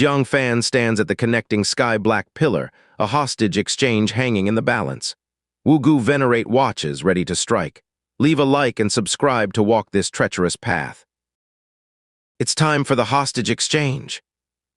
Jiang Fan stands at the connecting sky-black pillar, a hostage exchange hanging in the balance. Wu Gu Venerate watches, ready to strike. Leave a like and subscribe to walk this treacherous path. It's time for the hostage exchange.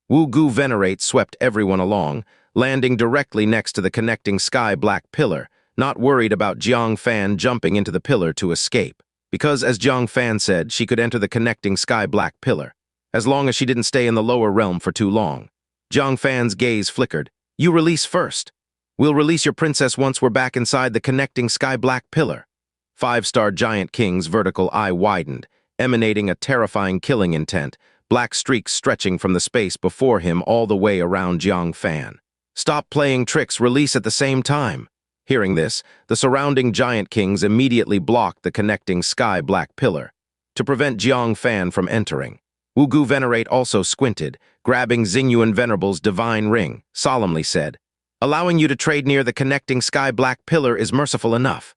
Wu Gu Venerate swept everyone along, landing directly next to the connecting sky-black pillar, not worried about Jiang Fan jumping into the pillar to escape. Because, as Jiang Fan said, she could enter the connecting sky-black pillar, as long as she didn't stay in the lower realm for too long. Jiang Fan's gaze flickered. You release first. We'll release your princess once we're back inside the connecting sky-black pillar. Five-star Giant King's vertical eye widened, emanating a terrifying killing intent, black streaks stretching from the space before him all the way around Jiang Fan. Stop playing tricks, release at the same time. Hearing this, the surrounding Giant Kings immediately blocked the connecting sky-black pillar to prevent Jiang Fan from entering. Wu Gu Venerate also squinted, grabbing Xingyuan Venerable's divine ring, solemnly said, allowing you to trade near the connecting sky-black pillar is merciful enough.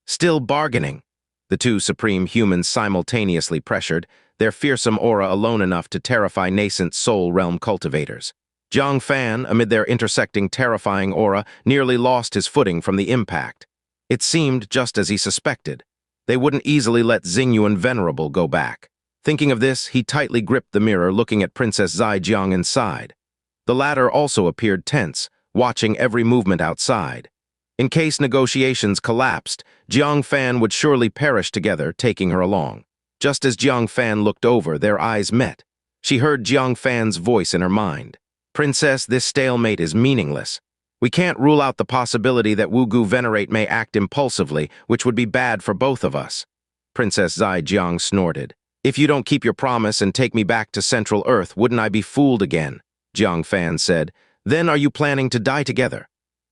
Still bargaining. The two supreme humans simultaneously pressured, their fearsome aura alone enough to terrify nascent soul realm cultivators. Jiang Fan, amid their intersecting terrifying aura, nearly lost his footing from the impact. It seemed just as he suspected. They wouldn't easily let Xingyuan Venerable go back. Thinking of this, he tightly gripped the mirror, looking at Princess Zaijiang inside. The latter also appeared tense, watching every movement outside. In case negotiations collapsed, Jiang Fan would surely perish together, taking her along. Just as Jiang Fan looked over, their eyes met. She heard Jiang Fan's voice in her mind. Princess, this stalemate is meaningless. We can't rule out the possibility that Wu Gu Venerate may act impulsively, which would be bad for both of us. Princess Zaijiang snorted. If you don't keep your promise and take me back to Central Earth, wouldn't I be fooled again? Jiang Fan said. Then are you planning to die together?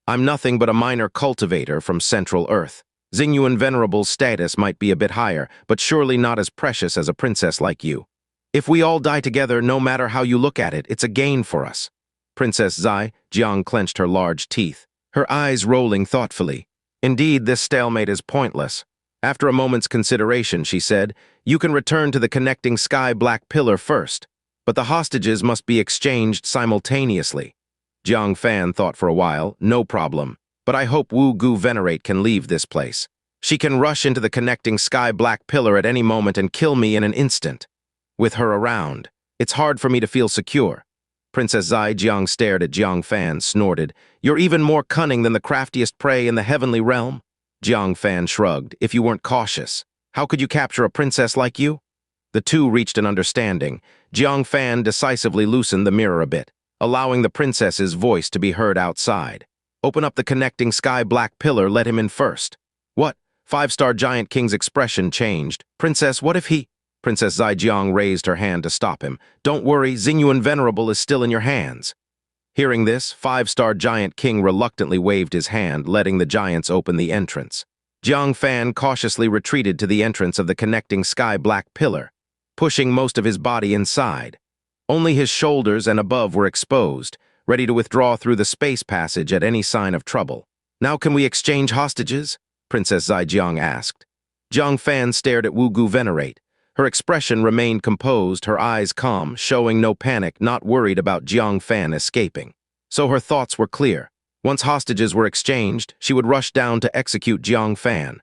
I'm nothing but a minor cultivator from Central Earth. Xingyuan Venerable's status might be a bit higher, but surely not as precious as a princess like you. If we all die together, no matter how you look at it, it's a gain for us. Princess Zaijiang clenched her large teeth, her eyes rolling thoughtfully. Indeed, this stalemate is pointless. After a moment's consideration, she said, you can return to the connecting sky-black pillar first, but the hostages must be exchanged simultaneously. Jiang Fan thought for a while, no problem, but I hope Wu Gu Venerate can leave this place. She can rush into the connecting sky-black pillar at any moment and kill me in an instant. With her around, it's hard for me to feel secure. Princess Zaijiang stared at Jiang Fan, snorted, you're even more cunning than the craftiest prey in the heavenly realm? Jiang Fan shrugged, if you weren't cautious, how could you capture a princess like you? The two reached an understanding. Jiang Fan decisively loosened the mirror a bit, allowing the princess's voice to be heard outside. Open up the connecting sky-black pillar, let him in first. What? Five-star Giant King's expression changed. Princess, what if he... Princess Zaijiang raised her hand to stop him. Don't worry, Xingyuan Venerable is still in your hands. Hearing this, Five-star Giant King reluctantly waved his hand, letting the giants open the entrance. Jiang Fan cautiously retreated to the entrance of the connecting sky-black pillar, pushing most of his body inside. Only his shoulders and above were exposed, ready to withdraw through the space passage at any sign of trouble. Now can we exchange hostages? Princess Zaijiang asked. Jiang Fan stared at Wu Gu Venerate. Her expression remained composed, her eyes calm, showing no panic, not worried about Jiang Fan escaping. So her thoughts were clear. Once hostages were exchanged, she would rush down to execute Jiang Fan.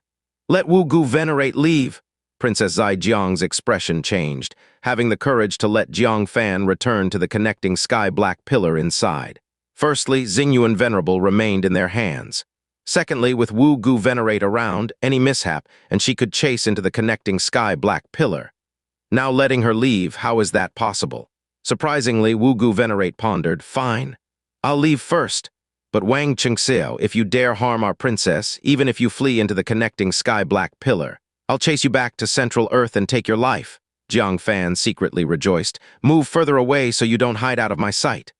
Let Wu Gu Venerate leave. Princess Zaijiang's expression changed, having the courage to let Jiang Fan return to the connecting sky-black pillar inside. Firstly, Xingyuan Venerable remained in their hands. Secondly, with Wu Gu Venerate around, any mishap, and she could chase into the connecting sky-black pillar. Now letting her leave, how is that possible? Surprisingly, Wu Gu Venerate pondered, fine. I'll leave first. But Wang Qingxiao, if you dare harm our princess, even if you flee into the connecting sky-black pillar, I'll chase you back to Central Earth and take your life. Jiang Fan secretly rejoiced. Move further away so you don't hide out of my sight.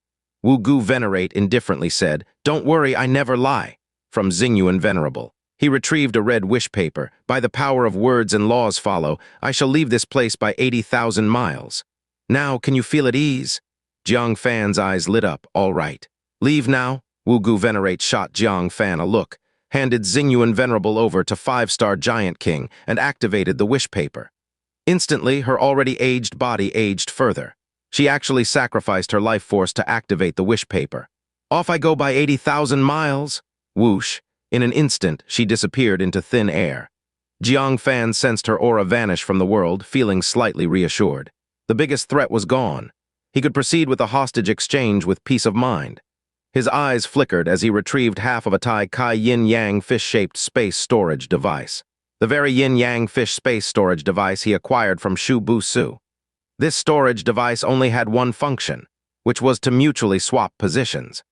Wu Gu Venerate indifferently said, don't worry, I never lie. From Xingyuan Venerable. He retrieved a red wish paper. By the power of words and laws follow, I shall leave this place by 80,000 miles. Now, can you feel at ease? Jiang Fan's eyes lit up. All right. Leave now? Wu Gu Venerate shot Jiang Fan a look, handed Xingyuan Venerable over to Five-star Giant King, and activated the wish paper. Instantly, her already aged body aged further. She actually sacrificed her life force to activate the wish paper. Off I go by 80,000 miles. Whoosh. In an instant, she disappeared into thin air. Jiang Fan sensed her aura vanish from the world, feeling slightly reassured. The biggest threat was gone. He could proceed with the hostage exchange with peace of mind. His eyes flickered as he retrieved half of a Tai Kai yin-yang fish-shaped space storage device. The very yin-yang fish space storage device he acquired from Shu Bu Su. This storage device only had one function, which was to mutually swap positions.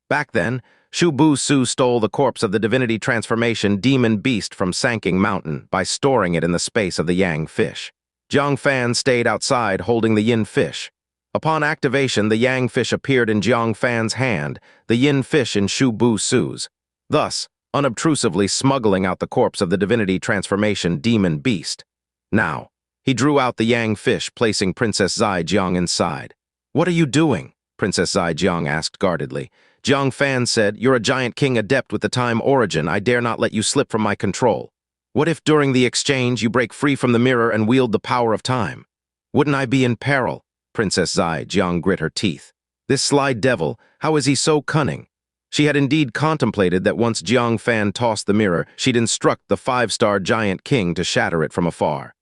Back then, Shu Bu Su stole the corpse of the divinity transformation demon beast from Sanking Mountain by storing it in the space of the yang fish. Jiang Fan stayed outside holding the yin fish. Upon activation, the yang fish appeared in Jiang Fan's hand, the yin fish in Shu Bu Su's, thus unobtrusively smuggling out the corpse of the divinity transformation demon beast. Now, he drew out the yang fish, placing Princess Zai Jiang inside. "What are you doing?" Princess Zai Jiang asked guardedly. Jiang Fan said, "You're a giant king adept with the time origin. I dare not let you slip from my control. What if during the exchange you break free from the mirror and wield the power of time? Wouldn't I be in peril?" Princess Zai Jiang grit her teeth. This sly devil, how is he so cunning? She had indeed contemplated that once Jiang Fan tossed the mirror, she'd instruct the five-star giant king to shatter it from afar.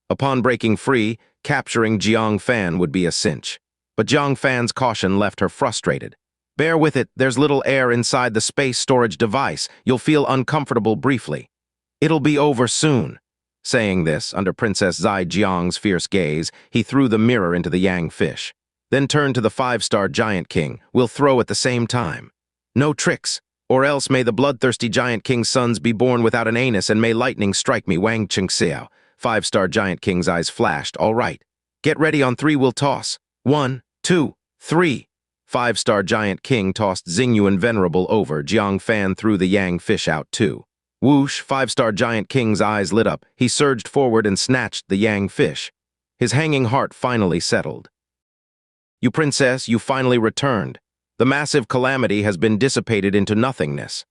Upon breaking free, capturing Jiang Fan would be a cinch. But Jiang Fan's caution left her frustrated. "Bear with it, there's little air inside the space storage device. You'll feel uncomfortable briefly. It'll be over soon." Saying this, under Princess Zai Jiang's fierce gaze, he threw the mirror into the yang fish. Then turned to the five-star giant king. "We'll throw at the same time. No tricks, or else may the bloodthirsty giant king's sons be born without an anus and may lightning strike me." Wang Qingxiao. Five-star giant king's eyes flashed. "All right. Get ready, on three we'll toss. 1, 2, 3. Five-star giant king tossed Xingyuan Venerable over. Jiang Fan threw the yang fish out too. Whoosh, five-star giant king's eyes lit up. He surged forward and snatched the yang fish. His hanging heart finally settled. "You princess, you finally returned. The massive calamity has been dissipated into nothingness.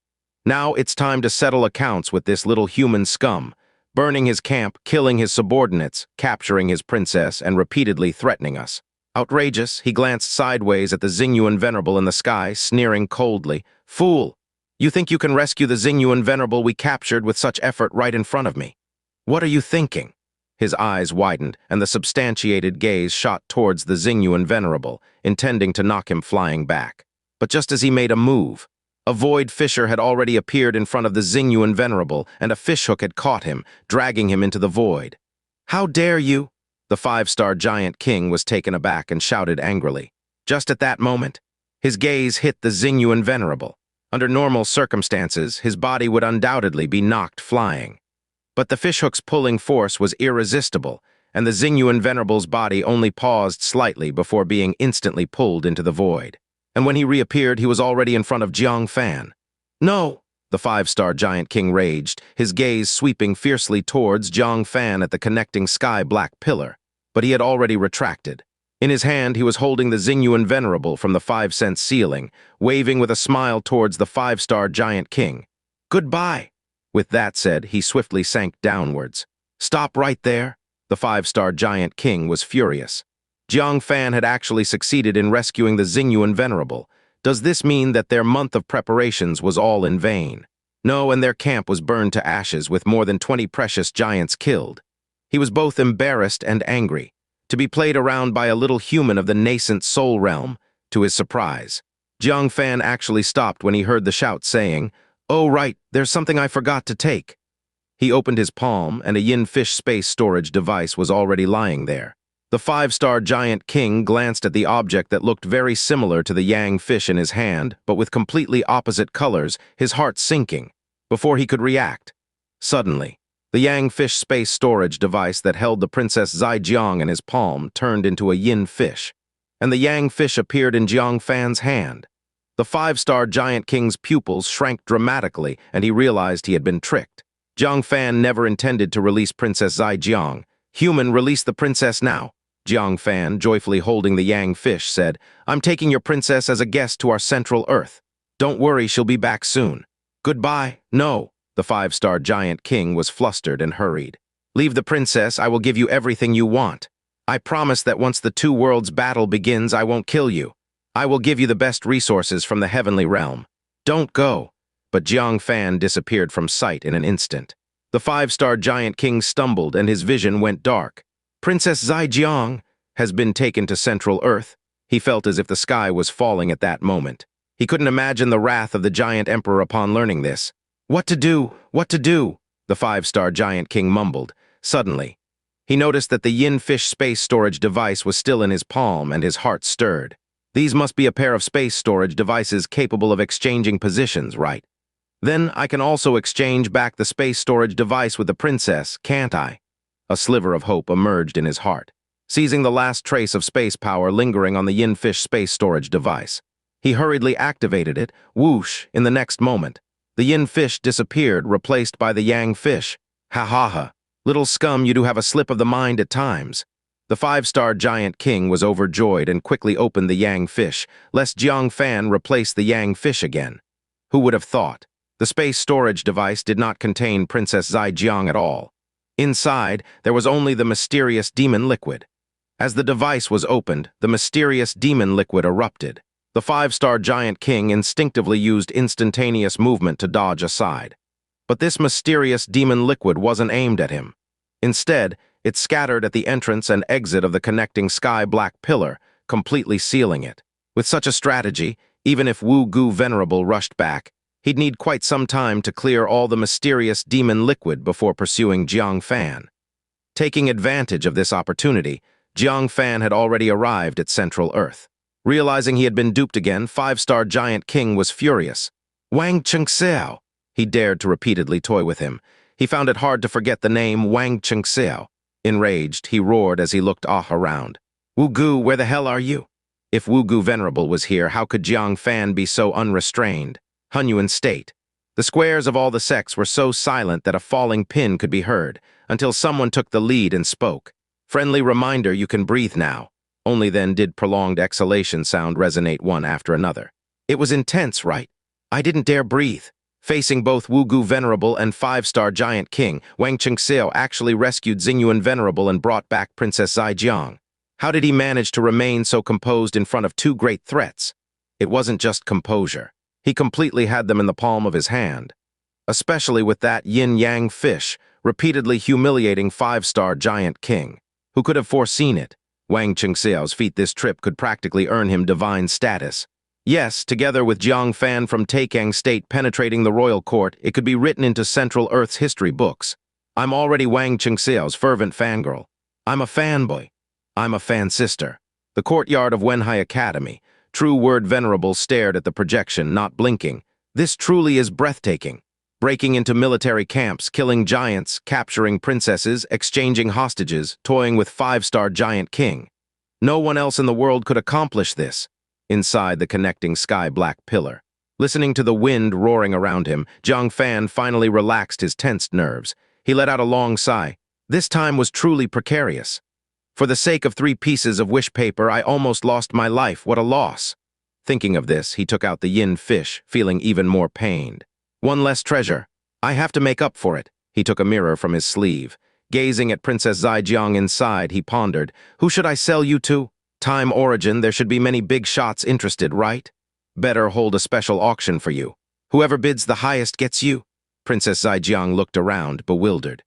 Now it's time to settle accounts with this little human scum, burning his camp, killing his subordinates, capturing his princess, and repeatedly threatening us. Outrageous." He glanced sideways at the Xingyuan Venerable in the sky, sneering coldly. "Fool! You think you can rescue the Xingyuan Venerable we captured with such effort right in front of me? What are you thinking?" His eyes widened, and the substantiated gaze shot towards the Xingyuan Venerable, intending to knock him flying back. But just as he made a move, a void fissure had already appeared in front of the Xingyuan Venerable, and a fishhook had caught him, dragging him into the void. "How dare you?" The five-star giant king was taken aback and shouted angrily. Just at that moment, his gaze hit the Xingyuan Venerable. Under normal circumstances, his body would undoubtedly be knocked flying. But the fishhook's pulling force was irresistible, and the Xingyuan Venerable's body only paused slightly before being instantly pulled into the void. And when he reappeared, he was already in front of Jiang Fan. "No!" The five-star giant king raged, his gaze sweeping fiercely towards Jiang Fan at the connecting sky-black pillar. But he had already retracted. In his hand, he was holding the Xingyuan Venerable from the 5-cent ceiling, waving with a smile towards the five-star giant king. "Goodbye." With that said, he swiftly sank downwards. "Stop right there." The five-star giant king was furious. Jiang Fan had actually succeeded in rescuing the Xingyuan Venerable. Does this mean that their month of preparations was all in vain? No, and their camp was burned to ashes with more than 20 precious giants killed. He was both embarrassed and angry. To be played around by a little human of the nascent soul realm, to his surprise. Jiang Fan actually stopped when he heard the shout saying, "Oh right, there's something I forgot to take." He opened his palm, and a yin fish space storage device was already lying there. The five-star giant king glanced at the object that looked very similar to the yang fish in his hand, but with completely opposite colors, his heart sinking, before he could react. Suddenly, the yang fish space storage device that held the Princess Zai Jiang in his palm turned into a yin fish, and the yang fish appeared in Jiang Fan's hand. The five-star giant king's pupils shrank dramatically, and he realized he had been tricked. Jiang Fan never intended to release Princess Zai Jiang. "Human, release the princess now." Jiang Fan, joyfully holding the yang fish, said, "I'm taking your princess as a guest to our central Earth. Don't worry, she'll be back soon." "Goodbye." "No." The five-star giant king was flustered and hurried. "Leave the princess, I will give you everything you want." I promise that once the two worlds battle begins, I won't kill you. I will give you the best resources from the heavenly realm. Don't go." But Jiang Fan disappeared from sight in an instant. The five-star giant king stumbled and his vision went dark. Princess Zaijiang has been taken to Central Earth. He felt as if the sky was falling at that moment. He couldn't imagine the wrath of the giant emperor upon learning this. "What to do? What to do?" the five-star giant king mumbled. Suddenly, he noticed that the Yin Fish space storage device was still in his palm and his heart stirred. These must be a pair of space storage devices capable of exchanging positions, right? Then I can also exchange back the space storage device with the princess, can't I? A sliver of hope emerged in his heart, seizing the last trace of space power lingering on the Yin Fish space storage device. He hurriedly activated it. Whoosh, in the next moment. The Yin Fish disappeared, replaced by the Yang Fish. Ha ha ha. Little scum, you do have a slip of the mind at times. The five-star giant king was overjoyed and quickly opened the Yang Fish, lest Jiang Fan replace the Yang Fish again. Who would have thought? The space storage device did not contain Princess Zaijiang at all. Inside, there was only the mysterious demon liquid. As the device was opened, the mysterious demon liquid erupted. The five-star giant king instinctively used instantaneous movement to dodge aside. But this mysterious demon liquid wasn't aimed at him. Instead, it scattered at the entrance and exit of the connecting sky-black pillar, completely sealing it. With such a strategy, even if Wu Gu Venerable rushed back, he'd need quite some time to clear all the mysterious demon liquid before pursuing Jiang Fan. Taking advantage of this opportunity, Jiang Fan had already arrived at Central Earth. Realizing he had been duped again, five-star giant king was furious. "Wang Chengxiao!" He dared to repeatedly toy with him. He found it hard to forget the name Wang Chengxiao. Enraged, he roared as he looked around. "Wu Gu, where the hell are you?" If Wu Gu Venerable was here, how could Jiang Fan be so unrestrained? Hunyuan State. The squares of all the sects were so silent that a falling pin could be heard, until someone took the lead and spoke. "Friendly reminder, you can breathe now." Only then did prolonged exhalation sound resonate one after another. It was intense, right? I didn't dare breathe. Facing both Wu Gu Venerable and five-star giant king, Wang Chengxiao actually rescued Xingyuan Venerable and brought back Princess Zaijiang. How did he manage to remain so composed in front of two great threats? It wasn't just composure. He completely had them in the palm of his hand. Especially with that yin-yang fish, repeatedly humiliating five-star giant king. Who could have foreseen it? Wang Chengxiao's feat this trip could practically earn him divine status. Yes, together with Jiang Fan from Taikang State penetrating the royal court, it could be written into Central Earth's history books. I'm already Wang Chengxiao's fervent fangirl. I'm a fanboy. I'm a fan sister. The courtyard of Wenhai Academy. True Word Venerable stared at the projection, not blinking. This truly is breathtaking. Breaking into military camps, killing giants, capturing princesses, exchanging hostages, toying with five-star giant king. No one else in the world could accomplish this. Inside the connecting sky-black pillar, listening to the wind roaring around him, Jiang Fan finally relaxed his tensed nerves. He let out a long sigh. This time was truly precarious. For the sake of 3 pieces of wish paper, I almost lost my life. What a loss. Thinking of this, he took out the yin fish, feeling even more pained. One less treasure. I have to make up for it. He took a mirror from his sleeve. Gazing at Princess Zaijiang inside, he pondered, who should I sell you to? Time origin, there should be many big shots interested, right? Better hold a special auction for you. Whoever bids the highest gets you. Princess Zaijiang looked around, bewildered.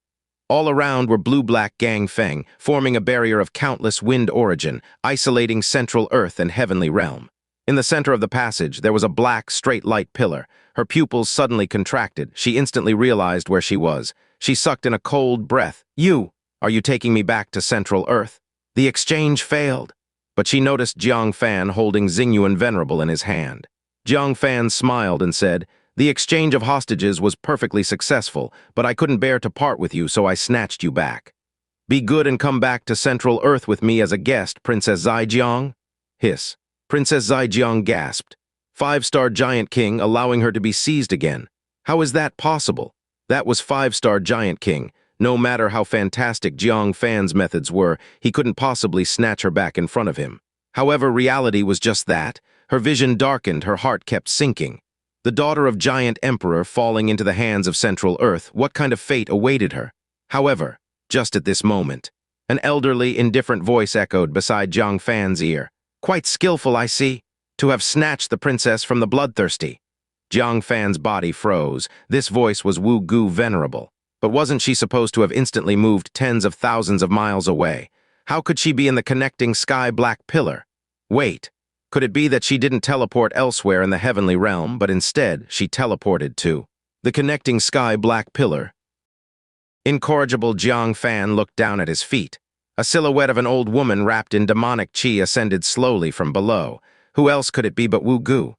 All around were blue-black gang feng, forming a barrier of countless wind origin, isolating Central Earth and heavenly realm. In the center of the passage, there was a black, straight light pillar. Her pupils suddenly contracted. She instantly realized where she was. She sucked in a cold breath. Are you taking me back to Central Earth? The exchange failed. But she noticed Jiang Fan holding Xingyuan Venerable in his hand. Jiang Fan smiled and said, the exchange of hostages was perfectly successful, but I couldn't bear to part with you, so I snatched you back. Be good and come back to Central Earth with me as a guest, Princess Zaijiang. Hiss. Princess Zaijiang gasped. 5-star giant king allowing her to be seized again. How is that possible? That was 5-star giant king. No matter how fantastic Jiang Fan's methods were, he couldn't possibly snatch her back in front of him. However, reality was just that. Her vision darkened, her heart kept sinking. The daughter of Giant Emperor falling into the hands of Central Earth, what kind of fate awaited her? However, just at this moment, An elderly, indifferent voice echoed beside Jiang Fan's ear. Quite skillful, I see, to have snatched the princess from the bloodthirsty. Jiang Fan's body froze. This voice was Wu Gu venerable. But wasn't she supposed to have instantly moved tens of thousands of miles away? How could she be in the connecting sky-black pillar? Wait, could it be that she didn't teleport elsewhere in the heavenly realm, but instead she teleported to the connecting sky-black pillar? Incorrigible Jiang Fan looked down at his feet. A silhouette of an old woman wrapped in demonic qi ascended slowly from below. Who else could it be but Wu Gu?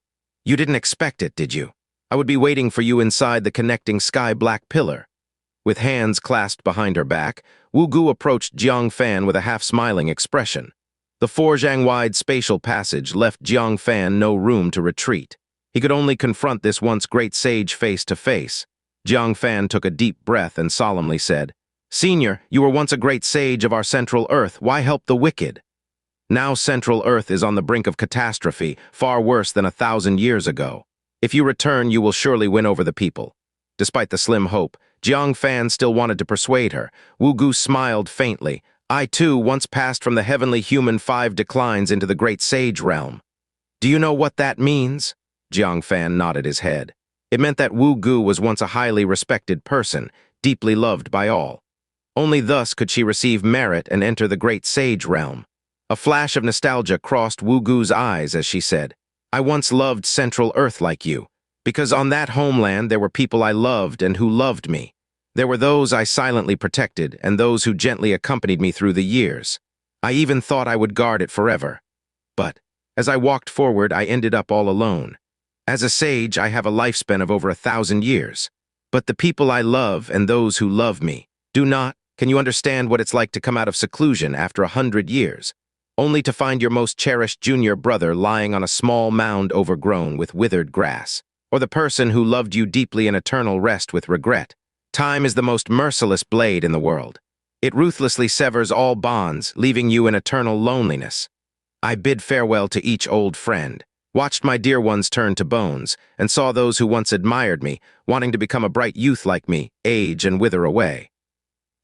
You didn't expect it, did you? I would be waiting for you inside the connecting sky-black pillar. With hands clasped behind her back, Wu Gu approached Jiang Fan with a half-smiling expression. The four-zhang-wide spatial passage left Jiang Fan no room to retreat. He could only confront this once great sage face to face. Jiang Fan took a deep breath and solemnly said, "Senior, you were once a great sage of our Central Earth. Why help the wicked? Now Central Earth is on the brink of catastrophe, far worse than 1,000 years ago. If you return, you will surely win over the people." Despite the slim hope, Jiang Fan still wanted to persuade her. Wu Gu smiled faintly. "I, too, once passed from the heavenly human 5 declines into the great sage realm." "Do you know what that means?" Jiang Fan nodded his head. It meant that Wu Gu was once a highly respected person, deeply loved by all. Only thus could she receive merit and enter the great sage realm. A flash of nostalgia crossed Wu Gu's eyes as she said, "I once loved Central Earth like you, because on that homeland there were people I loved and who loved me. There were those I silently protected and those who gently accompanied me through the years. I even thought I would guard it forever. But as I walked forward, I ended up all alone. As a sage, I have a lifespan of over 1,000 years. But the people I love and those who love me do not. Can you understand what it's like to come out of seclusion after 100 years, only to find your most cherished junior brother lying on a small mound overgrown with withered grass, or the person who loved you deeply in eternal rest with regret? Time is the most merciless blade in the world. It ruthlessly severs all bonds, leaving you in eternal loneliness. I bid farewell to each old friend, watched my dear ones turn to bones, and saw those who once admired me, wanting to become a bright youth like me, age and wither away.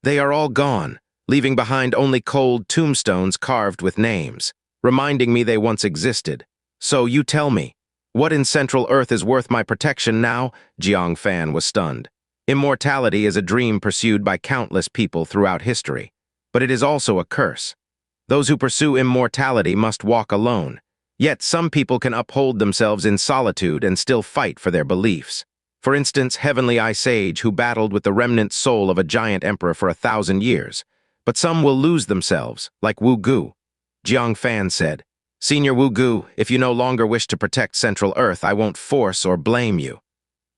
They are all gone, leaving behind only cold tombstones carved with names, reminding me they once existed. So you tell me, what in Central Earth is worth my protection now?" Jiang Fan was stunned. Immortality is a dream pursued by countless people throughout history, but it is also a curse. Those who pursue immortality must walk alone. Yet some people can uphold themselves in solitude and still fight for their beliefs. For instance, Heavenly Eye Sage, who battled with the remnant soul of a giant emperor for 1,000 years. But some will lose themselves, like Wu Gu. Jiang Fan said, "Senior Wu Gu, if you no longer wish to protect Central Earth, I won't force or blame you.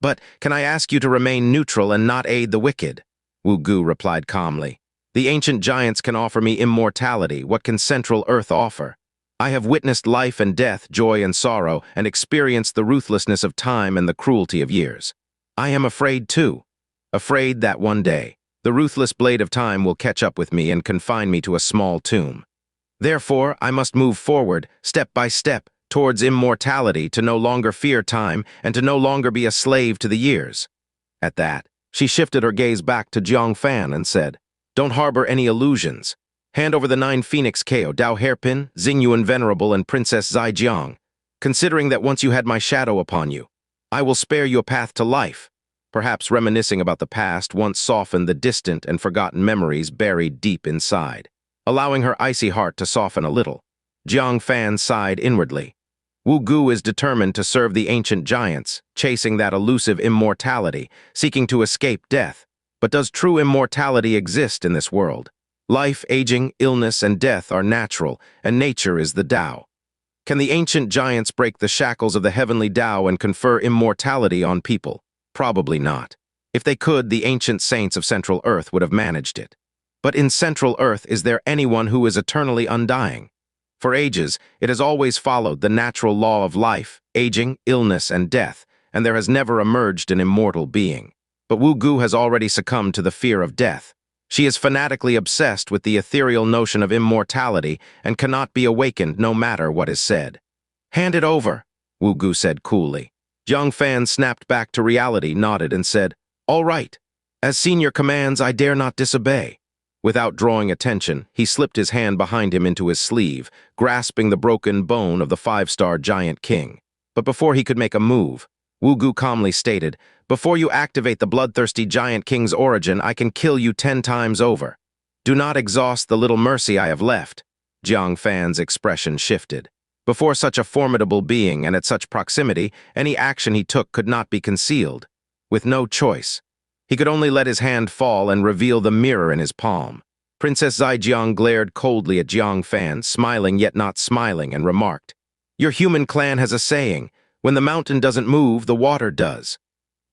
But can I ask you to remain neutral and not aid the wicked?" Wu Gu replied calmly. "The ancient giants can offer me immortality. What can Central Earth offer? I have witnessed life and death, joy and sorrow, and experienced the ruthlessness of time and the cruelty of years. I am afraid too. Afraid that one day, the ruthless blade of time will catch up with me and confine me to a small tomb. Therefore, I must move forward, step by step, towards immortality, to no longer fear time and to no longer be a slave to the years." At that, she shifted her gaze back to Jiang Fan and said, "Don't harbor any illusions. Hand over the 9 Phoenix Ko, Dao Hairpin, Xingyuan Venerable, and Princess Zaijiang. Considering that once you had my shadow upon you, I will spare you a path to life." Perhaps reminiscing about the past once softened the distant and forgotten memories buried deep inside. Allowing her icy heart to soften a little, Jiang Fan sighed inwardly. Wu Gu is determined to serve the ancient giants, chasing that elusive immortality, seeking to escape death. But does true immortality exist in this world? Life, aging, illness, and death are natural, and nature is the Tao. Can the ancient giants break the shackles of the heavenly Tao and confer immortality on people? Probably not. If they could, the ancient saints of Central Earth would have managed it. But in Central Earth, is there anyone who is eternally undying? For ages, it has always followed the natural law of life, aging, illness, and death, and there has never emerged an immortal being. But Wu Gu has already succumbed to the fear of death. She is fanatically obsessed with the ethereal notion of immortality and cannot be awakened no matter what is said. "Hand it over," Wu Gu said coolly. Jiang Fan snapped back to reality, nodded, and said, "All right. As senior commands, I dare not disobey." Without drawing attention, he slipped his hand behind him into his sleeve, grasping the broken bone of the five-star giant king. But before he could make a move, Wu Gu calmly stated, "Before you activate the bloodthirsty giant king's origin, I can kill you 10 times over. Do not exhaust the little mercy I have left." Jiang Fan's expression shifted. Before such a formidable being and at such proximity, any action he took could not be concealed. With no choice, he could only let his hand fall and reveal the mirror in his palm. Princess Zaijiang glared coldly at Jiang Fan, smiling yet not smiling, and remarked, "Your human clan has a saying, when the mountain doesn't move, the water does.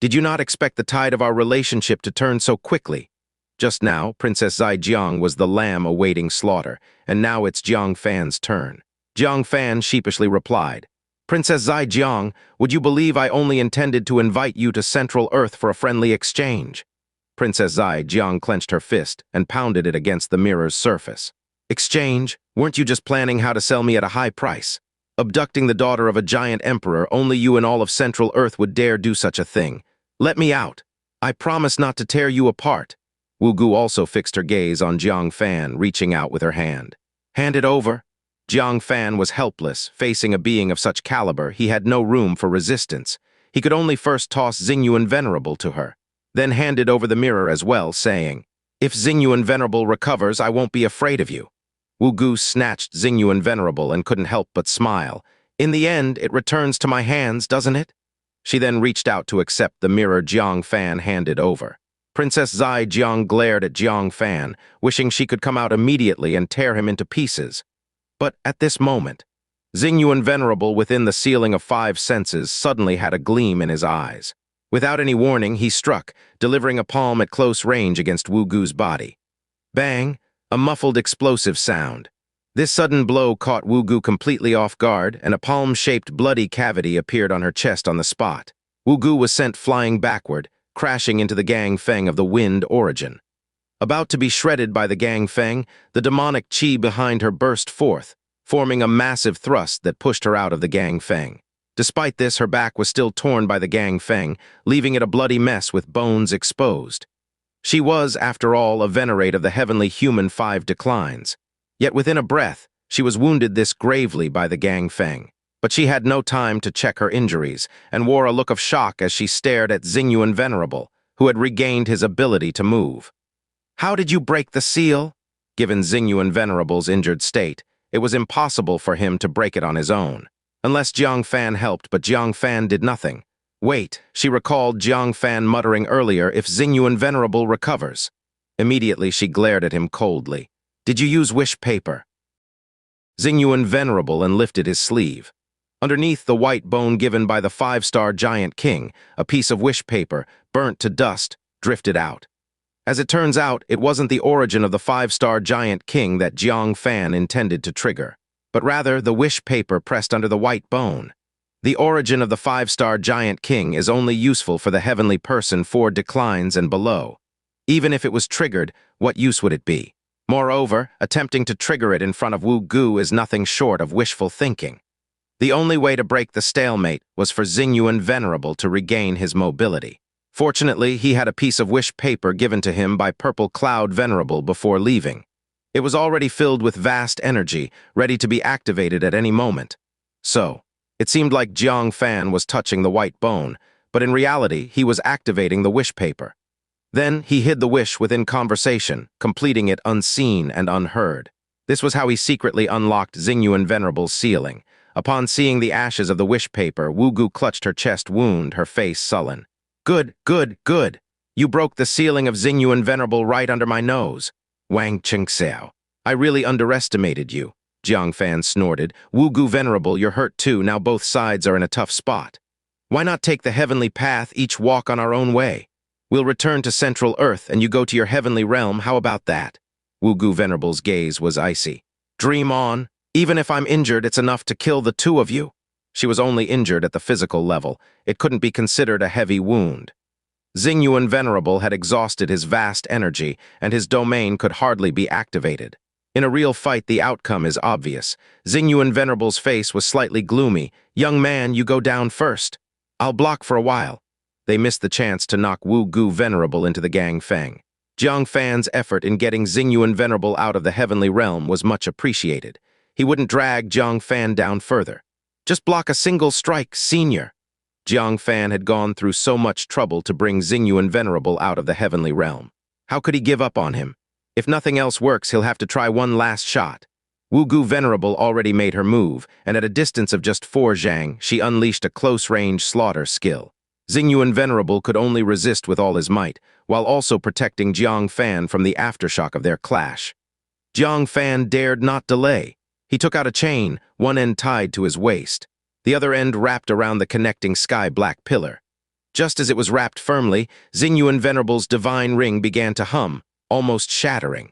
Did you not expect the tide of our relationship to turn so quickly?" Just now, Princess Zaijiang was the lamb awaiting slaughter, and now it's Jiang Fan's turn. Jiang Fan sheepishly replied, "Princess Zaijiang, would you believe I only intended to invite you to Central Earth for a friendly exchange?" Princess Zaijiang clenched her fist and pounded it against the mirror's surface. "Exchange? Weren't you just planning how to sell me at a high price? Abducting the daughter of a giant emperor, only you in all of Central Earth would dare do such a thing. Let me out. I promise not to tear you apart." Wu Gu also fixed her gaze on Jiang Fan, reaching out with her hand. "Hand it over." Jiang Fan was helpless. Facing a being of such caliber, he had no room for resistance. He could only first toss Xingyuan Venerable to her, then handed over the mirror as well, saying, "If Xingyuan Venerable recovers, I won't be afraid of you." Wu Gu snatched Xingyuan Venerable and couldn't help but smile. "In the end, it returns to my hands, doesn't it?" She then reached out to accept the mirror Jiang Fan handed over. Princess Zaijiang glared at Jiang Fan, wishing she could come out immediately and tear him into pieces. But at this moment, Xingyuan Venerable within the ceiling of 5 senses suddenly had a gleam in his eyes. Without any warning, he struck, delivering a palm at close range against Wu Gu's body. Bang! A muffled explosive sound. This sudden blow caught Wu Gu completely off guard, and a palm-shaped bloody cavity appeared on her chest on the spot. Wu Gu was sent flying backward, crashing into the Gang Feng of the Wind origin. About to be shredded by the Gang Feng, the demonic chi behind her burst forth, forming a massive thrust that pushed her out of the Gang Feng. Despite this, her back was still torn by the Gang Feng, leaving it a bloody mess with bones exposed. She was, after all, a venerate of the heavenly human 5 declines. Yet within a breath, she was wounded this gravely by the Gang Feng. But she had no time to check her injuries, and wore a look of shock as she stared at Xingyuan Venerable, who had regained his ability to move. "How did you break the seal?" Given Xingyuan Venerable's injured state, it was impossible for him to break it on his own. Unless Jiang Fan helped, but Jiang Fan did nothing. Wait, she recalled Jiang Fan muttering earlier, "If Xingyuan Venerable recovers." Immediately she glared at him coldly. "Did you use wish paper?" Xingyuan Venerable and lifted his sleeve. Underneath the white bone given by the 5-star giant king, a piece of wish paper, burnt to dust, drifted out. As it turns out, it wasn't the origin of the 5-star giant king that Jiang Fan intended to trigger, but rather the wish paper pressed under the white bone. The origin of the 5-star giant king is only useful for the heavenly person 4 declines and below. Even if it was triggered, what use would it be? Moreover, attempting to trigger it in front of Wu Gu is nothing short of wishful thinking. The only way to break the stalemate was for Xingyuan Venerable to regain his mobility. Fortunately, he had a piece of wish paper given to him by Purple Cloud Venerable before leaving. It was already filled with vast energy, ready to be activated at any moment. So, it seemed like Jiang Fan was touching the white bone, but in reality, he was activating the wish paper. Then, he hid the wish within conversation, completing it unseen and unheard. This was how he secretly unlocked Xingyuan Venerable's ceiling. Upon seeing the ashes of the wish paper, Wu Gu clutched her chest wound, her face sullen. "Good, good, good. You broke the ceiling of Xingyuan Venerable right under my nose. Wang Chengxiao, I really underestimated you," Jiang Fan snorted. "Wu Gu Venerable, you're hurt too, now both sides are in a tough spot. Why not take the heavenly path, each walk on our own way? We'll return to Central Earth and you go to your heavenly realm, how about that?" Wu Gu Venerable's gaze was icy. "Dream on. Even if I'm injured, it's enough to kill the 2 of you." She was only injured at the physical level. It couldn't be considered a heavy wound. Xingyuan Venerable had exhausted his vast energy, and his domain could hardly be activated. In a real fight, the outcome is obvious. Xingyuan Venerable's face was slightly gloomy. "Young man, you go down first. I'll block for a while." They missed the chance to knock Wu Gu Venerable into the Gang Feng. Jiang Fan's effort in getting Xingyuan Venerable out of the heavenly realm was much appreciated. He wouldn't drag Jiang Fan down further. Just block a single strike, senior. Jiang Fan had gone through so much trouble to bring Xingyuan Venerable out of the heavenly realm. How could he give up on him? If nothing else works, he'll have to try one last shot. Wugu Venerable already made her move, and at a distance of just 4 zhang, she unleashed a close-range slaughter skill. Xingyuan Venerable could only resist with all his might, while also protecting Jiang Fan from the aftershock of their clash. Jiang Fan dared not delay. He took out a chain, one end tied to his waist, the other end wrapped around the connecting sky-black pillar. Just as it was wrapped firmly, Xingyuan Venerable's divine ring began to hum, almost shattering.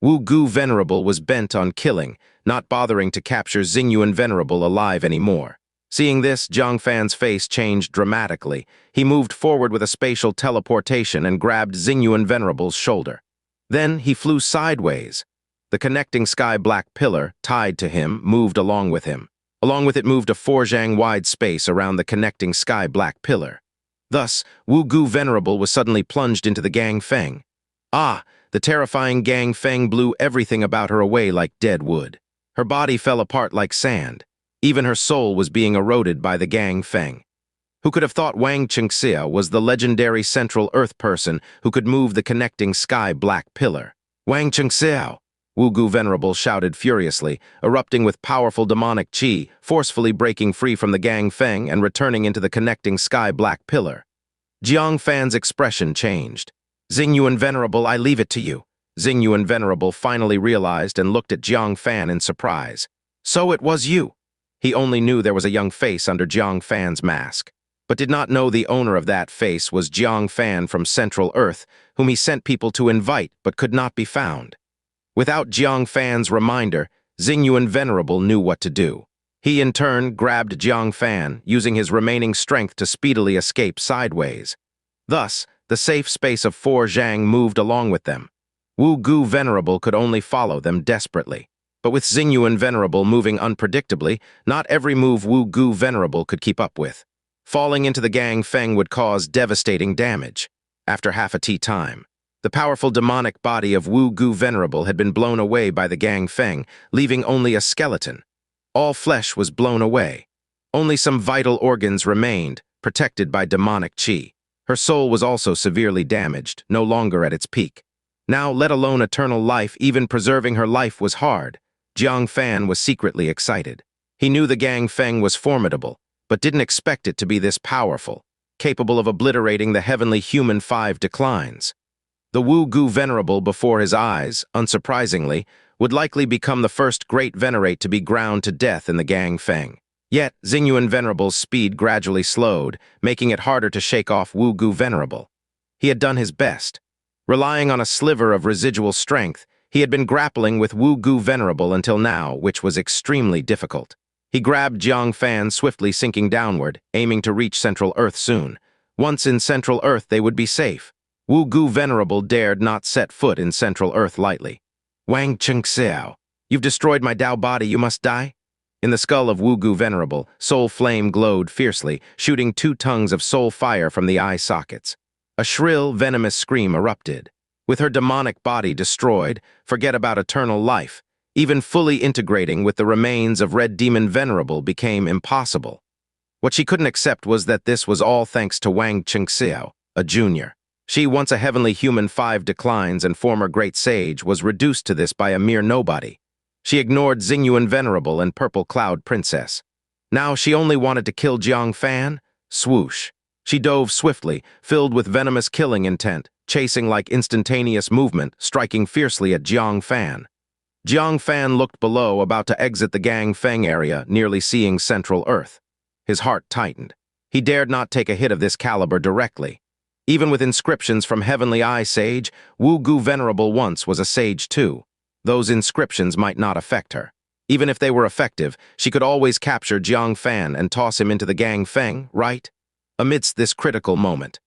Wugu Venerable was bent on killing, not bothering to capture Xingyuan Venerable alive anymore. Seeing this, Jiang Fan's face changed dramatically. He moved forward with a spatial teleportation and grabbed Xingyuan Venerable's shoulder. Then he flew sideways. The connecting sky-black pillar, tied to him, moved along with him. Along with it moved a 4 zhang wide space around the connecting sky-black pillar. Thus, Wugu Venerable was suddenly plunged into the Gang Feng. Ah! The terrifying Gang Feng blew everything about her away like dead wood. Her body fell apart like sand. Even her soul was being eroded by the Gang Feng. Who could have thought Wang Xianxia was the legendary Central Earth person who could move the connecting sky-black pillar? Wang Xianxia! Wugu Venerable shouted furiously, erupting with powerful demonic qi, forcefully breaking free from the Gang Feng and returning into the connecting sky-black pillar. Jiang Fan's expression changed. Xingyuan Venerable, I leave it to you. Xingyuan Venerable finally realized and looked at Jiang Fan in surprise. So it was you. He only knew there was a young face under Jiang Fan's mask, but did not know the owner of that face was Jiang Fan from Central Earth, whom he sent people to invite but could not be found. Without Jiang Fan's reminder, Xingyuan Venerable knew what to do. He in turn grabbed Jiang Fan, using his remaining strength to speedily escape sideways. Thus, the safe space of 4 zhang moved along with them. Wugu Venerable could only follow them desperately. But with Xingyuan Venerable moving unpredictably, not every move Wugu Venerable could keep up with. Falling into the Gang Feng would cause devastating damage. After half a tea time, the powerful demonic body of Wugu Venerable had been blown away by the Gang Feng, leaving only a skeleton. All flesh was blown away. Only some vital organs remained, protected by demonic qi. Her soul was also severely damaged, no longer at its peak. Now, let alone eternal life, even preserving her life was hard. Jiang Fan was secretly excited. He knew the Gang Feng was formidable, but didn't expect it to be this powerful, capable of obliterating the heavenly human 5 declines. The Wugu Venerable before his eyes, unsurprisingly, would likely become the first great venerate to be ground to death in the Gang Feng. Yet, Xingyuan Venerable's speed gradually slowed, making it harder to shake off Wugu Venerable. He had done his best. Relying on a sliver of residual strength, he had been grappling with Wugu Venerable until now, which was extremely difficult. He grabbed Jiang Fan, swiftly sinking downward, aiming to reach Central Earth soon. Once in Central Earth, they would be safe. Wugu Venerable dared not set foot in Central Earth lightly. Wang Xianxia, you've destroyed my Dao body, you must die? In the skull of Wugu Venerable, soul flame glowed fiercely, shooting 2 tongues of soul fire from the eye sockets. A shrill, venomous scream erupted. With her demonic body destroyed, forget about eternal life. Even fully integrating with the remains of Red Demon Venerable became impossible. What she couldn't accept was that this was all thanks to Wang Xianxia, a junior. She, once a heavenly human 5 declines and former great sage, was reduced to this by a mere nobody. She ignored Xingyuan Venerable and Purple Cloud Princess. Now she only wanted to kill Jiang Fan. Swoosh. She dove swiftly, filled with venomous killing intent, chasing like instantaneous movement, striking fiercely at Jiang Fan. Jiang Fan looked below, about to exit the Gang Feng area, nearly seeing Central Earth. His heart tightened. He dared not take a hit of this caliber directly. Even with inscriptions from Heavenly Eye Sage, Wugu Venerable once was a sage too. Those inscriptions might not affect her. Even if they were effective, she could always capture Jiang Fan and toss him into the Gang Feng, right? Amidst this critical moment,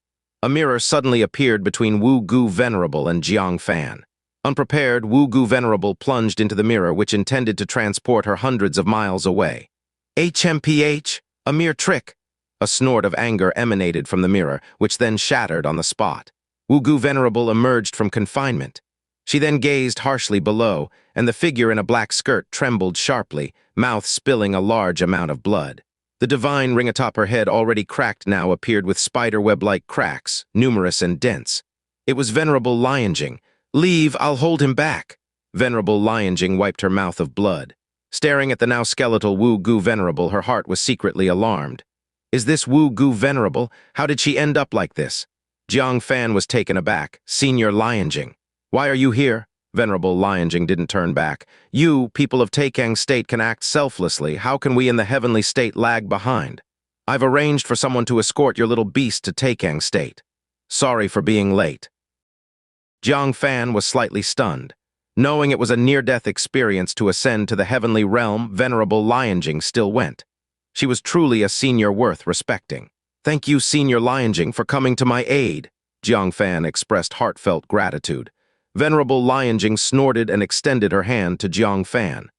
a mirror suddenly appeared between Wugu Venerable and Jiang Fan. Unprepared, Wugu Venerable plunged into the mirror, which intended to transport her hundreds of miles away. HMPH, a mere trick. A snort of anger emanated from the mirror, which then shattered on the spot. Wu-Gu Venerable emerged from confinement. She then gazed harshly below, and the figure in a black skirt trembled sharply, mouth spilling a large amount of blood. The divine ring atop her head, already cracked now, appeared with spiderweb-like cracks, numerous and dense. It was Venerable Lianjing. "Leave, I'll hold him back." Venerable Lianjing wiped her mouth of blood. Staring at the now skeletal Wu-Gu Venerable, her heart was secretly alarmed. Is this Wu-Gu Venerable? How did she end up like this? Jiang Fan was taken aback. "Senior Lianjing. Why are you here?" Venerable Lianjing didn't turn back. "You, people of Taikang State, can act selflessly. How can we in the heavenly state lag behind? I've arranged for someone to escort your little beast to Taikang State. Sorry for being late." Jiang Fan was slightly stunned. Knowing it was a near-death experience to ascend to the heavenly realm, Venerable Lianjing still went. She was truly a senior worth respecting. "Thank you, Senior Lianjing, for coming to my aid." Jiang Fan expressed heartfelt gratitude. Venerable Lianjing snorted and extended her hand to Jiang Fan.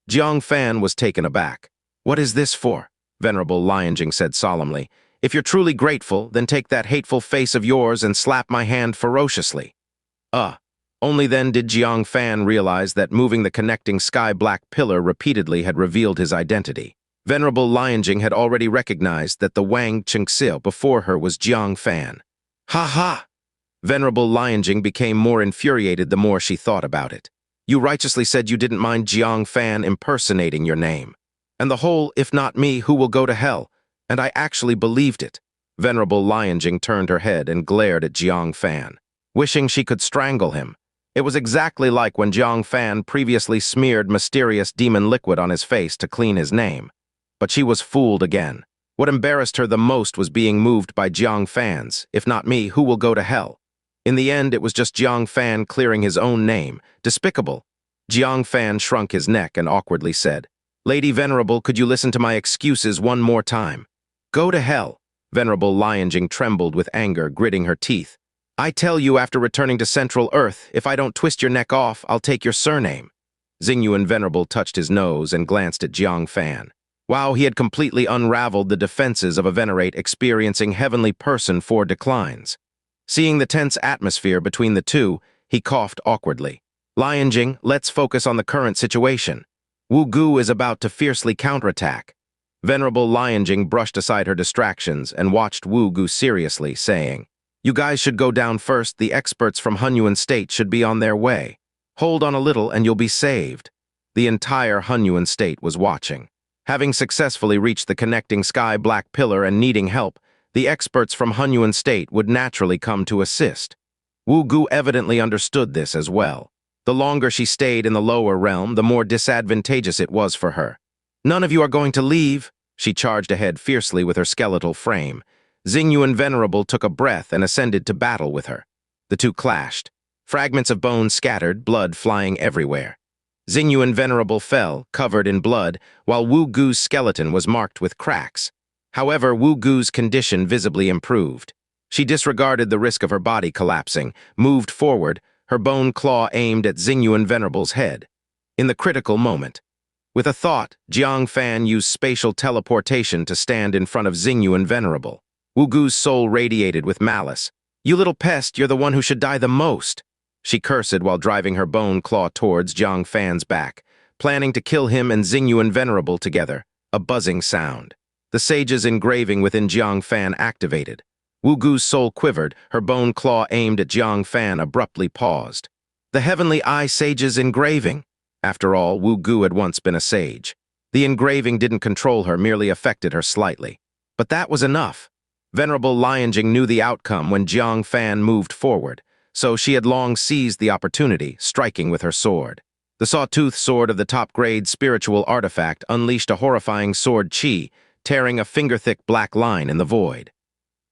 Jiang Fan was taken aback. "What is this for?" Venerable Lianjing said solemnly. "If you're truly grateful, then take that hateful face of yours and slap my hand ferociously." Only then did Jiang Fan realize that moving the connecting sky-black pillar repeatedly had revealed his identity. Venerable Lianjing had already recognized that the Wang Chengxia before her was Jiang Fan. "Ha ha!" Venerable Lianjing became more infuriated the more she thought about it. "You righteously said you didn't mind Jiang Fan impersonating your name. And the whole, if not me, who will go to hell? And I actually believed it." Venerable Lianjing turned her head and glared at Jiang Fan, wishing she could strangle him. It was exactly like when Jiang Fan previously smeared mysterious demon liquid on his face to clean his name. But she was fooled again. What embarrassed her the most was being moved by Jiang Fan's, "If not me, who will go to hell?" In the end, it was just Jiang Fan clearing his own name. Despicable. Jiang Fan shrunk his neck and awkwardly said, "Lady Venerable, could you listen to my excuses one more time?" "Go to hell." Venerable Lianjing trembled with anger, gritting her teeth. "I tell you, after returning to Central Earth, if I don't twist your neck off, I'll take your surname." Xingyuan Venerable touched his nose and glanced at Jiang Fan. Wow, he had completely unraveled the defenses of a venerate experiencing heavenly person 4 declines. Seeing the tense atmosphere between the two, he coughed awkwardly. "Lianjing, let's focus on the current situation. Wu-Gu is about to fiercely counterattack." Venerable Lianjing brushed aside her distractions and watched Wu-Gu seriously, saying, "You guys should go down first. The experts from Hunyuan State should be on their way. Hold on a little and you'll be saved." The entire Hunyuan State was watching. Having successfully reached the connecting sky-black pillar and needing help, the experts from Hunyuan State would naturally come to assist. Wu-Gu evidently understood this as well. The longer she stayed in the lower realm, the more disadvantageous it was for her. "None of you are going to leave." She charged ahead fiercely with her skeletal frame. Xingyuan Venerable took a breath and ascended to battle with her. The two clashed. Fragments of bone scattered, blood flying everywhere. Xingyuan Venerable fell, covered in blood, while Wu-Gu's skeleton was marked with cracks. However, Wu-Gu's condition visibly improved. She disregarded the risk of her body collapsing, moved forward, her bone claw aimed at Xingyuan Venerable's head. In the critical moment, with a thought, Jiang Fan used spatial teleportation to stand in front of Xingyuan Venerable. Wu-Gu's soul radiated with malice. "You little pest, you're the one who should die the most." She cursed while driving her bone claw towards Jiang Fan's back, planning to kill him and Xingyuan Venerable together. A buzzing sound. The sage's engraving within Jiang Fan activated. Wu-Gu's soul quivered, her bone claw aimed at Jiang Fan abruptly paused. The Heavenly Eye Sage's engraving. After all, Wu-Gu had once been a sage. The engraving didn't control her, merely affected her slightly. But that was enough. Venerable Lianjing knew the outcome when Jiang Fan moved forward, so she had long seized the opportunity, striking with her sword. The sawtooth sword of the top-grade spiritual artifact unleashed a horrifying sword chi, tearing a finger-thick black line in the void.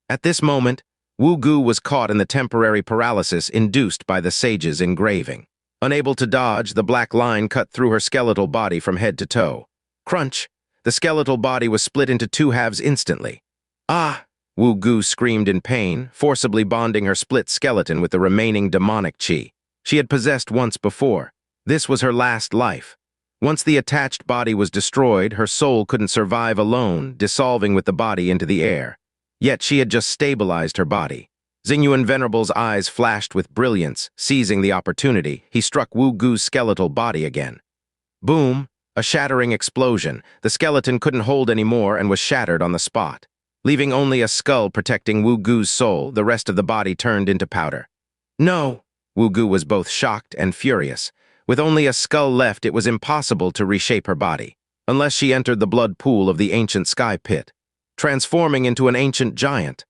At this moment, Wu-Gu was caught in the temporary paralysis induced by the sage's engraving. Unable to dodge, the black line cut through her skeletal body from head to toe. Crunch! The skeletal body was split into 2 halves instantly. "Ah!" Wu-Gu screamed in pain, forcibly bonding her split skeleton with the remaining demonic chi. She had possessed once before. This was her last life. Once the attached body was destroyed, her soul couldn't survive alone, dissolving with the body into the air. Yet she had just stabilized her body. Xingyuan Venerable's eyes flashed with brilliance. Seizing the opportunity, he struck Wu Gu's skeletal body again. Boom! A shattering explosion. The skeleton couldn't hold anymore and was shattered on the spot. Leaving only a skull protecting Wu Gu's soul, the rest of the body turned into powder. No! Wu Gu was both shocked and furious. With only a skull left, it was impossible to reshape her body, unless she entered the blood pool of the ancient sky pit, transforming into an ancient giant.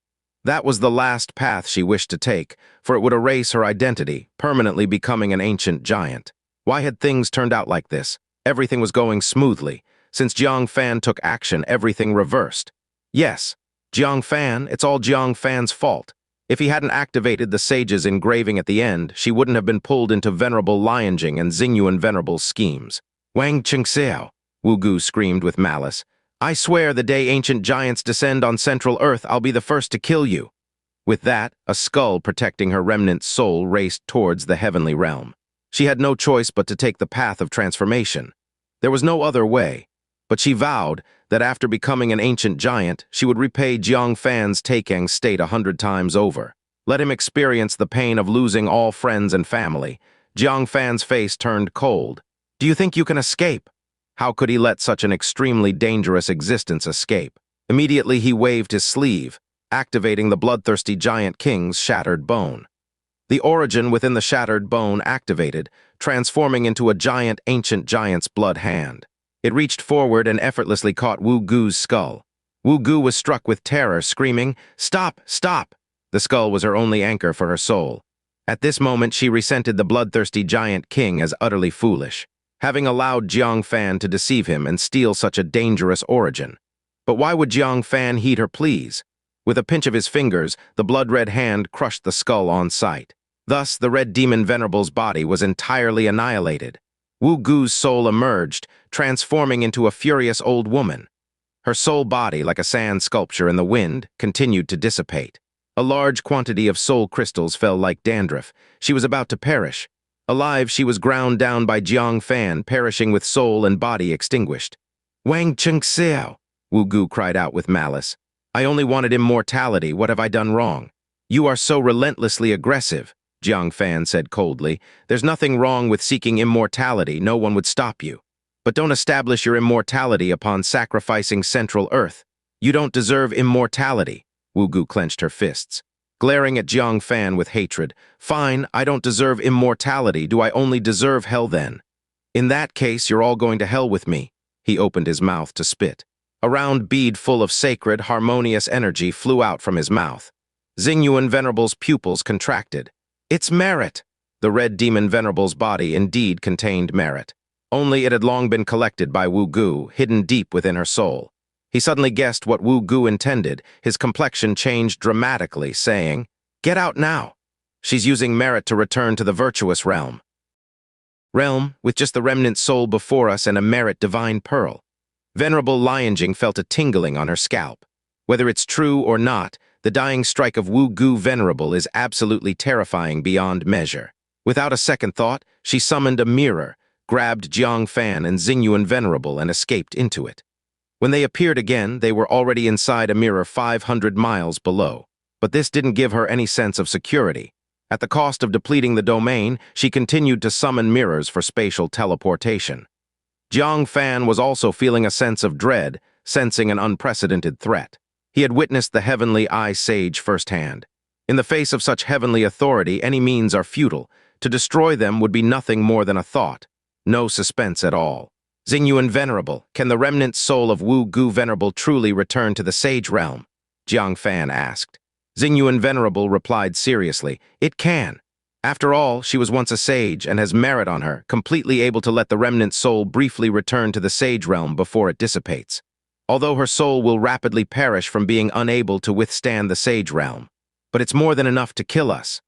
That was the last path she wished to take, for it would erase her identity, permanently becoming an ancient giant. Why had things turned out like this? Everything was going smoothly. Since Jiang Fan took action, everything reversed. Yes, Jiang Fan, it's all Jiang Fan's fault. If he hadn't activated the sage's engraving at the end, she wouldn't have been pulled into Venerable Lianjing and Xingyuan Venerable's schemes. Wang Qingxiao, Wu Gu screamed with malice. I swear the day ancient giants descend on Central Earth, I'll be the first to kill you. With that, a skull protecting her remnant soul raced towards the heavenly realm. She had no choice but to take the path of transformation. There was no other way, but she vowed that after becoming an ancient giant, she would repay Jiang Fan's taking state 100 times over. Let him experience the pain of losing all friends and family. Jiang Fan's face turned cold. Do you think you can escape? How could he let such an extremely dangerous existence escape? Immediately he waved his sleeve, activating the bloodthirsty giant king's shattered bone. The origin within the shattered bone activated, transforming into a giant ancient giant's blood hand. It reached forward and effortlessly caught Wu Gu's skull. Wu Gu was struck with terror, screaming, "Stop! Stop!" The skull was her only anchor for her soul. At this moment, she resented the bloodthirsty giant king as utterly foolish, having allowed Jiang Fan to deceive him and steal such a dangerous origin. But why would Jiang Fan heed her pleas? With a pinch of his fingers, the blood-red hand crushed the skull on sight. Thus, the Red Demon Venerable's body was entirely annihilated. Wu Gu's soul emerged, transforming into a furious old woman. Her soul body, like a sand sculpture in the wind, continued to dissipate. A large quantity of soul crystals fell like dandruff. She was about to perish. Alive, she was ground down by Jiang Fan, perishing with soul and body extinguished. Wang Qingxiao, Wu Gu cried out with malice. I only wanted immortality. What have I done wrong? You are so relentlessly aggressive, Jiang Fan said coldly. There's nothing wrong with seeking immortality. No one would stop you. But don't establish your immortality upon sacrificing Central Earth. You don't deserve immortality. Wu Gu clenched her fists, glaring at Jiang Fan with hatred. Fine, I don't deserve immortality. Do I only deserve hell then? In that case, you're all going to hell with me. He opened his mouth to spit. A round bead full of sacred, harmonious energy flew out from his mouth. Xingyuan Venerable's pupils contracted. It's merit! The Red Demon Venerable's body indeed contained merit. Only it had long been collected by Wu Gu, hidden deep within her soul. He suddenly guessed what Wu Gu intended. His complexion changed dramatically, saying, Get out now! She's using merit to return to the virtuous realm. Realm, with just the remnant soul before us and a merit divine pearl. Venerable Lianjing felt a tingling on her scalp. Whether it's true or not, the dying strike of Wu Gu Venerable is absolutely terrifying beyond measure. Without a second thought, she summoned a mirror, grabbed Jiang Fan and Xingyuan Venerable and escaped into it. When they appeared again, they were already inside a mirror 500 miles below. But this didn't give her any sense of security. At the cost of depleting the domain, she continued to summon mirrors for spatial teleportation. Jiang Fan was also feeling a sense of dread, sensing an unprecedented threat. He had witnessed the heavenly eye sage firsthand. In the face of such heavenly authority, any means are futile. To destroy them would be nothing more than a thought. No suspense at all. Xingyuan Venerable, can the remnant soul of Wu Gu Venerable truly return to the sage realm? Jiang Fan asked. Xingyuan Venerable replied seriously, It can. After all, she was once a sage and has merit on her, completely able to let the remnant soul briefly return to the sage realm before it dissipates. Although her soul will rapidly perish from being unable to withstand the sage realm. But it's more than enough to kill us.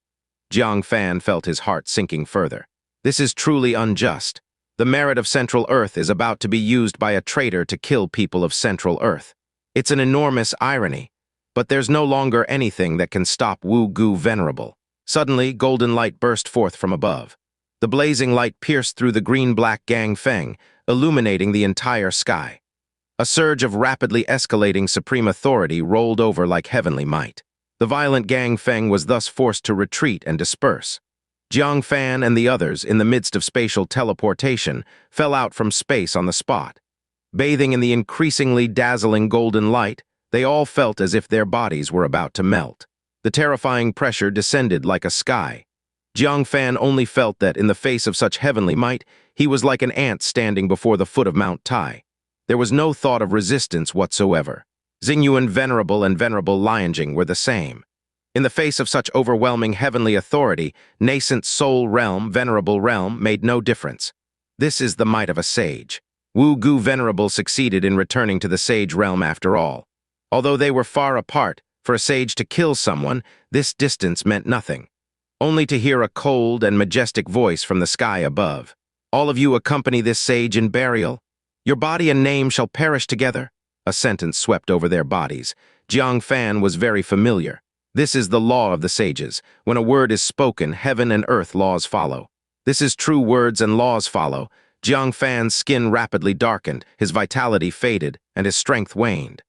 Jiang Fan felt his heart sinking further. This is truly unjust. The merit of Central Earth is about to be used by a traitor to kill people of Central Earth. It's an enormous irony, but there's no longer anything that can stop Wu Gu Venerable. Suddenly, golden light burst forth from above. The blazing light pierced through the green-black Gang Feng, illuminating the entire sky. A surge of rapidly escalating supreme authority rolled over like heavenly might. The violent gang Feng was thus forced to retreat and disperse. Jiang Fan and the others, in the midst of spatial teleportation, fell out from space on the spot. Bathing in the increasingly dazzling golden light, they all felt as if their bodies were about to melt. The terrifying pressure descended like a sky. Jiang Fan only felt that, in the face of such heavenly might, he was like an ant standing before the foot of Mount Tai. There was no thought of resistance whatsoever. Xingyuan Venerable and Venerable Lianjing were the same. In the face of such overwhelming heavenly authority, nascent soul realm, venerable realm, made no difference. This is the might of a sage. Wu Gu Venerable succeeded in returning to the sage realm after all. Although they were far apart, for a sage to kill someone, this distance meant nothing. Only to hear a cold and majestic voice from the sky above. All of you accompany this sage in burial. Your body and name shall perish together. A sentence swept over their bodies. Jiang Fan was very familiar. This is the law of the sages. When a word is spoken, heaven and earth laws follow. This is true, words and laws follow. Jiang Fan's skin rapidly darkened, his vitality faded, and his strength waned.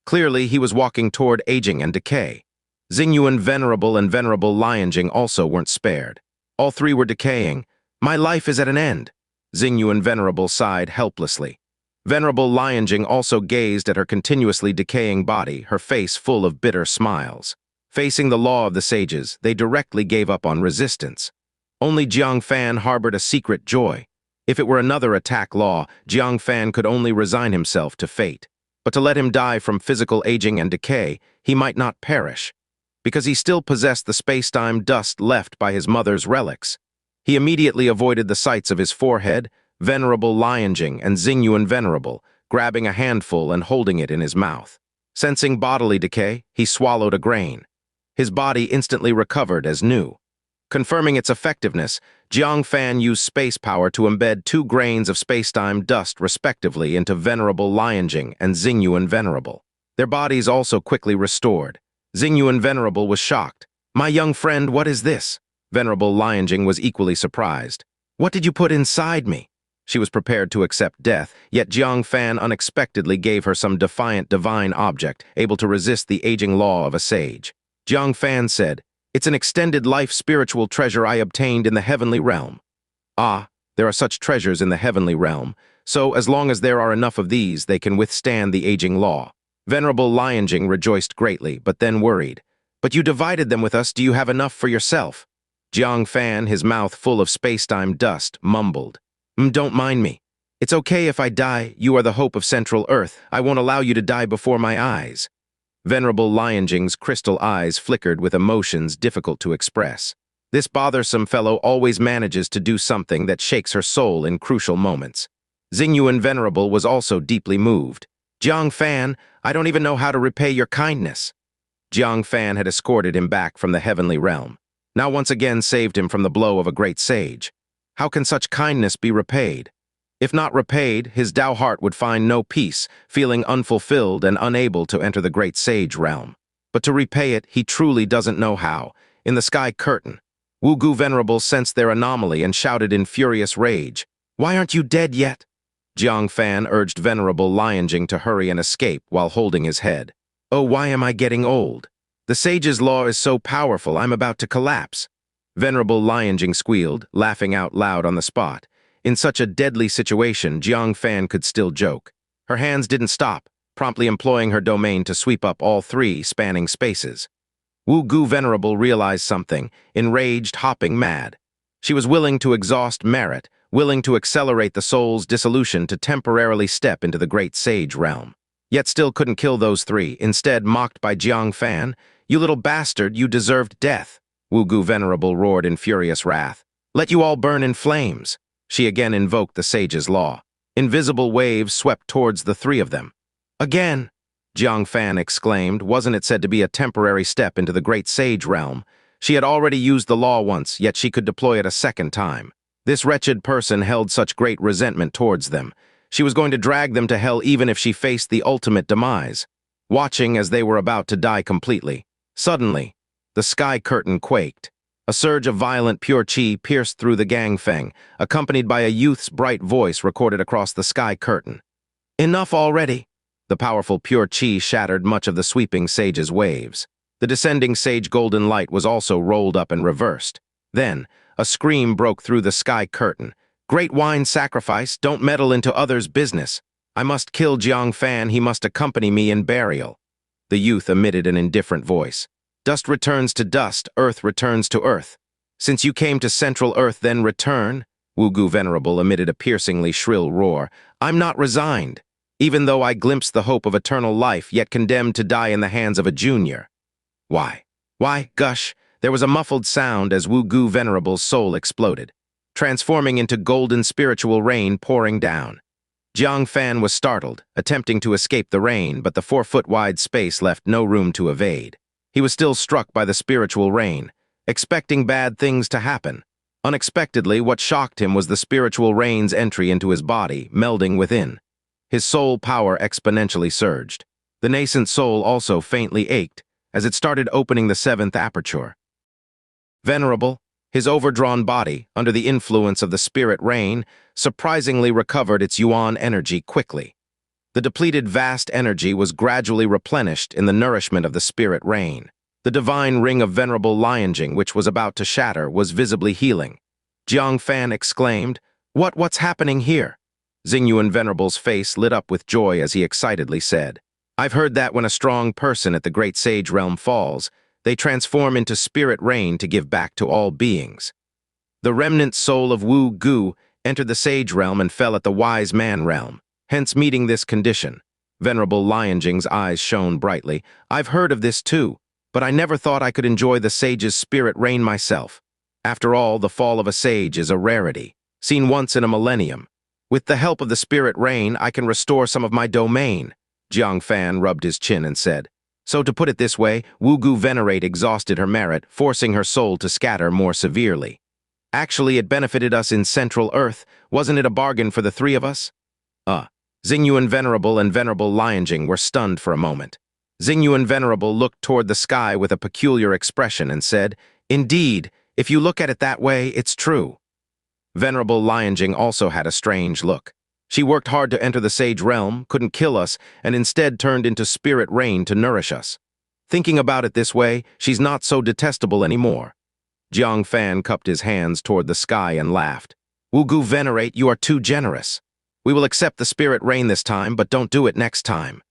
Clearly, he was walking toward aging and decay. Xingyuan Venerable and Venerable Lianjing also weren't spared. All three were decaying. My life is at an end. Xingyuan Venerable sighed helplessly. Venerable Lianjing also gazed at her continuously decaying body, her face full of bitter smiles. Facing the law of the sages, they directly gave up on resistance. Only Jiang Fan harbored a secret joy. If it were another attack law, Jiang Fan could only resign himself to fate. But to let him die from physical aging and decay, he might not perish. Because he still possessed the space-time dust left by his mother's relics. He immediately avoided the sights of his forehead, Venerable Lianjing and Xingyuan Venerable, grabbing a handful and holding it in his mouth. Sensing bodily decay, he swallowed a grain. His body instantly recovered as new. Confirming its effectiveness, Jiang Fan used space power to embed 2 grains of space-time dust respectively into Venerable Lianjing and Xingyuan Venerable. Their bodies also quickly restored. Xingyuan Venerable was shocked. My young friend, what is this? Venerable Lianjing was equally surprised. What did you put inside me? She was prepared to accept death, yet Jiang Fan unexpectedly gave her some defiant divine object, able to resist the aging law of a sage. Jiang Fan said, It's an extended life spiritual treasure I obtained in the heavenly realm. Ah, there are such treasures in the heavenly realm, so as long as there are enough of these, they can withstand the aging law. Venerable Lianjing rejoiced greatly, but then worried. But you divided them with us, do you have enough for yourself? Jiang Fan, his mouth full of space-time dust, mumbled. Don't mind me. It's okay if I die, you are the hope of Central Earth. I won't allow you to die before my eyes. Venerable Lianjing's crystal eyes flickered with emotions difficult to express. This bothersome fellow always manages to do something that shakes her soul in crucial moments. Xingyuan Venerable was also deeply moved. Jiang Fan, I don't even know how to repay your kindness. Jiang Fan had escorted him back from the heavenly realm. Now once again saved him from the blow of a great sage. How can such kindness be repaid? If not repaid, his Tao heart would find no peace, feeling unfulfilled and unable to enter the great sage realm. But to repay it, he truly doesn't know how. In the sky curtain, Wu Gu Venerable sensed their anomaly and shouted in furious rage, Why aren't you dead yet? Jiang Fan urged Venerable Lianjing to hurry and escape while holding his head. Oh, why am I getting old? The sage's law is so powerful, I'm about to collapse. Venerable Lianjing squealed, laughing out loud on the spot. In such a deadly situation, Jiang Fan could still joke. Her hands didn't stop, promptly employing her domain to sweep up all 3 spanning spaces. Wu Gu Venerable realized something, enraged, hopping mad. She was willing to exhaust merit, willing to accelerate the soul's dissolution to temporarily step into the great sage realm. Yet still couldn't kill those 3, instead mocked by Jiang Fan. You little bastard, you deserved death. Wu Gu Venerable roared in furious wrath. Let you all burn in flames. She again invoked the sage's law. Invisible waves swept towards the 3 of them. Again, Jiang Fan exclaimed, wasn't it said to be a temporary step into the great sage realm? She had already used the law once, yet she could deploy it a second time. This wretched person held such great resentment towards them. She was going to drag them to hell even if she faced the ultimate demise. Watching as they were about to die completely. Suddenly, the sky curtain quaked. A surge of violent pure qi pierced through the gangfeng, accompanied by a youth's bright voice recorded across the sky curtain. Enough already! The powerful pure qi shattered much of the sweeping sage's waves. The descending sage golden light was also rolled up and reversed. Then, a scream broke through the sky curtain. "Great wine sacrifice, don't meddle into others' business. I must kill Jiang Fan, he must accompany me in burial." The youth emitted an indifferent voice. "Dust returns to dust, earth returns to earth. Since you came to Central Earth, then return." Wugu Venerable emitted a piercingly shrill roar. "I'm not resigned, even though I glimpsed the hope of eternal life, yet condemned to die in the hands of a junior." Why? Gush! There was a muffled sound as Wugu Venerable's soul exploded, transforming into golden spiritual rain pouring down. Jiang Fan was startled, attempting to escape the rain, but the 4-foot-wide space left no room to evade. He was still struck by the spiritual rain, expecting bad things to happen. Unexpectedly, what shocked him was the spiritual rain's entry into his body, melding within. His soul power exponentially surged. The nascent soul also faintly ached as it started opening the 7th aperture. Venerable, his overdrawn body, under the influence of the spirit rain, surprisingly recovered its yuan energy quickly. The depleted vast energy was gradually replenished in the nourishment of the spirit rain. The divine ring of Venerable Lianjing, which was about to shatter, was visibly healing. Jiang Fan exclaimed, What's happening here?" Xingyuan Venerable's face lit up with joy as he excitedly said, "I've heard that when a strong person at the Great Sage Realm falls, they transform into spirit rain to give back to all beings. The remnant soul of Wu Gu entered the Sage Realm and fell at the Wise Man Realm, hence meeting this condition." Venerable Lianjing's eyes shone brightly. "I've heard of this too, but I never thought I could enjoy the sage's spirit rain myself. After all, the fall of a sage is a rarity, seen once in a millennium. With the help of the spirit rain, I can restore some of my domain." Jiang Fan rubbed his chin and said, "So to put it this way, Wugu Venerate exhausted her merit, forcing her soul to scatter more severely. Actually, it benefited us in Central Earth. Wasn't it a bargain for the three of us?" Xingyuan Venerable and Venerable Lianjing were stunned for a moment. Xingyuan Venerable looked toward the sky with a peculiar expression and said, "Indeed, if you look at it that way, it's true." Venerable Lianjing also had a strange look. She worked hard to enter the Sage Realm, couldn't kill us, and instead turned into spirit rain to nourish us. Thinking about it this way, she's not so detestable anymore. Jiang Fan cupped his hands toward the sky and laughed. "Wugu Venerate, you are too generous. We will accept the spirit rain this time, but don't do it next time."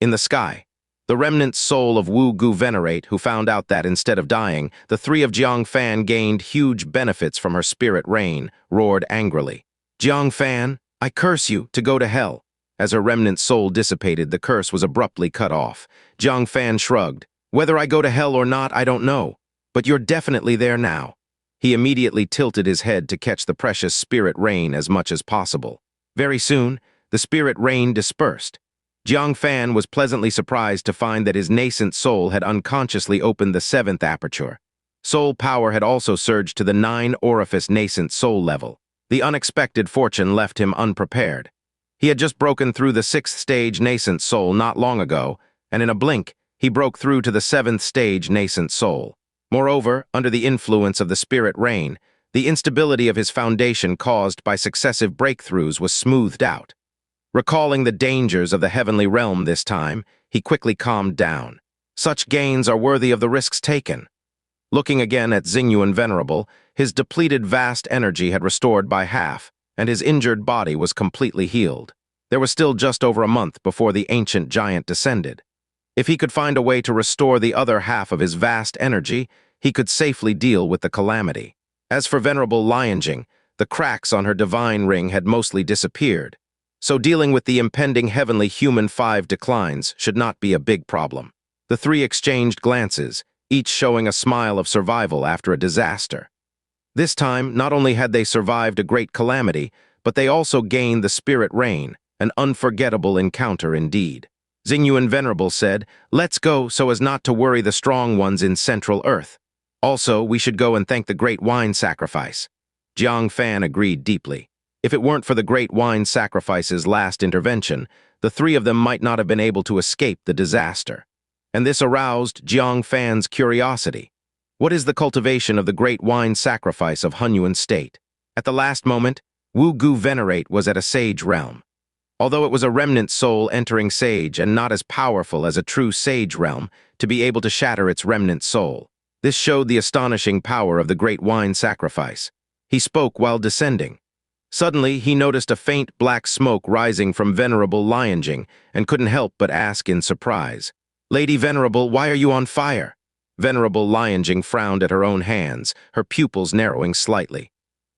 In the sky, the remnant soul of Wugu Venerate, who found out that, instead of dying, the three of Jiang Fan gained huge benefits from her spirit rain, roared angrily. "Jiang Fan, I curse you to go to hell." As her remnant soul dissipated, the curse was abruptly cut off. Jiang Fan shrugged. "Whether I go to hell or not, I don't know, but you're definitely there now." He immediately tilted his head to catch the precious spirit rain as much as possible. Very soon, the spirit rain dispersed. Jiang Fan was pleasantly surprised to find that his nascent soul had unconsciously opened the 7th aperture. Soul power had also surged to the 9-orifice nascent soul level. The unexpected fortune left him unprepared. He had just broken through the 6th stage nascent soul not long ago, and in a blink, he broke through to the 7th stage nascent soul. Moreover, under the influence of the spirit rain, the instability of his foundation caused by successive breakthroughs was smoothed out. Recalling the dangers of the heavenly realm this time, he quickly calmed down. Such gains are worthy of the risks taken. Looking again at Xingyuan Venerable, his depleted vast energy had restored by half, and his injured body was completely healed. There was still just over a month before the ancient giant descended. If he could find a way to restore the other half of his vast energy, he could safely deal with the calamity. As for Venerable Lianjing, the cracks on her divine ring had mostly disappeared, so dealing with the impending heavenly human 5 declines should not be a big problem. The three exchanged glances, each showing a smile of survival after a disaster. This time, not only had they survived a great calamity, but they also gained the spirit rain, an unforgettable encounter indeed. Xingyuan Venerable said, "Let's go so as not to worry the strong ones in Central Earth. Also, we should go and thank the great wine sacrifice." Jiang Fan agreed deeply. If it weren't for the great wine sacrifice's last intervention, the three of them might not have been able to escape the disaster. And this aroused Jiang Fan's curiosity. What is the cultivation of the great wine sacrifice of Hunyuan State? At the last moment, Wugu Venerate was at a sage realm. Although it was a remnant soul entering sage and not as powerful as a true sage realm, to be able to shatter its remnant soul. This showed the astonishing power of the great wine sacrifice. He spoke while descending. Suddenly, he noticed a faint black smoke rising from Venerable Xianxia and couldn't help but ask in surprise, "Lady Venerable, why are you on fire?" Venerable Xianxia frowned at her own hands, her pupils narrowing slightly.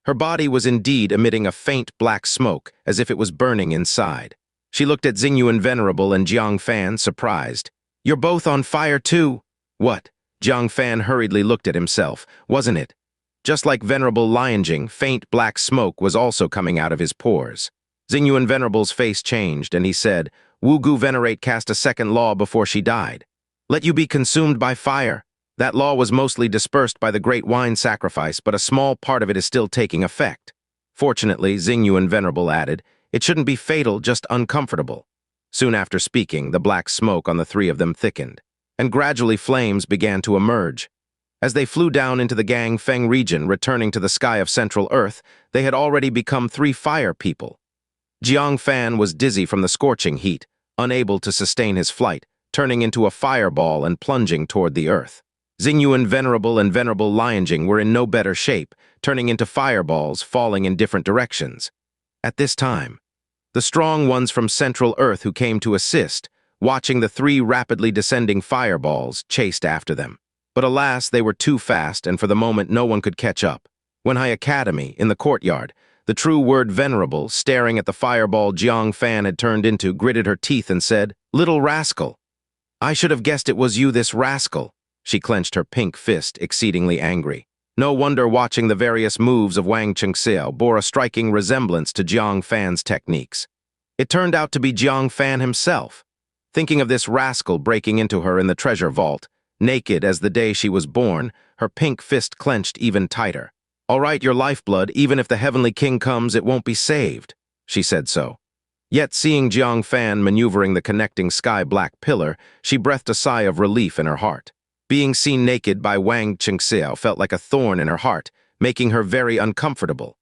Her body was indeed emitting a faint black smoke, as if it was burning inside. She looked at Xingyuan Venerable and Jiang Fan, surprised. "You're both on fire too." "What?" Jiang Fan hurriedly looked at himself. "Wasn't it?" Just like Venerable Xianxia, faint black smoke was also coming out of his pores. Xingyuan Venerable's face changed, and he said, "Wu Gu Venerate cast a second law before she died. Let you be consumed by fire." That law was mostly dispersed by the great wine sacrifice, but a small part of it is still taking effect. Fortunately, Xingyuan Venerable added, "It shouldn't be fatal, just uncomfortable." Soon after speaking, the black smoke on the three of them thickened, and gradually flames began to emerge. As they flew down into the Gang Feng region, returning to the sky of Central Earth, they had already become 3 fire people. Jiang Fan was dizzy from the scorching heat, unable to sustain his flight, turning into a fireball and plunging toward the earth. Xingyuan Venerable and Venerable Xianxia were in no better shape, turning into fireballs, falling in different directions. At this time, the strong ones from Central Earth who came to assist, watching the 3 rapidly descending fireballs, chased after them. But alas, they were too fast, and for the moment no one could catch up. Wenhai Academy, in the courtyard, the true word Venerable, staring at the fireball Jiang Fan had turned into, gritted her teeth and said, "Little rascal. I should have guessed it was you, this rascal." She clenched her pink fist, exceedingly angry. No wonder watching the various moves of Wang Chengxiao bore a striking resemblance to Jiang Fan's techniques. It turned out to be Jiang Fan himself. Thinking of this rascal breaking into her in the treasure vault, naked as the day she was born, her pink fist clenched even tighter. "All right, your lifeblood, even if the Heavenly King comes, it won't be saved," she said so. Yet seeing Jiang Fan maneuvering the connecting sky-black pillar, she breathed a sigh of relief in her heart. Being seen naked by Wang Chengxiao felt like a thorn in her heart, making her very uncomfortable.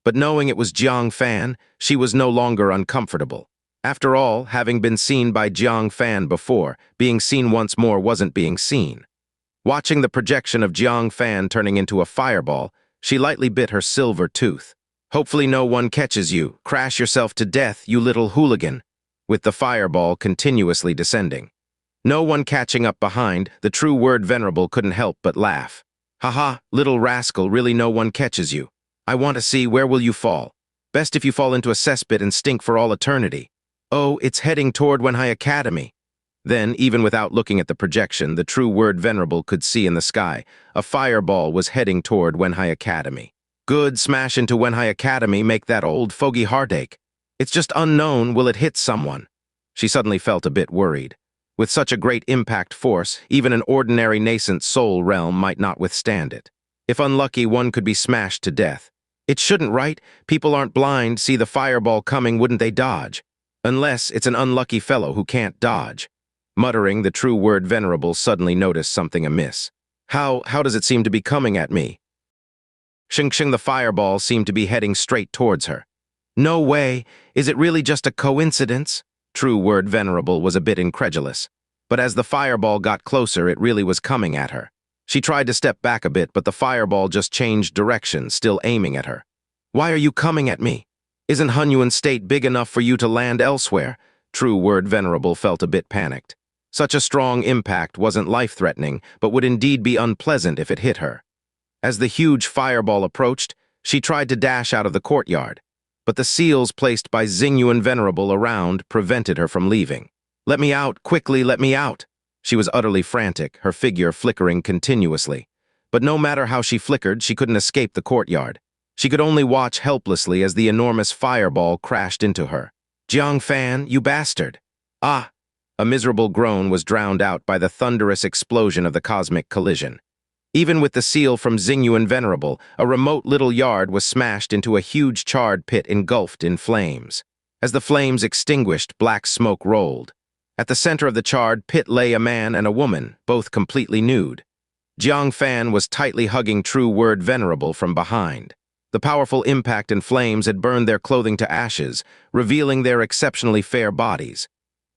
But knowing it was Jiang Fan, she was no longer uncomfortable. After all, having been seen by Jiang Fan before, being seen once more wasn't being seen. Watching the projection of Jiang Fan turning into a fireball, she lightly bit her silver tooth. "Hopefully no one catches you. Crash yourself to death, you little hooligan," with the fireball continuously descending. No one catching up behind, the true word Venerable couldn't help but laugh. "Haha, little rascal, really no one catches you. I want to see, where will you fall? Best if you fall into a cesspit and stink for all eternity. Oh, it's heading toward Wenhai Academy." Then, even without looking at the projection, the true word Venerable could see in the sky, a fireball was heading toward Wenhai Academy. "Good, smash into Wenhai Academy, make that old fogey heartache. It's just unknown, will it hit someone?" She suddenly felt a bit worried. With such a great impact force, even an ordinary nascent soul realm might not withstand it. If unlucky, one could be smashed to death. It shouldn't, right? People aren't blind, see the fireball coming, wouldn't they dodge? Unless it's an unlucky fellow who can't dodge. Muttering, the true word Venerable suddenly noticed something amiss. How does it seem to be coming at me?" Xianxia the fireball seemed to be heading straight towards her. "No way, is it really just a coincidence?" True word Venerable was a bit incredulous. But as the fireball got closer, it really was coming at her. She tried to step back a bit, but the fireball just changed direction, still aiming at her. "Why are you coming at me? Isn't Hunyuan State big enough for you to land elsewhere?" True word Venerable felt a bit panicked. Such a strong impact wasn't life-threatening, but would indeed be unpleasant if it hit her. As the huge fireball approached, she tried to dash out of the courtyard, but the seals placed by Xingyuan Venerable around prevented her from leaving. "Let me out, quickly, let me out!" She was utterly frantic, her figure flickering continuously. But no matter how she flickered, she couldn't escape the courtyard. She could only watch helplessly as the enormous fireball crashed into her. "Jiang Fan, you bastard!" "Ah!" A miserable groan was drowned out by the thunderous explosion of the cosmic collision. Even with the seal from Xingyuan Venerable, a remote little yard was smashed into a huge charred pit engulfed in flames. As the flames extinguished, black smoke rolled. At the center of the charred pit lay a man and a woman, both completely nude. Jiang Fan was tightly hugging true word Venerable from behind. The powerful impact and flames had burned their clothing to ashes, revealing their exceptionally fair bodies.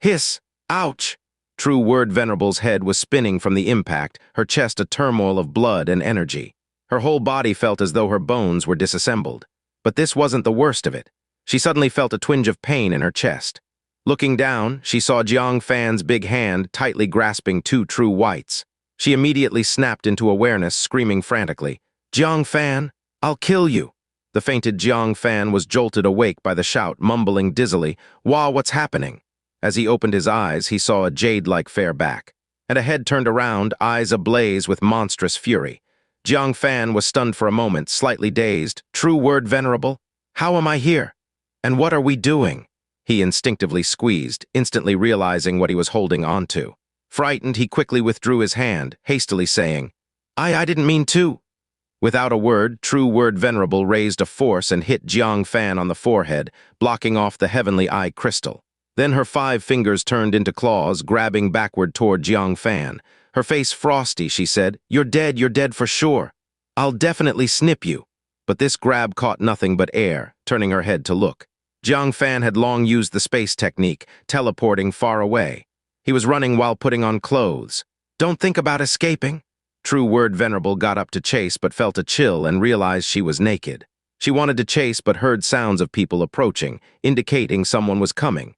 "Hiss! Ouch!" True Word Venerable's head was spinning from the impact, her chest a turmoil of blood and energy. Her whole body felt as though her bones were disassembled. But this wasn't the worst of it. She suddenly felt a twinge of pain in her chest. Looking down, she saw Jiang Fan's big hand tightly grasping two true whites. She immediately snapped into awareness, screaming frantically, "Jiang Fan, I'll kill you!" The fainted Jiang Fan was jolted awake by the shout, mumbling dizzily, "Wah, what's happening?" As he opened his eyes, he saw a jade-like fair back, and a head turned around, eyes ablaze with monstrous fury. Jiang Fan was stunned for a moment, slightly dazed. "True Word Venerable? How am I here? And what are we doing?" He instinctively squeezed, instantly realizing what he was holding onto. Frightened, he quickly withdrew his hand, hastily saying, I didn't mean to." Without a word, True Word Venerable raised a force and hit Jiang Fan on the forehead, blocking off the heavenly eye crystal. Then her 5 fingers turned into claws, grabbing backward toward Jiang Fan. Her face frosty, she said, you're dead for sure. I'll definitely snip you." But this grab caught nothing but air, turning her head to look. Jiang Fan had long used the space technique, teleporting far away. He was running while putting on clothes. "Don't think about escaping." True Word Venerable got up to chase but felt a chill and realized she was naked. She wanted to chase but heard sounds of people approaching, indicating someone was coming.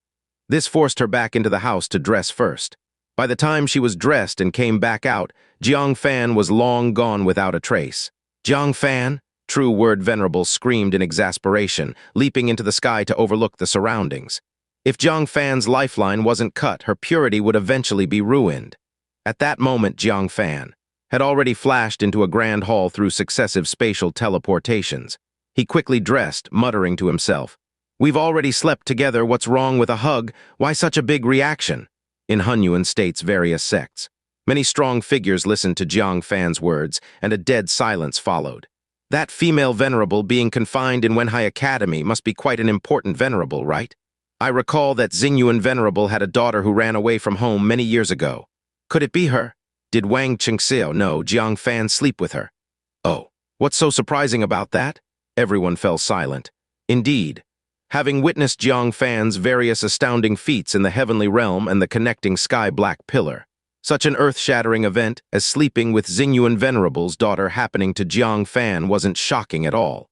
This forced her back into the house to dress first. By the time she was dressed and came back out, Jiang Fan was long gone without a trace. "Jiang Fan?" True Word Venerable screamed in exasperation, leaping into the sky to overlook the surroundings. If Jiang Fan's lifeline wasn't cut, her purity would eventually be ruined. At that moment, Jiang Fan had already flashed into a grand hall through successive spatial teleportations. He quickly dressed, muttering to himself, "We've already slept together, what's wrong with a hug? Why such a big reaction?" In Hunyuan states various sects. Many strong figures listened to Jiang Fan's words, and a dead silence followed. That female venerable being confined in Wenhai Academy must be quite an important venerable, right? I recall that Xingyuan Venerable had a daughter who ran away from home many years ago. Could it be her? Did Wang Qingxiao know Jiang Fan sleep with her? Oh, what's so surprising about that? Everyone fell silent. Indeed, having witnessed Jiang Fan's various astounding feats in the heavenly realm and the connecting sky-black pillar, such an earth-shattering event as sleeping with Xingyuan Venerable's daughter happening to Jiang Fan wasn't shocking at all.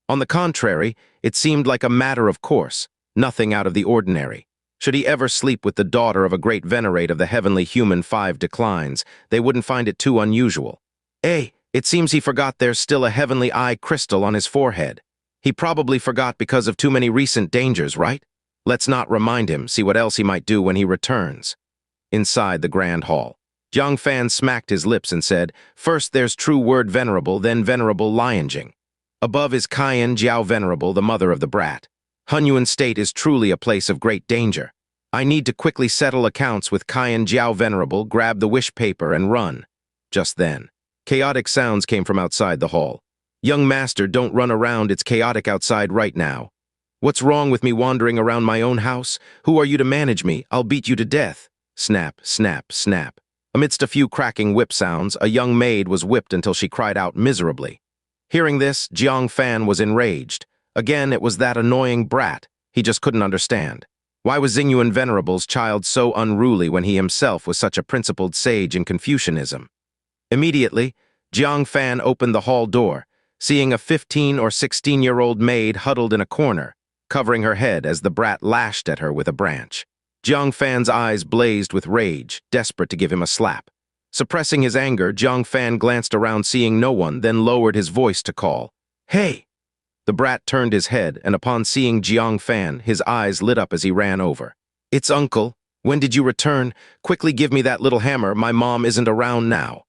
On the contrary, it seemed like a matter of course, nothing out of the ordinary. Should he ever sleep with the daughter of a great venerate of the heavenly human 5 declines, they wouldn't find it too unusual. It seems he forgot there's still a heavenly eye crystal on his forehead. He probably forgot because of too many recent dangers, right? Let's not remind him, see what else he might do when he returns. Inside the grand hall, Jiang Fan smacked his lips and said, "First there's True Word Venerable, then Venerable Lianjing. Above is Cayenne Jiao Venerable, the mother of the brat. Hunyuan State is truly a place of great danger. I need to quickly settle accounts with Cayenne Jiao Venerable, grab the wish paper, and run." Just then, chaotic sounds came from outside the hall. "Young master, don't run around, it's chaotic outside right now. What's wrong with me wandering around my own house? Who are you to manage me? I'll beat you to death." Snap, snap, snap. Amidst a few cracking whip sounds, a young maid was whipped until she cried out miserably. Hearing this, Jiang Fan was enraged. Again, it was that annoying brat. He just couldn't understand. Why was Xingyuan Venerable's child so unruly when he himself was such a principled sage in Confucianism? Immediately, Jiang Fan opened the hall door, seeing a 15 or 16-year-old maid huddled in a corner, covering her head as the brat lashed at her with a branch. Jiang Fan's eyes blazed with rage, desperate to give him a slap. Suppressing his anger, Jiang Fan glanced around seeing no one, then lowered his voice to call, "Hey!" The brat turned his head, and upon seeing Jiang Fan, his eyes lit up as he ran over. "It's Uncle. When did you return? Quickly give me that little hammer, my mom isn't around now."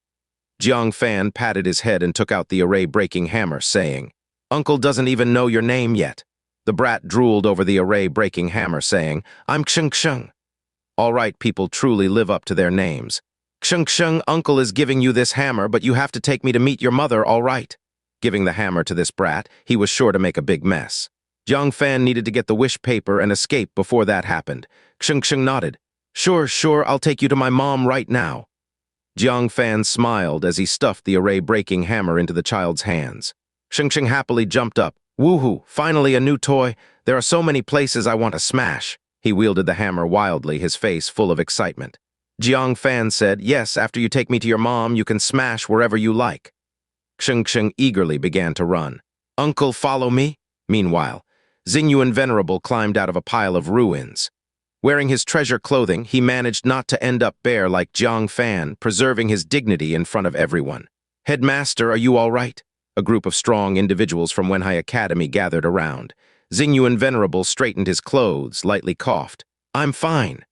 Jiang Fan patted his head and took out the array-breaking hammer, saying, "Uncle doesn't even know your name yet." The brat drooled over the array-breaking hammer, saying, "I'm Xianxia." All right, people truly live up to their names. "Xianxia, Uncle is giving you this hammer, but you have to take me to meet your mother, all right?" Giving the hammer to this brat, he was sure to make a big mess. Jiang Fan needed to get the wish paper and escape before that happened. Xianxia nodded. Sure, I'll take you to my mom right now." Jiang Fan smiled as he stuffed the array-breaking hammer into the child's hands. Xianxia happily jumped up. "Woohoo, finally a new toy. There are so many places I want to smash." He wielded the hammer wildly, his face full of excitement. Jiang Fan said, yes, after you take me to your mom, you can smash wherever you like. Xianxia eagerly began to run. Uncle, follow me? Meanwhile, Xingyuan Venerable climbed out of a pile of ruins. Wearing his treasure clothing, he managed not to end up bare like Jiang Fan, preserving his dignity in front of everyone. Headmaster, are you all right? A group of strong individuals from Wenhai Academy gathered around. Xingyuan Venerable straightened his clothes, lightly coughed. I'm fine.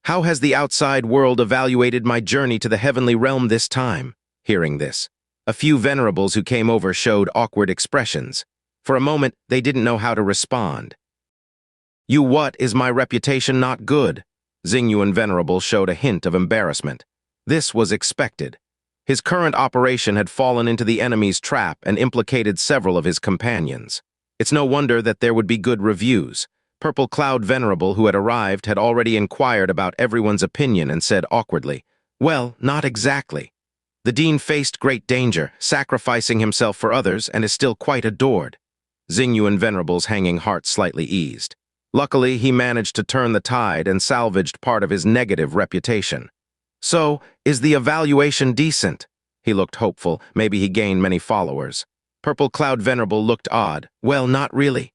How has the outside world evaluated my journey to the heavenly realm this time? Hearing this, a few venerables who came over showed awkward expressions. For a moment, they didn't know how to respond. You what, is my reputation not good? Xingyuan Venerable showed a hint of embarrassment. This was expected. His current operation had fallen into the enemy's trap and implicated several of his companions. It's no wonder that there would be good reviews. Purple Cloud Venerable, who had arrived, had already inquired about everyone's opinion and said awkwardly, well, not exactly. The dean faced great danger, sacrificing himself for others, and is still quite adored. Xingyuan Venerable's hanging heart slightly eased. Luckily, he managed to turn the tide and salvaged part of his negative reputation. So, is the evaluation decent? He looked hopeful. Maybe he gained many followers. Purple Cloud Venerable looked odd. Well, not really.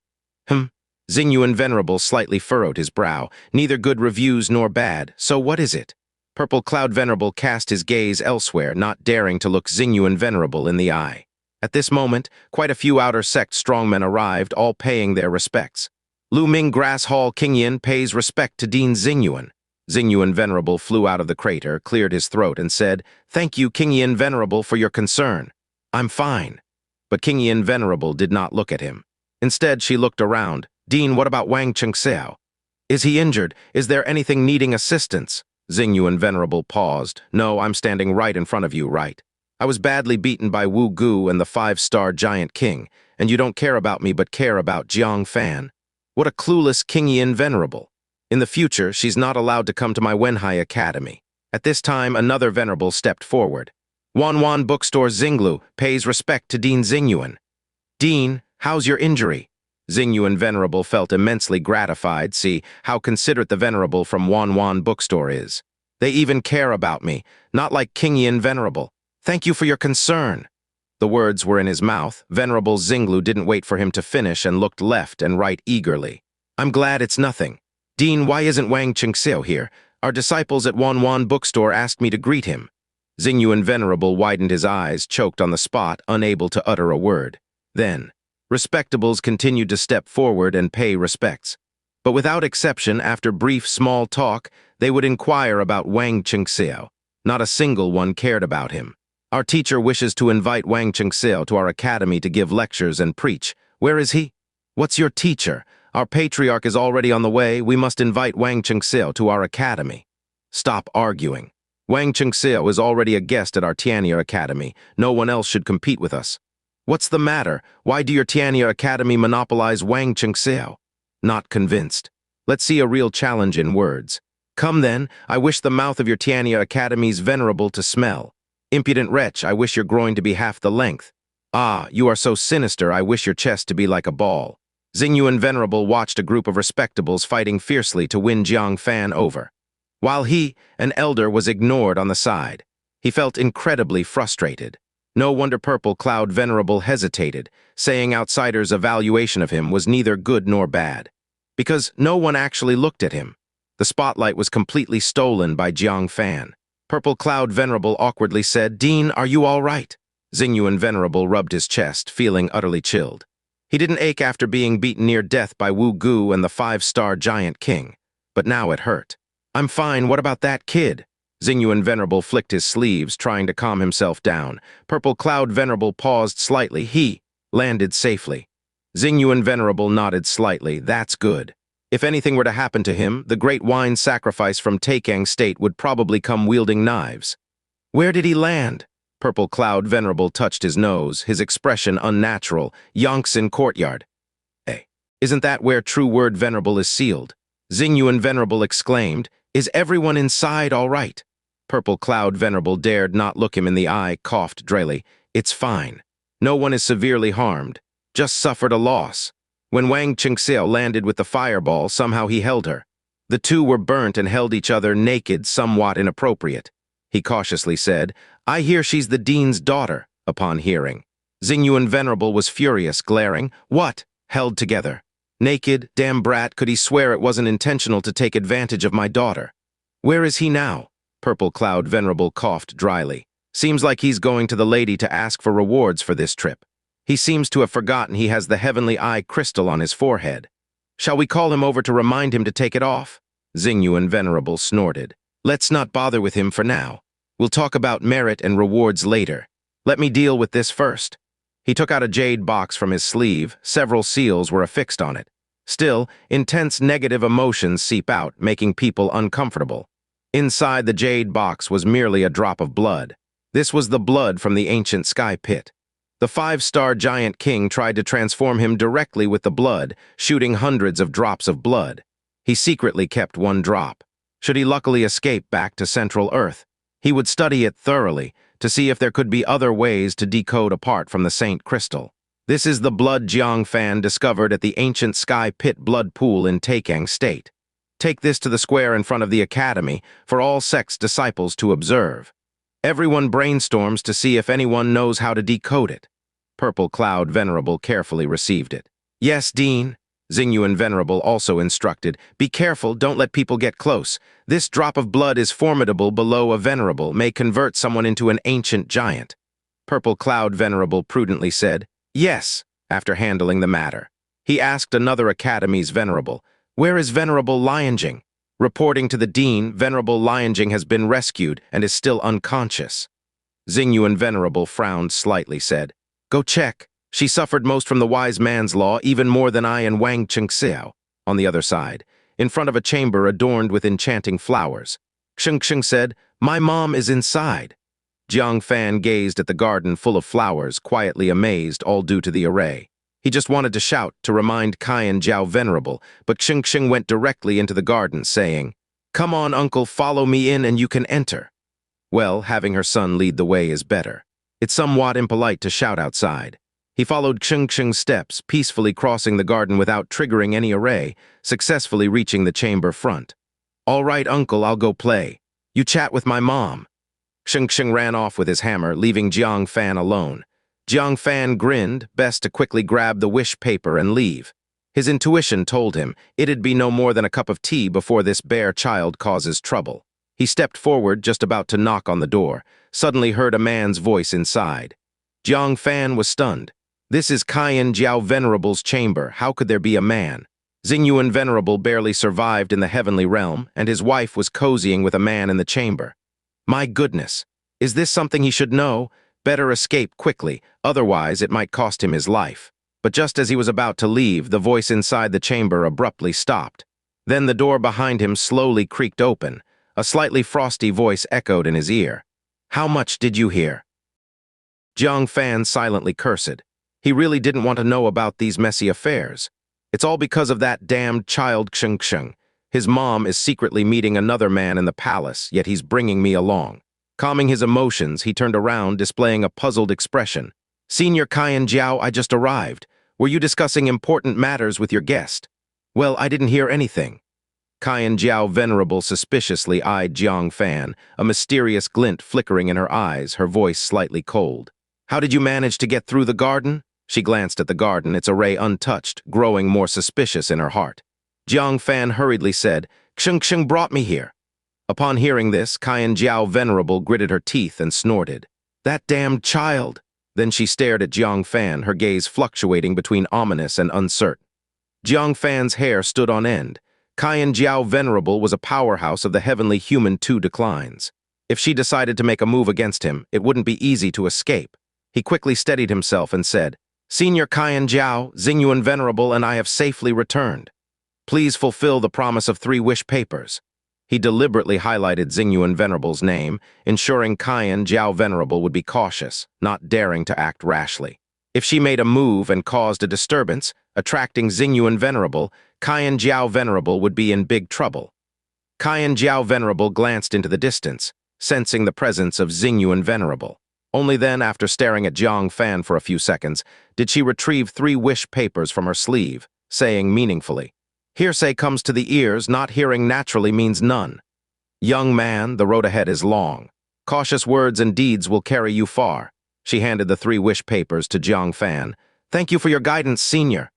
Xingyuan Venerable slightly furrowed his brow. Neither good reviews nor bad. So what is it? Purple Cloud Venerable cast his gaze elsewhere, not daring to look Xingyuan Venerable in the eye. At this moment, quite a few outer sect strongmen arrived, all paying their respects. Lu Ming Grass Hall Qingyan pays respect to Dean Xingyuan. Xingyuan Venerable flew out of the crater, cleared his throat, and said, thank you, Qingyan Venerable, for your concern. I'm fine. But Qingyan Venerable did not look at him. Instead, she looked around. Dean, what about Wang Chengxiao? Is he injured? Is there anything needing assistance? Xingyuan Venerable paused. No, I'm standing right in front of you, right? I was badly beaten by Wu Gu and the 5-star Giant King, and you don't care about me but care about Jiang Fan. What a clueless Qingyan Venerable. In the future, she's not allowed to come to my Wenhai Academy. At this time, another Venerable stepped forward. Wanwan Bookstore Xinglu pays respect to Dean Xingyuan. Dean, how's your injury? Xingyuan Venerable felt immensely gratified. See how considerate the Venerable from Wanwan Bookstore is. They even care about me, not like Qingyan Venerable. Thank you for your concern. The words were in his mouth. Venerable Xinglu didn't wait for him to finish and looked left and right eagerly. I'm glad it's nothing. Dean, why isn't Wang Chengxiao here? Our disciples at Wanwan Bookstore asked me to greet him. Xingyuan Venerable widened his eyes, choked on the spot, unable to utter a word. Then, respectables continued to step forward and pay respects. But without exception, after brief small talk, they would inquire about Wang Chengxiao. Not a single one cared about him. Our teacher wishes to invite Wang Chengxiao to our academy to give lectures and preach. Where is he? What's your teacher? Our patriarch is already on the way. We must invite Wang Chengxiao to our academy. Stop arguing. Wang Chengxiao is already a guest at our Tianya Academy. No one else should compete with us. What's the matter? Why do your Tianya Academy monopolize Wang Chengxiao? Not convinced. Let's see a real challenge in words. Come then, I wish the mouth of your Tianya Academy's venerable to smell. Impudent wretch, I wish your groin to be half the length. Ah, you are so sinister, I wish your chest to be like a ball. Xingyuan Venerable watched a group of respectables fighting fiercely to win Jiang Fan over. While he, an elder, was ignored on the side. He felt incredibly frustrated. No wonder Purple Cloud Venerable hesitated, saying outsiders' evaluation of him was neither good nor bad. Because no one actually looked at him. The spotlight was completely stolen by Jiang Fan. Purple Cloud Venerable awkwardly said, Dean, are you all right? Xingyuan Venerable rubbed his chest, feeling utterly chilled. He didn't ache after being beaten near death by Wu Gu and the 5-star Giant King. But now it hurt. I'm fine, what about that kid? Xingyuan Venerable flicked his sleeves, trying to calm himself down. Purple Cloud Venerable paused slightly. He landed safely. Xingyuan Venerable nodded slightly. That's good. If anything were to happen to him, the great wine sacrifice from Taikang State would probably come wielding knives. Where did he land? Purple Cloud Venerable touched his nose, his expression unnatural. Yongtsin Courtyard. Isn't that where True Word Venerable is sealed? Xingyuan Venerable exclaimed, Is everyone inside all right? Purple Cloud Venerable dared not look him in the eye, coughed drily. It's fine. No one is severely harmed. Just suffered a loss. When Wang Chengxiao landed with the fireball, somehow he held her. The two were burnt and held each other naked, somewhat inappropriate. He cautiously said, "I hear she's the dean's daughter," upon hearing. Xingyuan Venerable was furious, glaring. "What? Held together? Naked, damn brat, could he swear it wasn't intentional to take advantage of my daughter? Where is he now?" Purple Cloud Venerable coughed dryly. "Seems like he's going to the lady to ask for rewards for this trip. He seems to have forgotten he has the heavenly eye crystal on his forehead. Shall we call him over to remind him to take it off?" Xingyuan Venerable snorted. "Let's not bother with him for now. We'll talk about merit and rewards later. Let me deal with this first." He took out a jade box from his sleeve. Several seals were affixed on it. Still, intense negative emotions seep out, making people uncomfortable. Inside the jade box was merely a drop of blood. This was the blood from the ancient sky pit. The five-star giant king tried to transform him directly with the blood, shooting hundreds of drops of blood. He secretly kept one drop. Should he luckily escape back to Central Earth, he would study it thoroughly to see if there could be other ways to decode apart from the Saint Crystal. This is the blood Jiang Fan discovered at the ancient sky pit blood pool in Taikang State. Take this to the square in front of the academy for all sect's disciples to observe. Everyone brainstorms to see if anyone knows how to decode it. Purple Cloud Venerable carefully received it. "Yes, Dean." Xingyuan Venerable also instructed, "Be careful, don't let people get close. This drop of blood is formidable below a venerable, may convert someone into an ancient giant." Purple Cloud Venerable prudently said, "Yes," after handling the matter. He asked another academy's venerable, "Where is Venerable Lianjing?" Reporting to the dean, Venerable Lianjing has been rescued and is still unconscious. Xingyuan Venerable frowned slightly, said, "Go check. She suffered most from the wise man's law, even more than I and Wang Chengxiao." On the other side, in front of a chamber adorned with enchanting flowers, Xingxing said, "My mom is inside." Jiang Fan gazed at the garden full of flowers, quietly amazed, all due to the array. He just wanted to shout to remind Caiyan Jiao Venerable, but Xingxing went directly into the garden, saying, "Come on, uncle, follow me in and you can enter." Well, having her son lead the way is better. It's somewhat impolite to shout outside. He followed Xingxing's steps, peacefully crossing the garden without triggering any array, successfully reaching the chamber front. "All right, uncle, I'll go play. You chat with my mom." Xingxing ran off with his hammer, leaving Jiang Fan alone. Jiang Fan grinned, best to quickly grab the wish paper and leave. His intuition told him it'd be no more than a cup of tea before this bare child causes trouble. He stepped forward, just about to knock on the door, suddenly heard a man's voice inside. Jiang Fan was stunned. This is Caiyan Jiao Venerable's chamber. How could there be a man? Xingyuan Venerable barely survived in the heavenly realm, and his wife was cozying with a man in the chamber. My goodness, is this something he should know? Better escape quickly, otherwise it might cost him his life. But just as he was about to leave, the voice inside the chamber abruptly stopped. Then the door behind him slowly creaked open. A slightly frosty voice echoed in his ear. "How much did you hear?" Jiang Fan silently cursed. He really didn't want to know about these messy affairs. It's all because of that damned child Xingxing. His mom is secretly meeting another man in the palace, yet he's bringing me along. Calming his emotions, he turned around, displaying a puzzled expression. "Senior Caiyan Jiao, I just arrived. Were you discussing important matters with your guest?" "Well, I didn't hear anything." Caiyan Jiao Venerable suspiciously eyed Jiang Fan, a mysterious glint flickering in her eyes, her voice slightly cold. "How did you manage to get through the garden?" She glanced at the garden, its array untouched, growing more suspicious in her heart. Jiang Fan hurriedly said, "Xingxing brought me here." Upon hearing this, Caiyan Jiao Venerable gritted her teeth and snorted. "That damned child!" Then she stared at Jiang Fan, her gaze fluctuating between ominous and uncertain. Jiang Fan's hair stood on end. Caiyan Jiao Venerable was a powerhouse of the heavenly human two declines. If she decided to make a move against him, it wouldn't be easy to escape. He quickly steadied himself and said, "Senior Caiyan Jiao, Xingyuan Venerable and I have safely returned. Please fulfill the promise of 3 wish papers." He deliberately highlighted Xingyuan Venerable's name, ensuring Caiyan Jiao Venerable would be cautious, not daring to act rashly. If she made a move and caused a disturbance, attracting Xingyuan Venerable, Caiyan Jiao Venerable would be in big trouble. Caiyan Jiao Venerable glanced into the distance, sensing the presence of Xingyuan Venerable. Only then, after staring at Jiang Fan for a few seconds, did she retrieve 3 wish papers from her sleeve, saying meaningfully, Hearsay comes to the ears, not hearing naturally means none. Young man, the road ahead is long. Cautious words and deeds will carry you far. She handed the 3 wish papers to Jiang Fan. Thank you for your guidance, senior.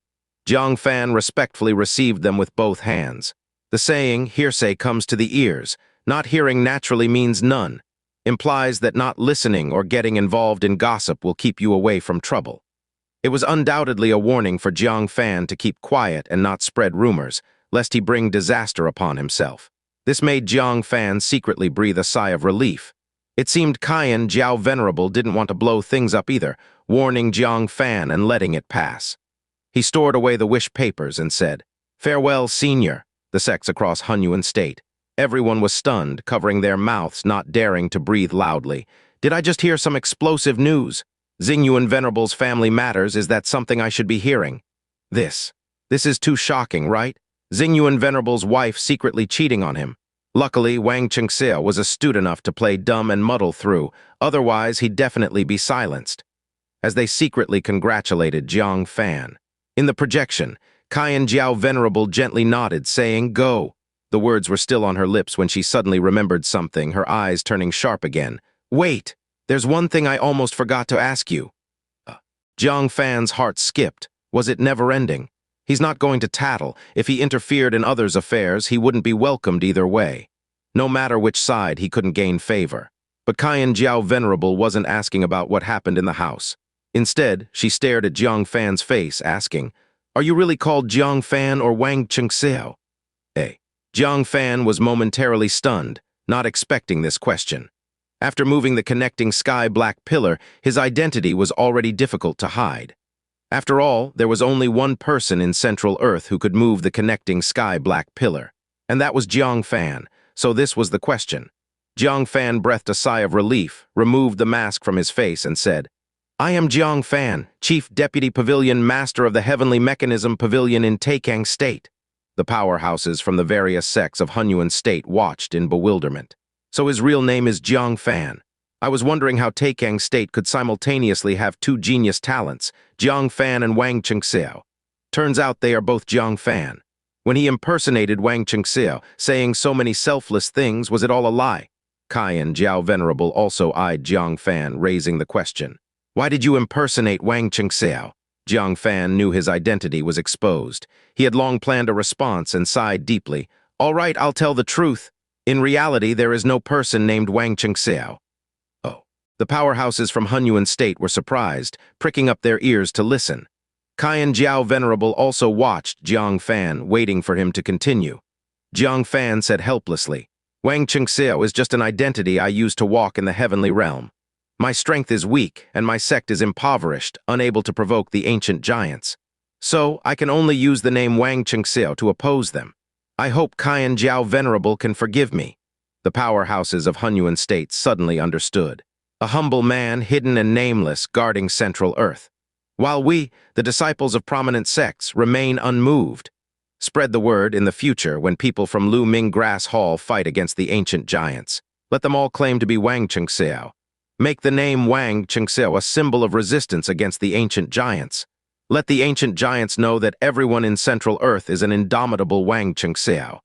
Jiang Fan respectfully received them with both hands. The saying, hearsay comes to the ears, not hearing naturally means none, implies that not listening or getting involved in gossip will keep you away from trouble. It was undoubtedly a warning for Jiang Fan to keep quiet and not spread rumors, lest he bring disaster upon himself. This made Jiang Fan secretly breathe a sigh of relief. It seemed Qian Jiao Venerable didn't want to blow things up either, warning Jiang Fan and letting it pass. He stored away the wish papers and said, "Farewell, senior," the sects across Hunyuan State. Everyone was stunned, covering their mouths, not daring to breathe loudly. Did I just hear some explosive news? Xingyuan Venerable's family matters, is that something I should be hearing? This is too shocking, right? Xingyuan Venerable's wife secretly cheating on him. Luckily, Wang Chengxia was astute enough to play dumb and muddle through, otherwise he'd definitely be silenced. As they secretly congratulated Jiang Fan. In the projection, Qian Jiao Venerable gently nodded, saying, "Go." The words were still on her lips when she suddenly remembered something, her eyes turning sharp again. "Wait, there's one thing I almost forgot to ask you." Jiang Fan's heart skipped. Was it never-ending? He's not going to tattle. If he interfered in others' affairs, he wouldn't be welcomed either way. No matter which side, he couldn't gain favor. But Qian Jiao Venerable wasn't asking about what happened in the house. Instead, she stared at Jiang Fan's face, asking, "Are you really called Jiang Fan or Wang Chengxiao?" Jiang Fan was momentarily stunned, not expecting this question. After moving the connecting sky-black pillar, his identity was already difficult to hide. After all, there was only one person in Central Earth who could move the connecting sky-black pillar, and that was Jiang Fan, so this was the question. Jiang Fan breathed a sigh of relief, removed the mask from his face, and said, "I am Jiang Fan, Chief Deputy Pavilion Master of the Heavenly Mechanism Pavilion in Taikang State." The powerhouses from the various sects of Hunyuan State watched in bewilderment. So his real name is Jiang Fan. I was wondering how Taikang State could simultaneously have 2 genius talents, Jiang Fan and Wang Chengxiao. Turns out they are both Jiang Fan. When he impersonated Wang Chengxiao, saying so many selfless things, was it all a lie? Qian Jiao Venerable also eyed Jiang Fan, raising the question. "Why did you impersonate Wang Chengxiao?" Jiang Fan knew his identity was exposed. He had long planned a response and sighed deeply. "All right, I'll tell the truth. In reality, there is no person named Wang Chengxiao." Oh. The powerhouses from Hunyuan State were surprised, pricking up their ears to listen. Qian Jiao Venerable also watched Jiang Fan, waiting for him to continue. Jiang Fan said helplessly, "Wang Chengxiao is just an identity I use to walk in the heavenly realm. My strength is weak, and my sect is impoverished, unable to provoke the ancient giants. So, I can only use the name Wang Chengxiao to oppose them. I hope Qian Jiao Venerable can forgive me." The powerhouses of Hunyuan State suddenly understood. A humble man, hidden and nameless, guarding Central Earth. While we, the disciples of prominent sects, remain unmoved. Spread the word in the future when people from Lu Ming Grass Hall fight against the ancient giants. Let them all claim to be Wang Chengxiao. Make the name Wang Chengxiao a symbol of resistance against the ancient giants. Let the ancient giants know that everyone in Central Earth is an indomitable Wang Chengxiao.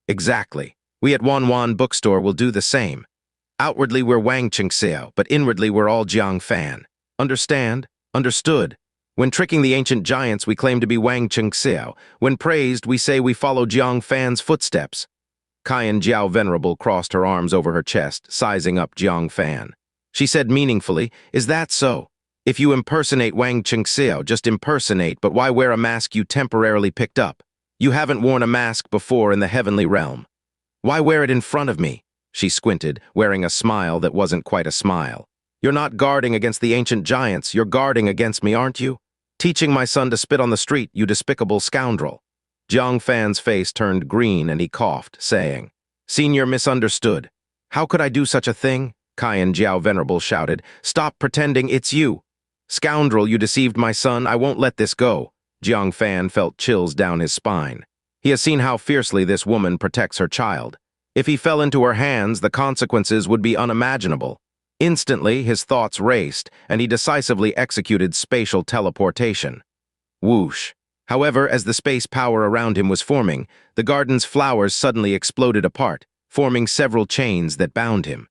Exactly. We at Wanwan Bookstore will do the same. Outwardly we're Wang Chengxiao, but inwardly we're all Jiang Fan. Understand? Understood. When tricking the ancient giants, we claim to be Wang Chengxiao. When praised, we say we follow Jiang Fan's footsteps. Qian Jiao Venerable crossed her arms over her chest, sizing up Jiang Fan. She said meaningfully, "Is that so? If you impersonate Wang Chengxiao, just impersonate, but why wear a mask you temporarily picked up? You haven't worn a mask before in the heavenly realm. Why wear it in front of me?" She squinted, wearing a smile that wasn't quite a smile. "You're not guarding against the ancient giants, you're guarding against me, aren't you? Teaching my son to spit on the street, you despicable scoundrel." Jiang Fan's face turned green and he coughed, saying, "Senior misunderstood. How could I do such a thing?" Qian Jiao Venerable shouted, "Stop pretending it's you. Scoundrel, you deceived my son, I won't let this go." Jiang Fan felt chills down his spine. He has seen how fiercely this woman protects her child. If he fell into her hands, the consequences would be unimaginable. Instantly, his thoughts raced, and he decisively executed spatial teleportation. Whoosh. However, as the space power around him was forming, the garden's flowers suddenly exploded apart, forming several chains that bound him.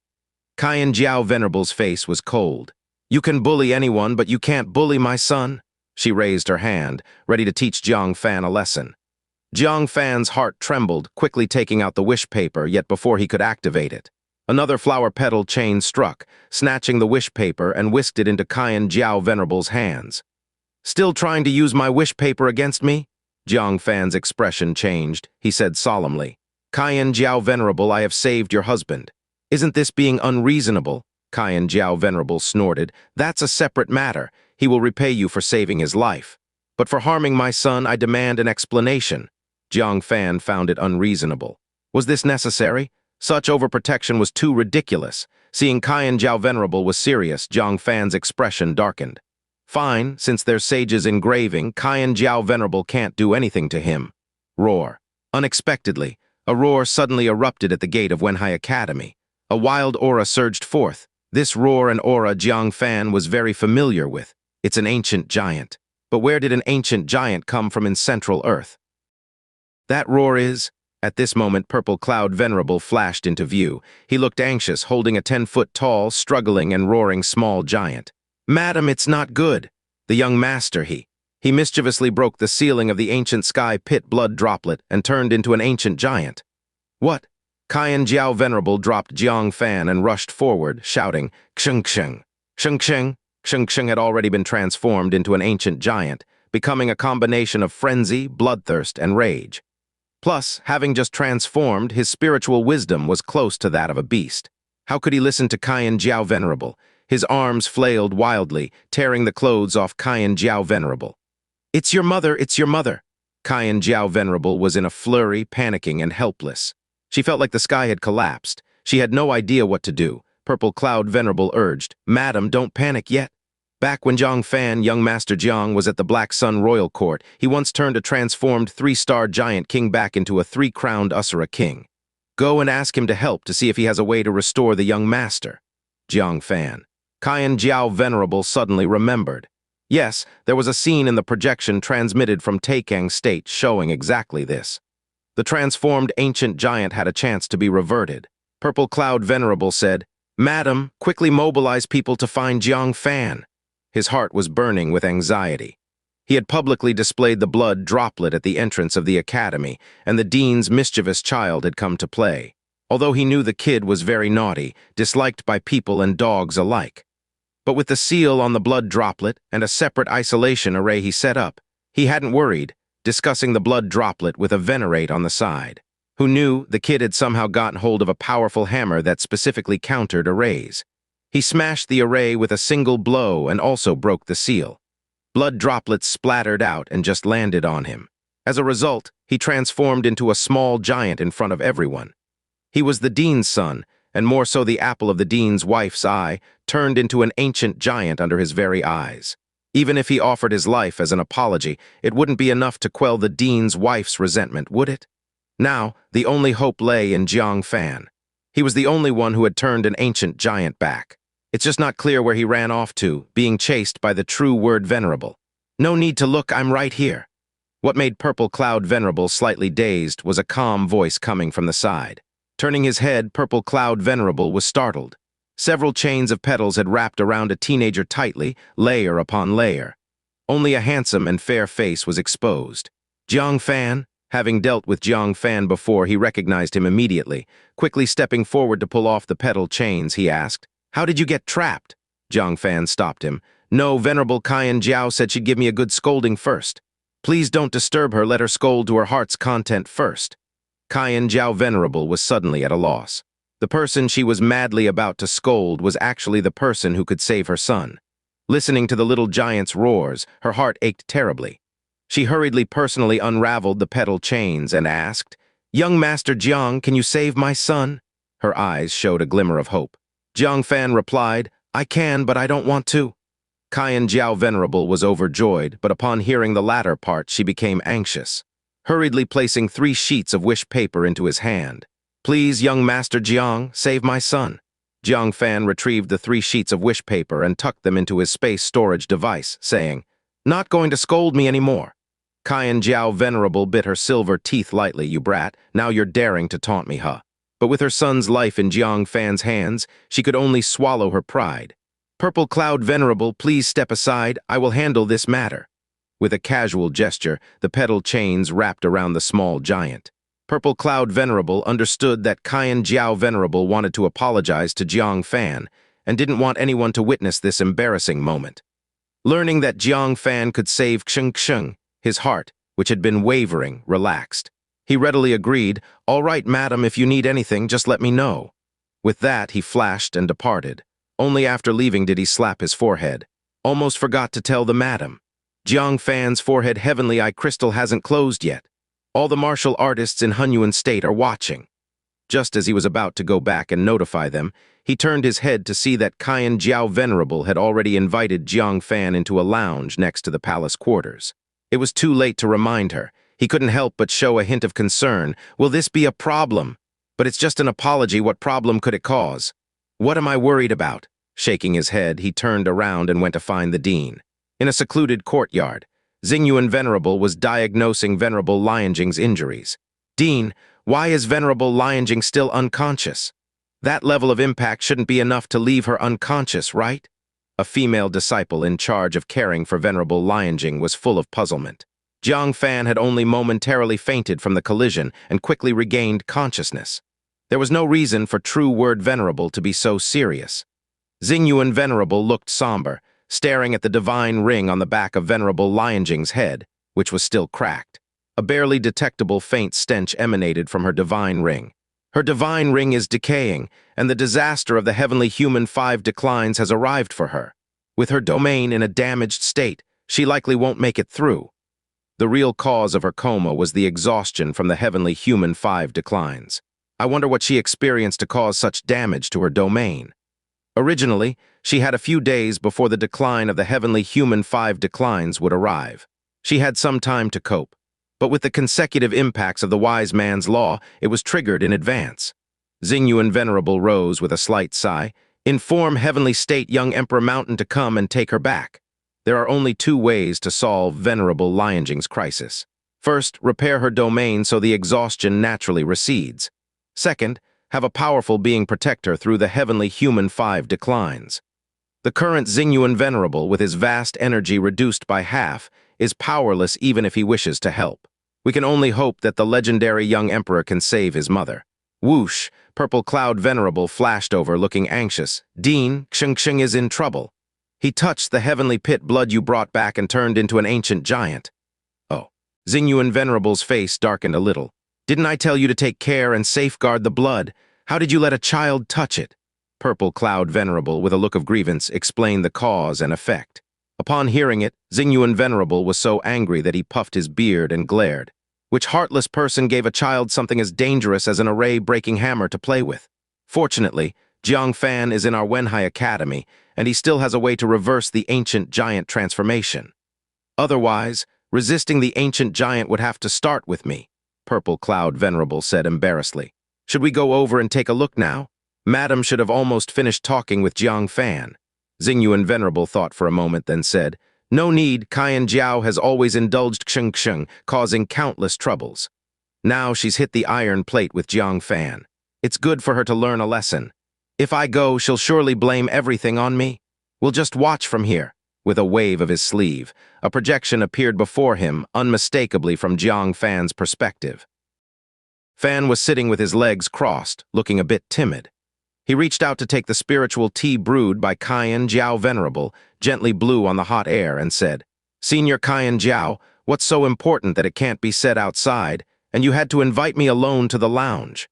Qian Jiao Venerable's face was cold. "You can bully anyone, but you can't bully my son." She raised her hand, ready to teach Jiang Fan a lesson. Jiang Fan's heart trembled, quickly taking out the wish paper, yet before he could activate it. Another flower petal chain struck, snatching the wish paper and whisked it into Qian Jiao Venerable's hands. "Still trying to use my wish paper against me?" Jiang Fan's expression changed. He said solemnly, "Qian Jiao Venerable, I have saved your husband. Isn't this being unreasonable?" Qian Jiao Venerable snorted. "That's a separate matter. He will repay you for saving his life. But for harming my son, I demand an explanation." Jiang Fan found it unreasonable. Was this necessary? Such overprotection was too ridiculous. Seeing Qian Jiao Venerable was serious, Jiang Fan's expression darkened. "Fine, since there's sage's engraving, Qian Jiao Venerable can't do anything to him." Roar. Unexpectedly, a roar suddenly erupted at the gate of Wenhai Academy. A wild aura surged forth. This roar and aura Jiang Fan was very familiar with. It's an ancient giant. But where did an ancient giant come from in Central Earth? That roar is... At this moment, Purple Cloud Venerable flashed into view. He looked anxious, holding a 10-foot-tall, struggling and roaring small giant. "Madam, it's not good." The young master, he mischievously broke the ceiling of the ancient sky pit blood droplet and turned into an ancient giant. "What?" Qian Jiao Venerable dropped Jiang Fan and rushed forward, shouting, "Xianxia! Xianxia!" Xianxia had already been transformed into an ancient giant, becoming a combination of frenzy, bloodthirst, and rage. Plus, having just transformed, his spiritual wisdom was close to that of a beast. How could he listen to Qian Jiao Venerable? His arms flailed wildly, tearing the clothes off Qian Jiao Venerable. "It's your mother, it's your mother!" Qian Jiao Venerable was in a flurry, panicking and helpless. She felt like the sky had collapsed. She had no idea what to do. Purple Cloud Venerable urged, "Madam, don't panic yet." Back when Jiang Fan, young Master Jiang, was at the Black Sun Royal Court, he once turned a transformed 3-star giant king back into a 3-crowned Usura king. "Go and ask him to help to see if he has a way to restore the young master." Jiang Fan. Qian Jiao Venerable suddenly remembered. Yes, there was a scene in the projection transmitted from Taikang State showing exactly this. The transformed ancient giant had a chance to be reverted. Purple Cloud Venerable said, "Madam, quickly mobilize people to find Jiang Fan." His heart was burning with anxiety. He had publicly displayed the blood droplet at the entrance of the academy, and the dean's mischievous child had come to play. Although he knew the kid was very naughty, disliked by people and dogs alike. But with the seal on the blood droplet and a separate isolation array he set up, he hadn't worried, discussing the blood droplet with a venerate on the side, who knew the kid had somehow gotten hold of a powerful hammer that specifically countered arrays. He smashed the array with a single blow and also broke the seal. Blood droplets splattered out and just landed on him. As a result, he transformed into a small giant in front of everyone. He was the dean's son, and more so the apple of the dean's wife's eye, turned into an ancient giant under his very eyes. Even if he offered his life as an apology, it wouldn't be enough to quell the dean's wife's resentment, would it? Now, the only hope lay in Jiang Fan. He was the only one who had turned an ancient giant back. It's just not clear where he ran off to, being chased by the true word Venerable. "No need to look, I'm right here." What made Purple Cloud Venerable slightly dazed was a calm voice coming from the side. Turning his head, Purple Cloud Venerable was startled. Several chains of petals had wrapped around a teenager tightly, layer upon layer. Only a handsome and fair face was exposed. Jiang Fan? Having dealt with Jiang Fan before, he recognized him immediately. Quickly stepping forward to pull off the petal chains, he asked, "How did you get trapped?" Jiang Fan stopped him. "No, Venerable Qian Jiao said she'd give me a good scolding first." "Please don't disturb her, let her scold to her heart's content first." Qian Jiao Venerable was suddenly at a loss. The person she was madly about to scold was actually the person who could save her son. Listening to the little giant's roars, her heart ached terribly. She hurriedly personally unraveled the petal chains and asked, "Young Master Jiang, can you save my son?" Her eyes showed a glimmer of hope. Jiang Fan replied, "I can, but I don't want to." Qian Jiao Venerable was overjoyed, but upon hearing the latter part, she became anxious. Hurriedly placing 3 sheets of wish paper into his hand. "Please, young Master Jiang, save my son." Jiang Fan retrieved the 3 sheets of wish paper and tucked them into his space storage device, saying, "Not going to scold me anymore." Xianxia Venerable bit her silver teeth lightly. You brat, now you're daring to taunt me, huh? But with her son's life in Jiang Fan's hands, she could only swallow her pride. Purple Cloud Venerable, please step aside. I will handle this matter. With a casual gesture, the petal chains wrapped around the small giant. Purple Cloud Venerable understood that Xianxia Venerable wanted to apologize to Jiang Fan and didn't want anyone to witness this embarrassing moment. Learning that Jiang Fan could save Xianxia, his heart, which had been wavering, relaxed. He readily agreed, "All right, madam, if you need anything, just let me know." With that, he flashed and departed. Only after leaving did he slap his forehead. Almost forgot to tell the madam. Jiang Fan's forehead heavenly eye crystal hasn't closed yet. All the martial artists in Hunyuan State are watching. Just as he was about to go back and notify them, he turned his head to see that Xianxia Venerable had already invited Jiang Fan into a lounge next to the palace quarters. It was too late to remind her. He couldn't help but show a hint of concern. Will this be a problem? But it's just an apology. What problem could it cause? What am I worried about? Shaking his head, he turned around and went to find the dean. In a secluded courtyard, Xingyuan Venerable was diagnosing Venerable Lianjing's injuries. Dean, why is Venerable Lianjing still unconscious? That level of impact shouldn't be enough to leave her unconscious, right? A female disciple in charge of caring for Venerable Lianjing was full of puzzlement. Jiang Fan had only momentarily fainted from the collision and quickly regained consciousness. There was no reason for true word Venerable to be so serious. Xingyuan Venerable looked somber, staring at the divine ring on the back of Venerable Lianjing's head, which was still cracked. A barely detectable faint stench emanated from her divine ring. Her divine ring is decaying, and the disaster of the heavenly human 5 declines has arrived for her. With her domain in a damaged state, she likely won't make it through. The real cause of her coma was the exhaustion from the heavenly human 5 declines. I wonder what she experienced to cause such damage to her domain. Originally, she had a few days before the decline of the heavenly human 5 declines would arrive. She had some time to cope. But with the consecutive impacts of the wise man's law, it was triggered in advance. Xingyuan Venerable rose with a slight sigh. Inform Heavenly State young Emperor Mountain to come and take her back. There are only 2 ways to solve Venerable Lianjing's crisis. First, repair her domain so the exhaustion naturally recedes. Second, have a powerful being protect her through the heavenly human 5 declines. The current Xingyuan Venerable, with his vast energy reduced by half, is powerless even if he wishes to help. We can only hope that the legendary young emperor can save his mother. Whoosh, Purple Cloud Venerable flashed over, looking anxious. Dean, Xianxia is in trouble. He touched the heavenly pit blood you brought back and turned into an ancient giant. Oh. Xingyuan Venerable's face darkened a little. Didn't I tell you to take care and safeguard the blood? How did you let a child touch it? Purple Cloud Venerable, with a look of grievance, explained the cause and effect. Upon hearing it, Xingyuan Venerable was so angry that he puffed his beard and glared. Which heartless person gave a child something as dangerous as an array-breaking hammer to play with? Fortunately, Jiang Fan is in our Wenhai Academy, and he still has a way to reverse the ancient giant transformation. Otherwise, resisting the ancient giant would have to start with me, Purple Cloud Venerable said embarrassedly. Should we go over and take a look now? Madam should have almost finished talking with Jiang Fan. Xingyuan Venerable thought for a moment, then said, No need, Xianxia has always indulged Xianxia, causing countless troubles. Now she's hit the iron plate with Jiang Fan. It's good for her to learn a lesson. If I go, she'll surely blame everything on me. We'll just watch from here. With a wave of his sleeve, a projection appeared before him, unmistakably from Jiang Fan's perspective. Fan was sitting with his legs crossed, looking a bit timid. He reached out to take the spiritual tea brewed by Xianxia Venerable, gently blew on the hot air, and said, Senior Xianxia, what's so important that it can't be said outside, and you had to invite me alone to the lounge?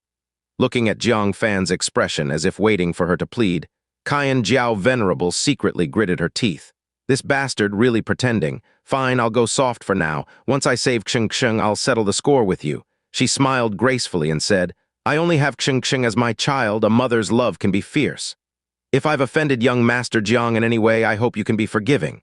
Looking at Jiang Fan's expression as if waiting for her to plead, Xianxia Venerable secretly gritted her teeth. This bastard really pretending. Fine, I'll go soft for now. Once I save Xianxia, I'll settle the score with you. She smiled gracefully and said, I only have Xianxia as my child. A mother's love can be fierce. If I've offended young Master Jiang in any way, I hope you can be forgiving.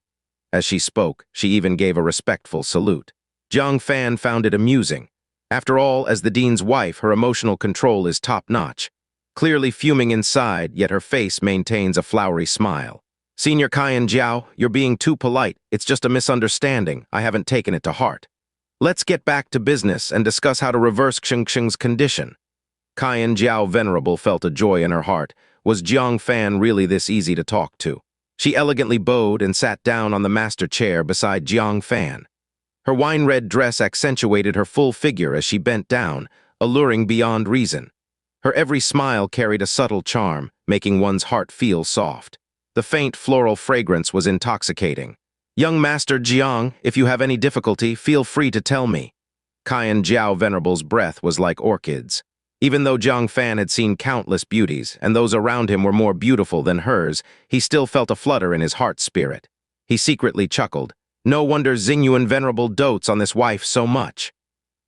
As she spoke, she even gave a respectful salute. Jiang Fan found it amusing. After all, as the dean's wife, her emotional control is top-notch. Clearly fuming inside, yet her face maintains a flowery smile. Senior Xianxia, you're being too polite. It's just a misunderstanding. I haven't taken it to heart. Let's get back to business and discuss how to reverse Xianxia's condition. Kaiyan Jiao Venerable felt a joy in her heart. Was Jiang Fan really this easy to talk to? She elegantly bowed and sat down on the master chair beside Jiang Fan. Her wine-red dress accentuated her full figure as she bent down, alluring beyond reason. Her every smile carried a subtle charm, making one's heart feel soft. The faint floral fragrance was intoxicating. "Young Master Jiang, if you have any difficulty, feel free to tell me." Kaiyan Jiao Venerable's breath was like orchids. Even though Jiang Fan had seen countless beauties, and those around him were more beautiful than hers, he still felt a flutter in his heart spirit. He secretly chuckled. No wonder Xingyuan Venerable dotes on this wife so much.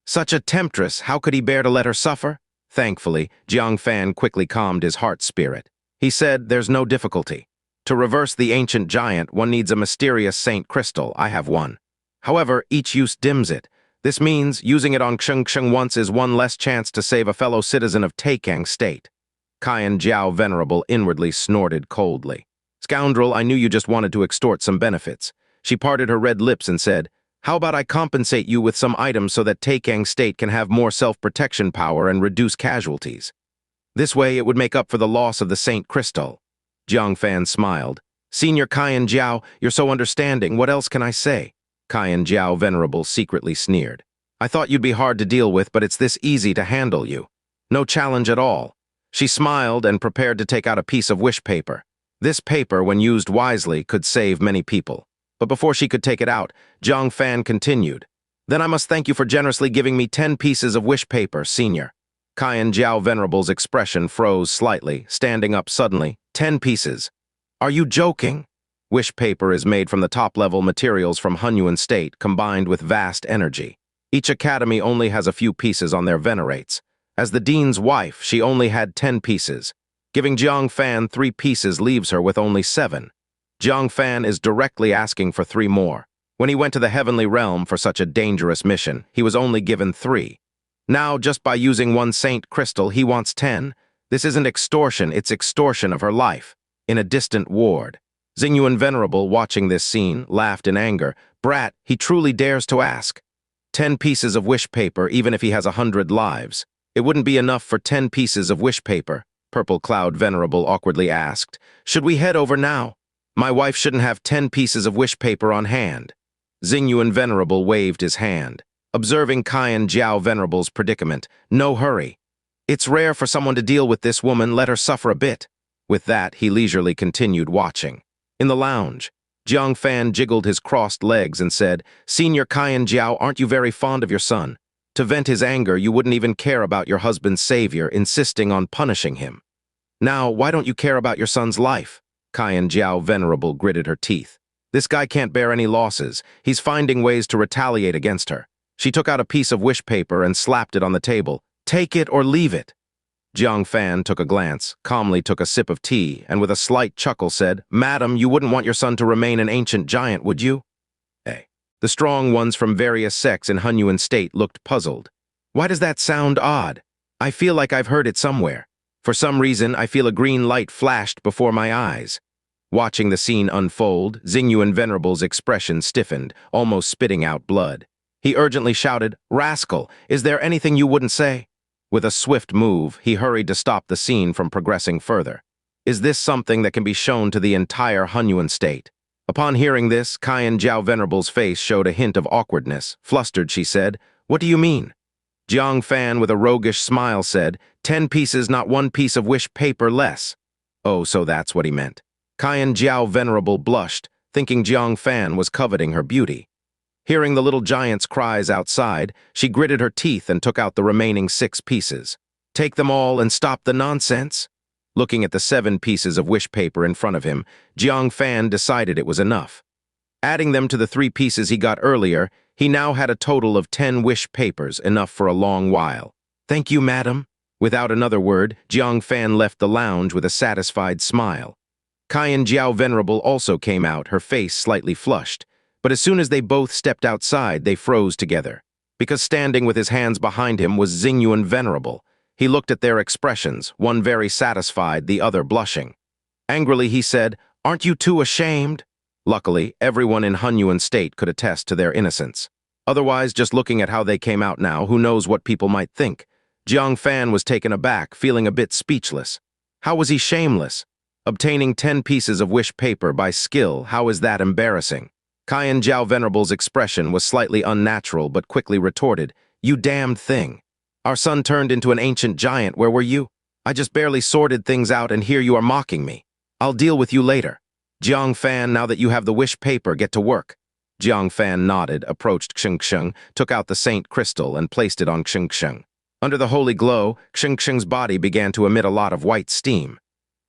Such a temptress, how could he bear to let her suffer? Thankfully, Jiang Fan quickly calmed his heart spirit. He said, "There's no difficulty. To reverse the ancient giant, one needs a mysterious saint crystal. I have one. However, each use dims it. This means using it on Xianxia once is one less chance to save a fellow citizen of Taikang State." Kaiyan Jiao Venerable inwardly snorted coldly. "Scoundrel, I knew you just wanted to extort some benefits." She parted her red lips and said, "How about I compensate you with some items so that Taikang State can have more self-protection power and reduce casualties? This way it would make up for the loss of the Saint Crystal." Jiang Fan smiled. "Senior Kaiyan Jiao, you're so understanding, what else can I say?" Kaiyan Jiao Venerable secretly sneered. "I thought you'd be hard to deal with, but it's this easy to handle you. No challenge at all." She smiled and prepared to take out a piece of wish paper. This paper, when used wisely, could save many people. But before she could take it out, Jiang Fan continued. "Then I must thank you for generously giving me 10 pieces of wish paper, senior." Kaiyan Jiao Venerable's expression froze slightly, standing up suddenly. 10 pieces. "Are you joking?" Wish paper is made from the top-level materials from Hunyuan State, combined with vast energy. Each academy only has a few pieces on their venerates. As the dean's wife, she only had 10 pieces. Giving Jiang Fan 3 pieces leaves her with only 7. Jiang Fan is directly asking for 3 more. When he went to the heavenly realm for such a dangerous mission, he was only given 3. Now, just by using one saint crystal, he wants 10. This isn't extortion, it's extortion of her life. In a distant ward. Xingyuan Venerable, watching this scene, laughed in anger. "Brat, he truly dares to ask. 10 pieces of wish paper, even if he has 100 lives. It wouldn't be enough for 10 pieces of wish paper," Purple Cloud Venerable awkwardly asked. "Should we head over now? My wife shouldn't have 10 pieces of wish paper on hand." Xingyuan Venerable waved his hand. Observing Kaiyan Jiao Venerable's predicament, "No hurry. It's rare for someone to deal with this woman, let her suffer a bit." With that, he leisurely continued watching. In the lounge, Jiang Fan jiggled his crossed legs and said, "Senior Kaiyan Jiao, aren't you very fond of your son? To vent his anger, you wouldn't even care about your husband's savior, insisting on punishing him. Now, why don't you care about your son's life?" Kaiyan Jiao Venerable gritted her teeth. "This guy can't bear any losses. He's finding ways to retaliate against her." She took out a piece of wish paper and slapped it on the table. "Take it or leave it." Jiang Fan took a glance, calmly took a sip of tea, and with a slight chuckle said, "Madam, you wouldn't want your son to remain an ancient giant, would you?" The strong ones from various sects in Hunyuan State looked puzzled. "Why does that sound odd? I feel like I've heard it somewhere. For some reason, I feel a green light flashed before my eyes." Watching the scene unfold, Xingyuan Venerable's expression stiffened, almost spitting out blood. He urgently shouted, "Rascal, is there anything you wouldn't say?" With a swift move, he hurried to stop the scene from progressing further. "Is this something that can be shown to the entire Hunyuan State?" Upon hearing this, Kaiyan Jiao Venerable's face showed a hint of awkwardness. Flustered, she said, "What do you mean?" Jiang Fan, with a roguish smile, said, 10 pieces, not 1 piece of wish paper less." Oh, so that's what he meant. Kaiyan Jiao Venerable blushed, thinking Jiang Fan was coveting her beauty. Hearing the little giant's cries outside, she gritted her teeth and took out the remaining 6 pieces. "Take them all and stop the nonsense?" Looking at the 7 pieces of wish paper in front of him, Jiang Fan decided it was enough. Adding them to the 3 pieces he got earlier, he now had a total of 10 wish papers, enough for a long while. "Thank you, madam." Without another word, Jiang Fan left the lounge with a satisfied smile. Kaiyan Jiao Venerable also came out, her face slightly flushed. But as soon as they both stepped outside, they froze together. Because standing with his hands behind him was Xingyuan Venerable. He looked at their expressions, one very satisfied, the other blushing. Angrily he said, "Aren't you two ashamed?" Luckily, everyone in Hunyuan State could attest to their innocence. Otherwise, just looking at how they came out now, who knows what people might think. Jiang Fan was taken aback, feeling a bit speechless. How was he shameless? Obtaining 10 pieces of wish paper by skill, how is that embarrassing? Kaiyan Jiao Venerable's expression was slightly unnatural, but quickly retorted, "You damned thing. Our son turned into an ancient giant, where were you? I just barely sorted things out and here you are mocking me. I'll deal with you later. Jiang Fan, now that you have the wish paper, get to work." Jiang Fan nodded, approached Xianxia, took out the saint crystal and placed it on Xianxia. Under the holy glow, Xianxia's body began to emit a lot of white steam.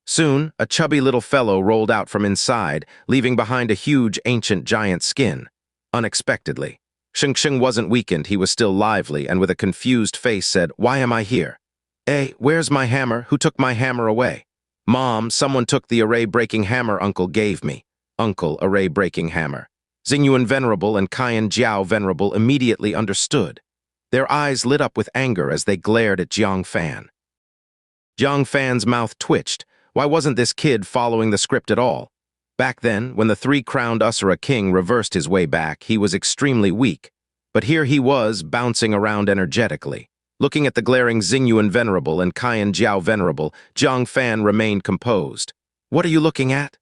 Soon, a chubby little fellow rolled out from inside, leaving behind a huge ancient giant skin. Unexpectedly, Xianxia wasn't weakened, he was still lively, and with a confused face said, "Why am I here? Hey, where's my hammer? Who took my hammer away?" "Mom, someone took the array-breaking hammer Uncle gave me." Uncle, array-breaking hammer. Xingyuan Venerable and Kaiyan Jiao Venerable immediately understood. Their eyes lit up with anger as they glared at Jiang Fan. Jiang Fan's mouth twitched. Why wasn't this kid following the script at all? Back then, when the three-crowned Usura king reversed his way back, he was extremely weak. But here he was, bouncing around energetically. Looking at the glaring Xingyuan Venerable and Kaiyan Jiao Venerable, Jiang Fan remained composed. "What are you looking at?"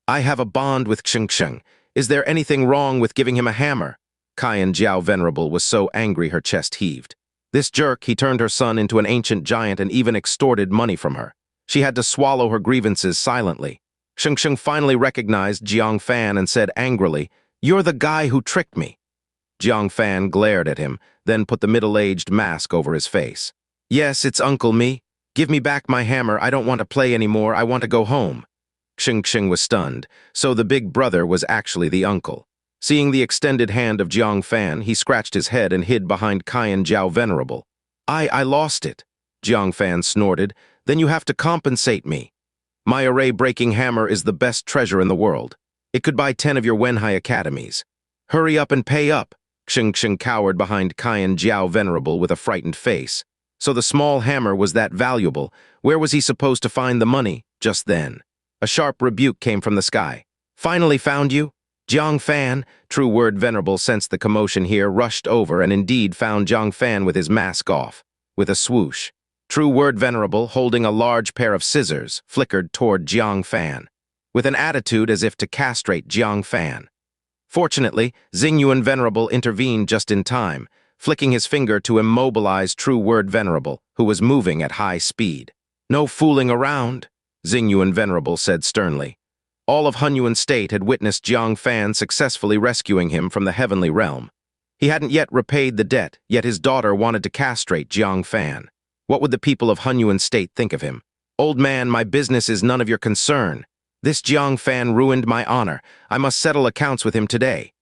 "I have a bond with Xianxia. Is there anything wrong with giving him a hammer?" Kaiyan Jiao Venerable was so angry her chest heaved. This jerk, he turned her son into an ancient giant and even extorted money from her. She had to swallow her grievances silently. Xianxia finally recognized Jiang Fan and said angrily, "You're the guy who tricked me." Jiang Fan glared at him, then put the middle-aged mask over his face. "Yes, it's Uncle Me. Give me back my hammer. I don't want to play anymore. I want to go home." Xianxia was stunned, so the big brother was actually the uncle. Seeing the extended hand of Jiang Fan, he scratched his head and hid behind Kaiyan Jiao Venerable. I lost it," Jiang Fan snorted. "Then you have to compensate me. My array-breaking hammer is the best treasure in the world. It could buy 10 of your Wenhai academies. Hurry up and pay up." Xianxia cowered behind Kaiyan Jiao Venerable with a frightened face. So the small hammer was that valuable. Where was he supposed to find the money? Just then, a sharp rebuke came from the sky. "Finally found you?" Jiang Fan, True Word Venerable, sensed the commotion here, rushed over and indeed found Jiang Fan with his mask off. With a swoosh, True Word Venerable, holding a large pair of scissors, flickered toward Jiang Fan, with an attitude as if to castrate Jiang Fan. Fortunately, Xingyuan Venerable intervened just in time, flicking his finger to immobilize True Word Venerable, who was moving at high speed. "No fooling around," Xingyuan Venerable said sternly. All of Hunyuan State had witnessed Jiang Fan successfully rescuing him from the heavenly realm. He hadn't yet repaid the debt, yet his daughter wanted to castrate Jiang Fan. What would the people of Hunyuan State think of him? "Old man, my business is none of your concern. This Jiang Fan ruined my honor. I must settle accounts with him today."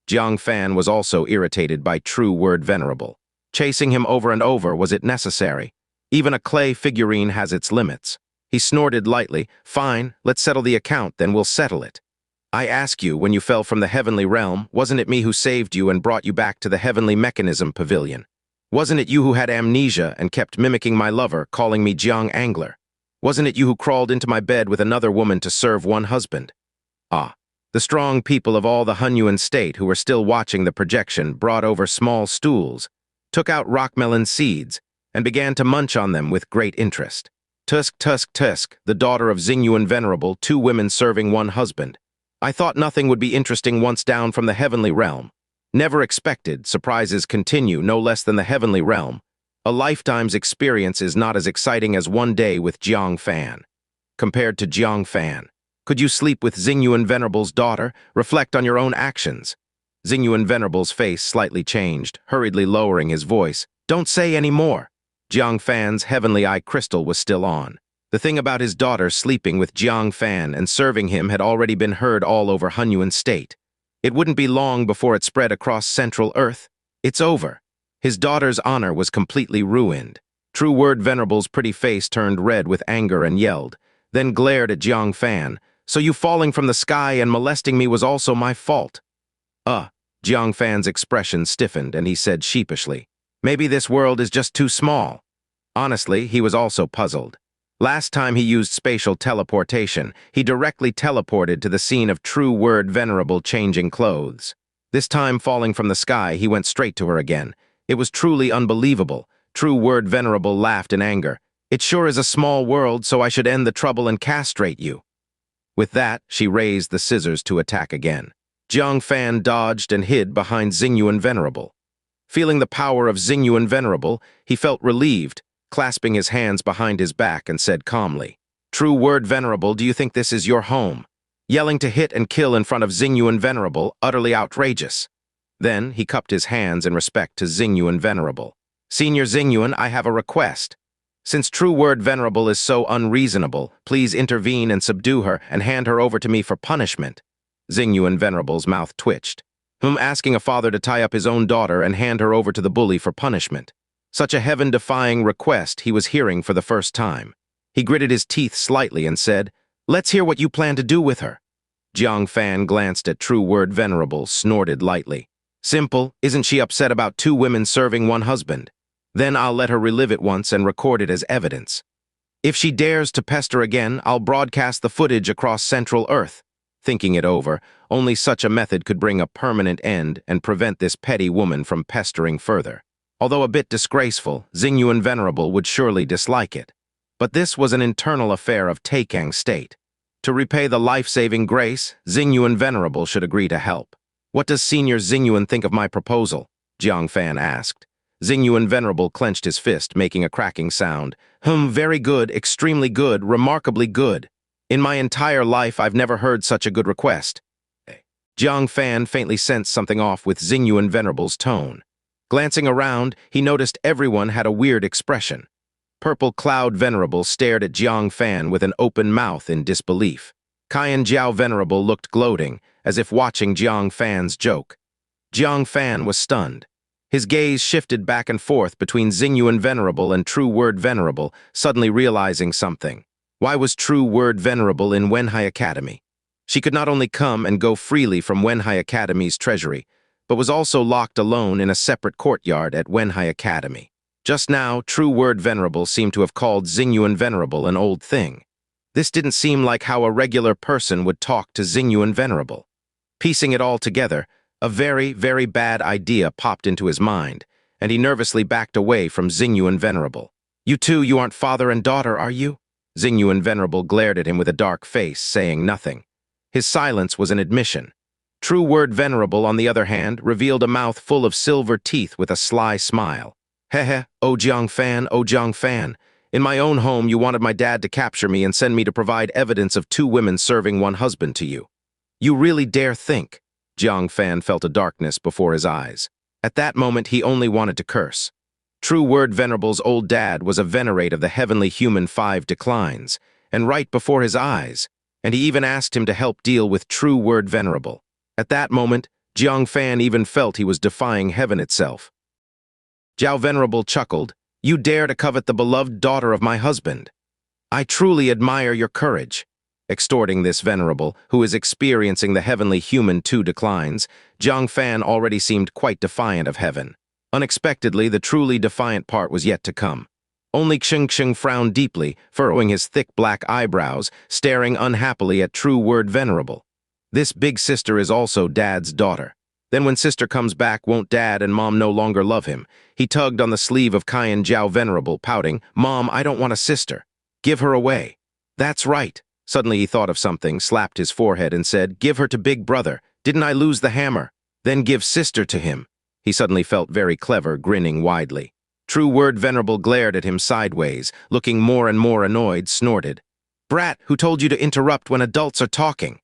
Jiang Fan was also irritated by True Word Venerable. Chasing him over and over, was it necessary? Even a clay figurine has its limits. He snorted lightly. "Fine, let's settle the account, then we'll settle it. I ask you, when you fell from the heavenly realm, wasn't it me who saved you and brought you back to the heavenly mechanism pavilion? Wasn't it you who had amnesia and kept mimicking my lover, calling me Jiang Angler? Wasn't it you who crawled into my bed with another woman to serve one husband?" Ah, the strong people of all the Hunyuan State who were still watching the projection brought over small stools, took out rockmelon seeds, and began to munch on them with great interest. Tusk, tusk, tusk, the daughter of Xingyuan Venerable, 2 women serving one husband. I thought nothing would be interesting once down from the heavenly realm. Never expected, surprises continue no less than the heavenly realm. A lifetime's experience is not as exciting as one day with Jiang Fan. Compared to Jiang Fan, could you sleep with Xingyuan Venerable's daughter? Reflect on your own actions. Xingyuan Venerable's face slightly changed, hurriedly lowering his voice. "Don't say any more." Jiang Fan's heavenly eye crystal was still on. The thing about his daughter sleeping with Jiang Fan and serving him had already been heard all over Hunyuan State. It wouldn't be long before it spread across Central Earth. It's over. His daughter's honor was completely ruined. True Word Venerable's pretty face turned red with anger and yelled, then glared at Jiang Fan. "So you falling from the sky and molesting me was also my fault?" Jiang Fan's expression stiffened and he said sheepishly, "Maybe this world is just too small." Honestly, he was also puzzled. Last time he used spatial teleportation, he directly teleported to the scene of True Word Venerable changing clothes. This time, falling from the sky, he went straight to her again. It was truly unbelievable. True Word Venerable laughed in anger. It sure is a small world, so I should end the trouble and castrate you. With that, she raised the scissors to attack again. Jiang Fan dodged and hid behind Xingyuan Venerable. Feeling the power of Xingyuan Venerable, he felt relieved, clasping his hands behind his back and said calmly, "True Word Venerable, do you think this is your home?" Yelling to hit and kill in front of Xingyuan Venerable, utterly outrageous. Then he cupped his hands in respect to Xingyuan Venerable. "Senior Xingyuan, I have a request. Since True Word Venerable is so unreasonable, please intervene and subdue her and hand her over to me for punishment." Xingyuan Venerable's mouth twitched. Asking a father to tie up his own daughter and hand her over to the bully for punishment. Such a heaven-defying request he was hearing for the first time. He gritted his teeth slightly and said, "Let's hear what you plan to do with her." Jiang Fan glanced at True Word Venerable, snorted lightly. "Simple, isn't she upset about two women serving one husband? Then I'll let her relive it once and record it as evidence. If she dares to pester again, I'll broadcast the footage across Central Earth." Thinking it over, only such a method could bring a permanent end and prevent this petty woman from pestering further. Although a bit disgraceful, Xingyuan Venerable would surely dislike it. But this was an internal affair of Taikang State. To repay the life-saving grace, Xingyuan Venerable should agree to help. "What does Senior Xingyuan think of my proposal?" Jiang Fan asked. Xingyuan Venerable clenched his fist, making a cracking sound. Very good, extremely good, remarkably good. In my entire life, I've never heard such a good request." Jiang Fan faintly sensed something off with Xingyuan Venerable's tone. Glancing around, he noticed everyone had a weird expression. Purple Cloud Venerable stared at Jiang Fan with an open mouth in disbelief. Cayenne Jiao Venerable looked gloating, as if watching Jiang Fan's joke. Jiang Fan was stunned. His gaze shifted back and forth between Xingyuan Venerable and True Word Venerable, suddenly realizing something. Why was True Word Venerable in Wenhai Academy? She could not only come and go freely from Wenhai Academy's treasury, but was also locked alone in a separate courtyard at Wenhai Academy. Just now, True Word Venerable seemed to have called Xingyuan Venerable an old thing. This didn't seem like how a regular person would talk to Xingyuan Venerable. Piecing it all together, a very, very bad idea popped into his mind, and he nervously backed away from Xingyuan Venerable. You aren't father and daughter, are you?" Xingyuan Venerable glared at him with a dark face, saying nothing. His silence was an admission. True Word Venerable, on the other hand, revealed a mouth full of silver teeth with a sly smile. "Hehe, oh Jiang Fan. In my own home, you wanted my dad to capture me and send me to provide evidence of two women serving one husband to you. You really dare think?" Jiang Fan felt a darkness before his eyes. At that moment, he only wanted to curse. True Word Venerable's old dad was a venerate of the heavenly human 5 declines, and right before his eyes, and he even asked him to help deal with True Word Venerable. At that moment, Jiang Fan even felt he was defying heaven itself. Jiao Venerable chuckled, "You dare to covet the beloved daughter of my husband. I truly admire your courage." Extorting this Venerable, who is experiencing the heavenly human 2 declines, Jiang Fan already seemed quite defiant of heaven. Unexpectedly, the truly defiant part was yet to come. Only Xianxia frowned deeply, furrowing his thick black eyebrows, staring unhappily at True Word Venerable. This big sister is also Dad's daughter. Then when sister comes back, won't Dad and Mom no longer love him? He tugged on the sleeve of Cayenne Jiao Venerable, pouting, "Mom, I don't want a sister. Give her away." "That's right." Suddenly he thought of something, slapped his forehead and said, "Give her to Big Brother. Didn't I lose the hammer? Then give sister to him." He suddenly felt very clever, grinning widely. True Word Venerable glared at him sideways, looking more and more annoyed, snorted. "Brat, who told you to interrupt when adults are talking?"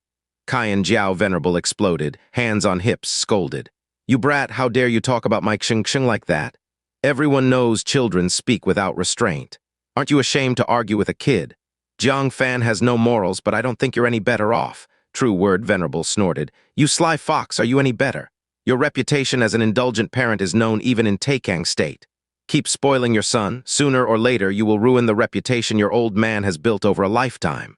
Cayenne Jiao Venerable exploded, hands on hips, scolded. "You brat, how dare you talk about my Xianxia like that? Everyone knows children speak without restraint. Aren't you ashamed to argue with a kid? Jiang Fan has no morals, but I don't think you're any better off." True Word Venerable snorted. "You sly fox, are you any better? Your reputation as an indulgent parent is known even in Taikang State. Keep spoiling your son. Sooner or later, you will ruin the reputation your old man has built over a lifetime."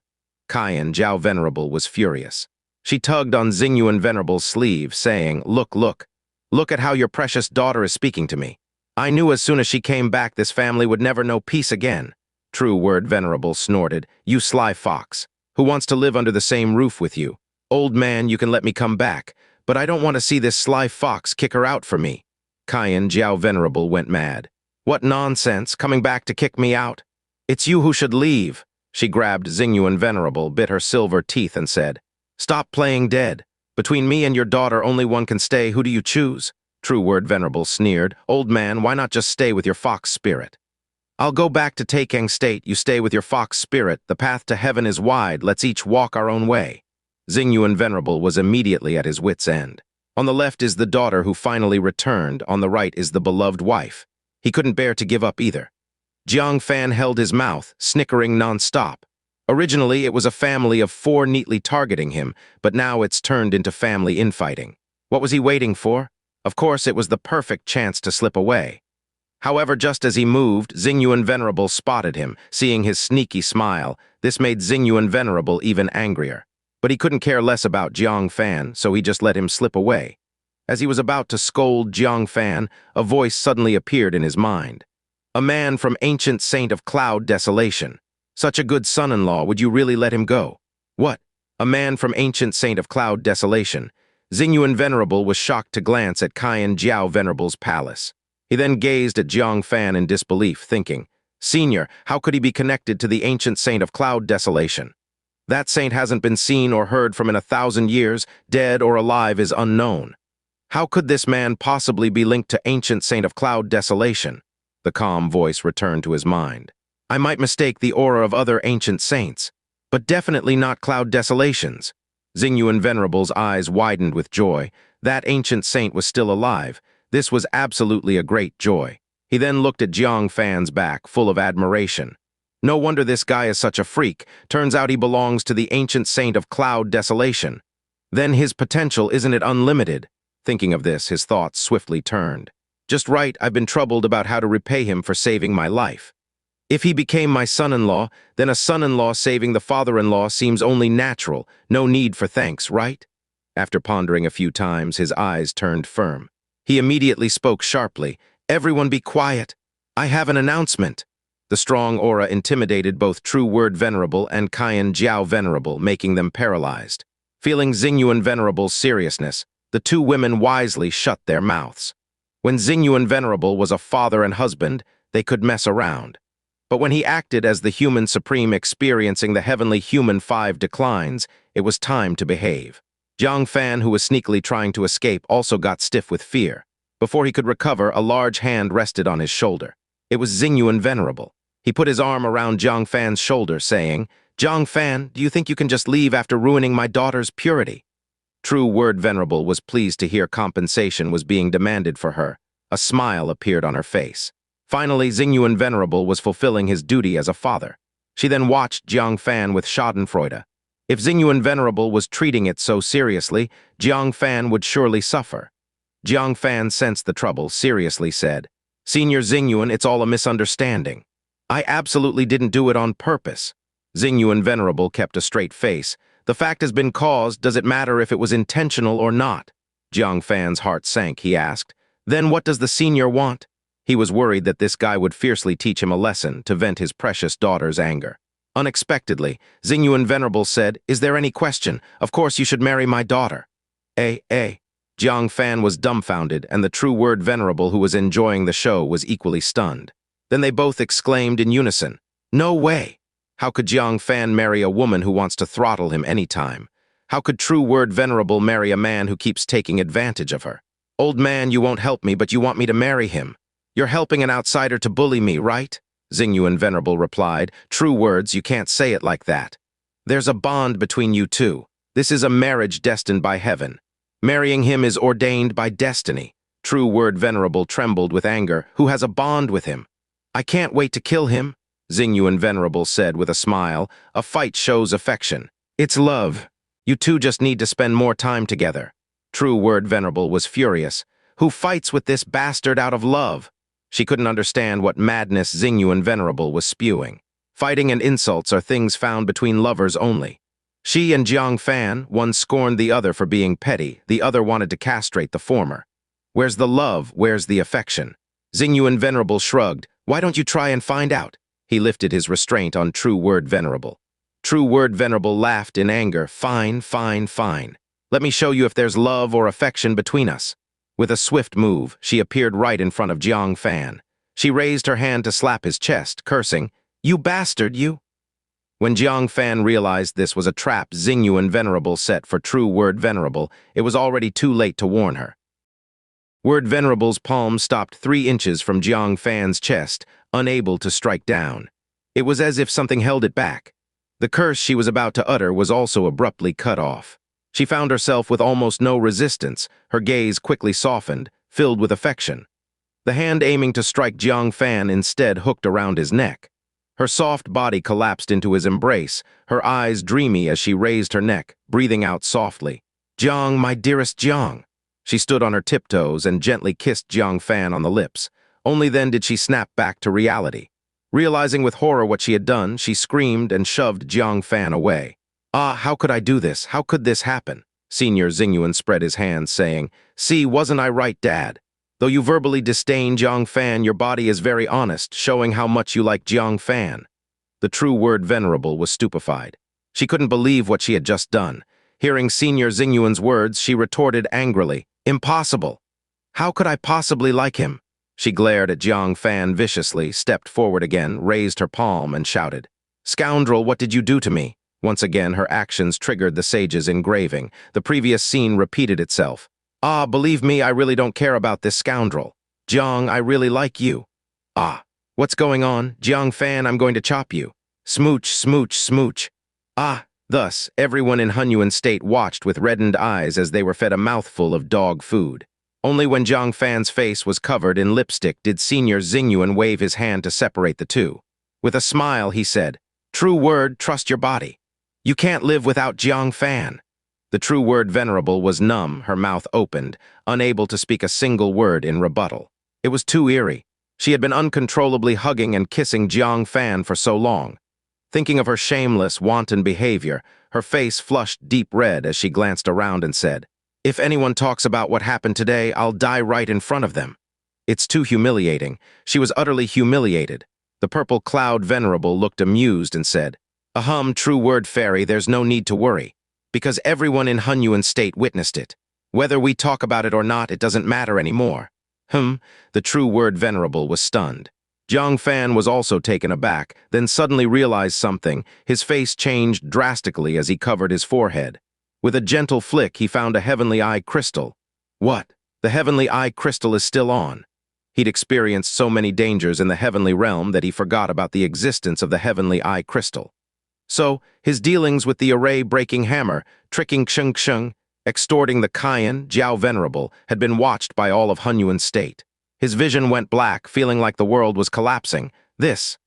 Cayenne Jiao Venerable was furious. She tugged on Xingyuan Venerable's sleeve, saying, Look at how your precious daughter is speaking to me. I knew as soon as she came back this family would never know peace again." True Word Venerable snorted. "You sly fox. Who wants to live under the same roof with you? Old man, you can let me come back, but I don't want to see this sly fox kick her out for me. Xianxia Venerable went mad. What nonsense, coming back to kick me out? It's you who should leave. She grabbed Xingyuan Venerable, bit her silver teeth, and said, Stop playing dead. Between me and your daughter, only one can stay. Who do you choose? True Word Venerable sneered. Old man, why not just stay with your fox spirit? I'll go back to Taikang State. You stay with your fox spirit. The path to heaven is wide. Let's each walk our own way. Xingyuan Venerable was immediately at his wit's end. On the left is the daughter who finally returned. On the right is the beloved wife. He couldn't bear to give up either. Jiang Fan held his mouth, snickering non-stop. Originally, it was a family of 4 neatly targeting him, but now it's turned into family infighting. What was he waiting for? Of course, it was the perfect chance to slip away. However, just as he moved, Xingyuan Venerable spotted him, seeing his sneaky smile. This made Xingyuan Venerable even angrier. But he couldn't care less about Jiang Fan, so he just let him slip away. As he was about to scold Jiang Fan, a voice suddenly appeared in his mind. A man from ancient saint of cloud desolation. Such a good son-in-law, would you really let him go? What? A man from ancient saint of cloud desolation. Xingyuan Venerable was shocked to glance at Xianxia Venerable's palace. He then gazed at Jiang Fan in disbelief, thinking, Senior, how could he be connected to the ancient saint of cloud desolation? That saint hasn't been seen or heard from in 1,000 years, dead or alive is unknown. How could this man possibly be linked to ancient saint of cloud desolation? The calm voice returned to his mind. I might mistake the aura of other ancient saints, but definitely not cloud desolations. Xingyuan Venerable's eyes widened with joy. That ancient saint was still alive. This was absolutely a great joy. He then looked at Jiang Fan's back, full of admiration. No wonder this guy is such a freak. Turns out he belongs to the ancient saint of cloud desolation. Then his potential, isn't it unlimited? Thinking of this, his thoughts swiftly turned. Just right, I've been troubled about how to repay him for saving my life. If he became my son-in-law, then a son-in-law saving the father-in-law seems only natural. No need for thanks, right? After pondering a few times, his eyes turned firm. He immediately spoke sharply. Everyone be quiet. I have an announcement. The strong aura intimidated both True Word Venerable and Xianxia Venerable, making them paralyzed. Feeling Xingyuan Venerable's seriousness, the 2 women wisely shut their mouths. When Xingyuan Venerable was a father and husband, they could mess around. But when he acted as the human supreme experiencing the heavenly human 5 declines, it was time to behave. Jiang Fan, who was sneakily trying to escape, also got stiff with fear. Before he could recover, a large hand rested on his shoulder. It was Xingyuan Venerable. He put his arm around Jiang Fan's shoulder, saying, Jiang Fan, do you think you can just leave after ruining my daughter's purity? True Word Venerable was pleased to hear compensation was being demanded for her. A smile appeared on her face. Finally, Xingyuan Venerable was fulfilling his duty as a father. She then watched Jiang Fan with schadenfreude. If Xingyuan Venerable was treating it so seriously, Jiang Fan would surely suffer. Jiang Fan sensed the trouble, seriously said, Senior Xingyuan, it's all a misunderstanding. I absolutely didn't do it on purpose. Xingyuan Venerable kept a straight face. The fact has been caused. Does it matter if it was intentional or not? Jiang Fan's heart sank. He asked, Then what does the senior want? He was worried that this guy would fiercely teach him a lesson to vent his precious daughter's anger. Unexpectedly, Xingyuan Venerable said, Is there any question? Of course you should marry my daughter. Jiang Fan was dumbfounded, and the True Word Venerable, who was enjoying the show, was equally stunned. Then they both exclaimed in unison, No way! How could Jiang Fan marry a woman who wants to throttle him anytime? How could True Word Venerable marry a man who keeps taking advantage of her? Old man, you won't help me, but you want me to marry him. You're helping an outsider to bully me, right? Xingyuan Venerable replied, True Words, you can't say it like that. There's a bond between you 2. This is a marriage destined by heaven. Marrying him is ordained by destiny. True Word Venerable trembled with anger. Who has a bond with him? I can't wait to kill him, Xingyuan Venerable said with a smile. A fight shows affection. It's love. You 2 just need to spend more time together. True Word Venerable was furious. Who fights with this bastard out of love? She couldn't understand what madness Xingyuan Venerable was spewing. Fighting and insults are things found between lovers only. She and Jiang Fan, one scorned the other for being petty, the other wanted to castrate the former. Where's the love? Where's the affection? Xingyuan Venerable shrugged. Why don't you try and find out? He lifted his restraint on True Word Venerable. True Word Venerable laughed in anger. Fine. Let me show you if there's love or affection between us." With a swift move, she appeared right in front of Jiang Fan. She raised her hand to slap his chest, cursing, "You bastard, you!" When Jiang Fan realized this was a trap Xingyuan Venerable set for true Word Venerable, it was already too late to warn her. Word Venerable's palm stopped 3 inches from Jiang Fan's chest, unable to strike down. It was as if something held it back. The curse she was about to utter was also abruptly cut off. She found herself with almost no resistance, her gaze quickly softened, filled with affection. The hand aiming to strike Jiang Fan instead hooked around his neck. Her soft body collapsed into his embrace, her eyes dreamy as she raised her neck, breathing out softly. "Jiang, my dearest Jiang." She stood on her tiptoes and gently kissed Jiang Fan on the lips. Only then did she snap back to reality. Realizing with horror what she had done, she screamed and shoved Jiang Fan away. "Ah, how could I do this? How could this happen?" Senior Xingyuan spread his hands, saying, "See, wasn't I right, Dad? Though you verbally disdain Jiang Fan, your body is very honest, showing how much you like Jiang Fan." The true Word Venerable was stupefied. She couldn't believe what she had just done. Hearing Senior Xingyuan's words, she retorted angrily, "Impossible! How could I possibly like him?" She glared at Jiang Fan viciously, stepped forward again, raised her palm, and shouted, "Scoundrel, what did you do to me?" Once again, her actions triggered the sage's engraving. The previous scene repeated itself. "Ah, believe me, I really don't care about this scoundrel. Jiang, I really like you. Ah, what's going on? Jiang Fan, I'm going to chop you. Smooch, smooch, smooch." Ah, thus, everyone in Hunyuan State watched with reddened eyes as they were fed a mouthful of dog food. Only when Jiang Fan's face was covered in lipstick did Senior Xingyuan wave his hand to separate the two. With a smile, he said, "True Word, trust your body. You can't live without Jiang Fan." The true Word Venerable was numb, her mouth opened, unable to speak a single word in rebuttal. It was too eerie. She had been uncontrollably hugging and kissing Jiang Fan for so long. Thinking of her shameless, wanton behavior, her face flushed deep red as she glanced around and said, "If anyone talks about what happened today, I'll die right in front of them." It's too humiliating. She was utterly humiliated. The purple cloud Venerable looked amused and said, True Word Fairy, there's no need to worry, because everyone in Hunyuan State witnessed it. Whether we talk about it or not, it doesn't matter anymore." The True Word Venerable was stunned. Jiang Fan was also taken aback, then suddenly realized something. His face changed drastically as he covered his forehead. With a gentle flick, he found a Heavenly Eye crystal. What? The Heavenly Eye crystal is still on. He'd experienced so many dangers in the heavenly realm that he forgot about the existence of the Heavenly Eye crystal. So, his dealings with the array-breaking hammer, tricking Xianxia, extorting the Kaiyan, Jiao Venerable, had been watched by all of Hunyuan State. His vision went black, feeling like the world was collapsing. This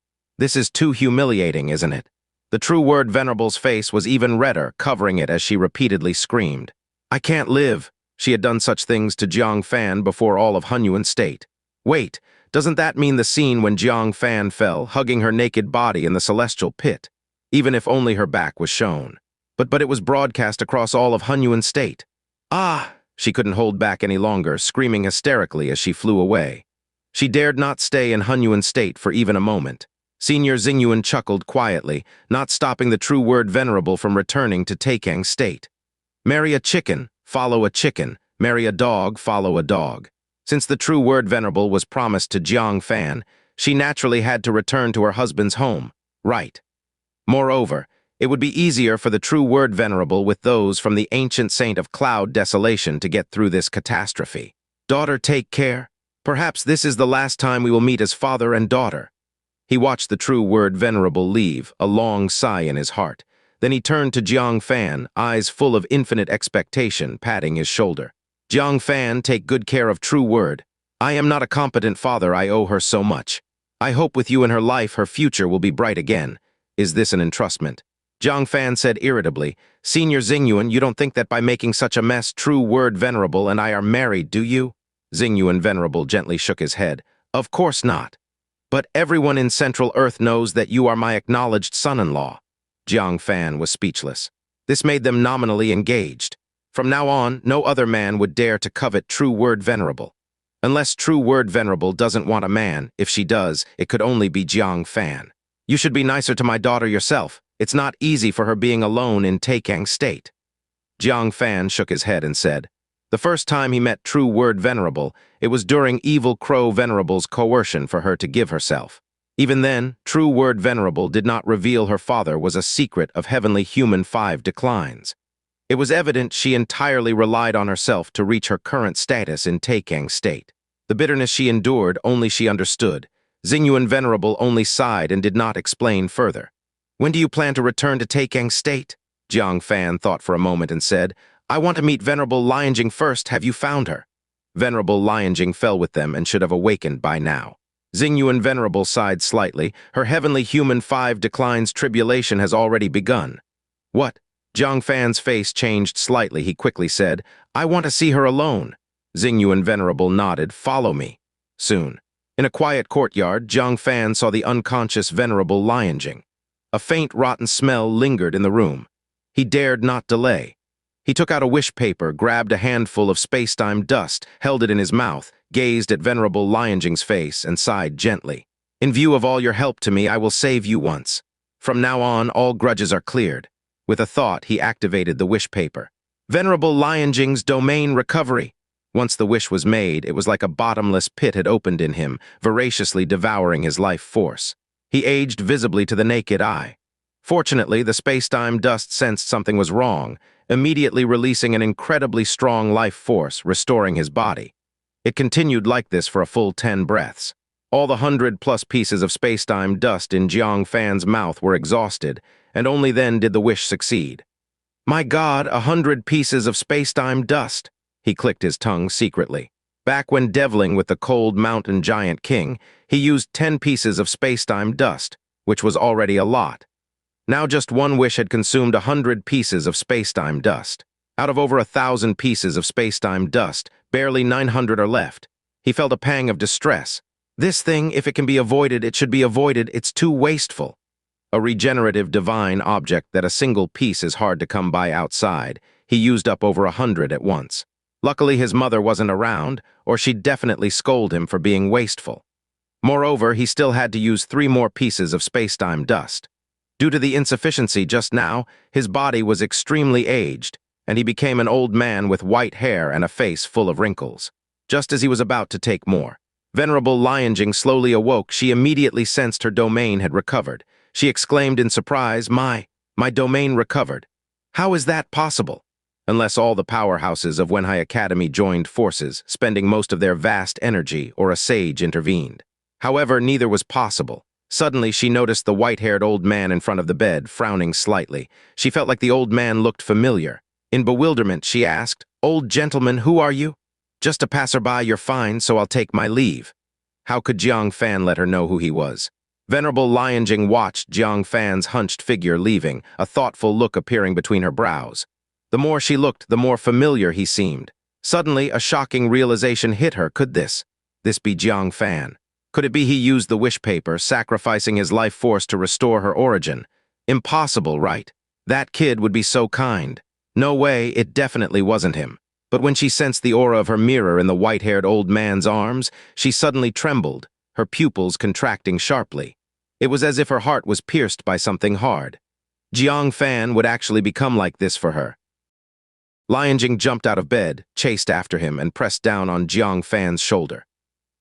is too humiliating, isn't it? The True Word Venerable's face was even redder, covering it as she repeatedly screamed. "I can't live." She had done such things to Jiang Fan before all of Hunyuan State. Wait, doesn't that mean the scene when Jiang Fan fell, hugging her naked body in the celestial pit? Even if only her back was shown. But it was broadcast across all of Hunyuan State. Ah! She couldn't hold back any longer, screaming hysterically as she flew away. She dared not stay in Hunyuan State for even a moment. Senior Xingyuan chuckled quietly, not stopping the True Word Venerable from returning to Taikang State. Marry a chicken, follow a chicken. Marry a dog, follow a dog. Since the True Word Venerable was promised to Jiang Fan, she naturally had to return to her husband's home. Right. Moreover, it would be easier for the True Word Venerable with those from the ancient saint of cloud desolation to get through this catastrophe. Daughter, take care. Perhaps this is the last time we will meet as father and daughter. He watched the True Word Venerable leave, a long sigh in his heart. Then he turned to Jiang Fan, eyes full of infinite expectation, patting his shoulder. Jiang Fan, take good care of True Word. I am not a competent father, I owe her so much. I hope with you in her life, her future will be bright again. Is this an entrustment? Jiang Fan said irritably, Senior Xingyuan, you don't think that by making such a mess, True Word Venerable and I are married, do you? Xingyuan Venerable gently shook his head. Of course not. But everyone in Central Earth knows that you are my acknowledged son-in-law. Jiang Fan was speechless. This made them nominally engaged. From now on, no other man would dare to covet True Word Venerable. Unless True Word Venerable doesn't want a man, if she does, it could only be Jiang Fan. You should be nicer to my daughter yourself. It's not easy for her being alone in Taikang State. Jiang Fan shook his head and said, "The first time he met True Word Venerable, it was during Evil Crow Venerable's coercion for her to give herself. Even then, True Word Venerable did not reveal her father was a secret of Heavenly Human 5 declines. It was evident she entirely relied on herself to reach her current status in Taikang State. The bitterness she endured only she understood. Xingyuan Venerable only sighed and did not explain further. When do you plan to return to Taikang State? Jiang Fan thought for a moment and said, I want to meet Venerable Lianjing first. Have you found her? Venerable Lianjing fell with them and should have awakened by now. Xingyuan Venerable sighed slightly. Her Heavenly Human 5 declines tribulation has already begun. What? Jiang Fan's face changed slightly. He quickly said, I want to see her alone. Xingyuan Venerable nodded. Follow me. Soon. In a quiet courtyard, Jiang Fan saw the unconscious Venerable Lianjing. A faint, rotten smell lingered in the room. He dared not delay. He took out a wish paper, grabbed a handful of space-time dust, held it in his mouth, gazed at Venerable Lianjing's face, and sighed gently. In view of all your help to me, I will save you once. From now on, all grudges are cleared. With a thought, he activated the wish paper. Venerable Lianjing's domain recovery. Once the wish was made, it was like a bottomless pit had opened in him, voraciously devouring his life force. He aged visibly to the naked eye. Fortunately, the space-time dust sensed something was wrong, immediately releasing an incredibly strong life force, restoring his body. It continued like this for a full 10 breaths. All the 100+ pieces of space-time dust in Jiang Fan's mouth were exhausted, and only then did the wish succeed. My God, 100 pieces of space-time dust! He clicked his tongue secretly. Back when deviling with the cold mountain giant king, he used 10 pieces of space-time dust, which was already a lot. Now just one wish had consumed 100 pieces of space-time dust. Out of over 1,000 pieces of space-time dust, barely 900 are left. He felt a pang of distress. This thing, if it can be avoided, it should be avoided. It's too wasteful. A regenerative divine object that a single piece is hard to come by outside, he used up over 100 at once. Luckily, his mother wasn't around, or she'd definitely scold him for being wasteful. Moreover, he still had to use 3 more pieces of space-time dust. Due to the insufficiency just now, his body was extremely aged, and he became an old man with white hair and a face full of wrinkles. Just as he was about to take more, Venerable Lianjing slowly awoke. She immediately sensed her domain had recovered. She exclaimed in surprise, My domain recovered. How is that possible? Unless all the powerhouses of Wenhai Academy joined forces, spending most of their vast energy, or a sage intervened. However, neither was possible. Suddenly, she noticed the white-haired old man in front of the bed, frowning slightly. She felt like the old man looked familiar. In bewilderment, she asked, Old gentleman, who are you? Just a passerby. You're fine, so I'll take my leave. How could Jiang Fan let her know who he was? Venerable Lianjing watched Jiang Fan's hunched figure leaving, a thoughtful look appearing between her brows. The more she looked, the more familiar he seemed. Suddenly, a shocking realization hit her. Could this be Jiang Fan? Could it be he used the wish paper, sacrificing his life force to restore her origin? Impossible, right? That kid would be so kind. No way, it definitely wasn't him. But when she sensed the aura of her mirror in the white-haired old man's arms, she suddenly trembled, her pupils contracting sharply. It was as if her heart was pierced by something hard. Jiang Fan would actually become like this for her. Lianjing jumped out of bed, chased after him, and pressed down on Jiang Fan's shoulder.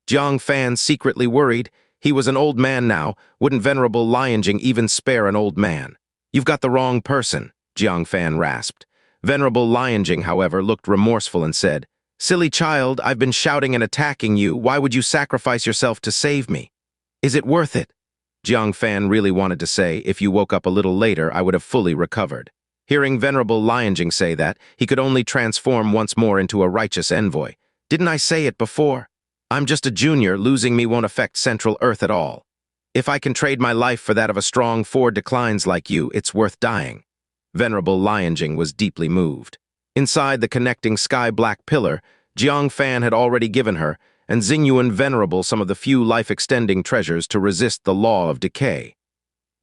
Jiang Fan secretly worried. He was an old man now. Wouldn't Venerable Lianjing even spare an old man? You've got the wrong person, Jiang Fan rasped. Venerable Lianjing, however, looked remorseful and said, Silly child, I've been shouting and attacking you. Why would you sacrifice yourself to save me? Is it worth it? Jiang Fan really wanted to say, if you woke up a little later, I would have fully recovered. Hearing Venerable Lianjing say that, he could only transform once more into a righteous envoy. Didn't I say it before? I'm just a junior. Losing me won't affect Central Earth at all. If I can trade my life for that of a strong 4 declines like you, it's worth dying. Venerable Lianjing was deeply moved. Inside the connecting sky-black pillar, Jiang Fan had already given her, and Xingyuan Venerable some of the few life-extending treasures to resist the law of decay.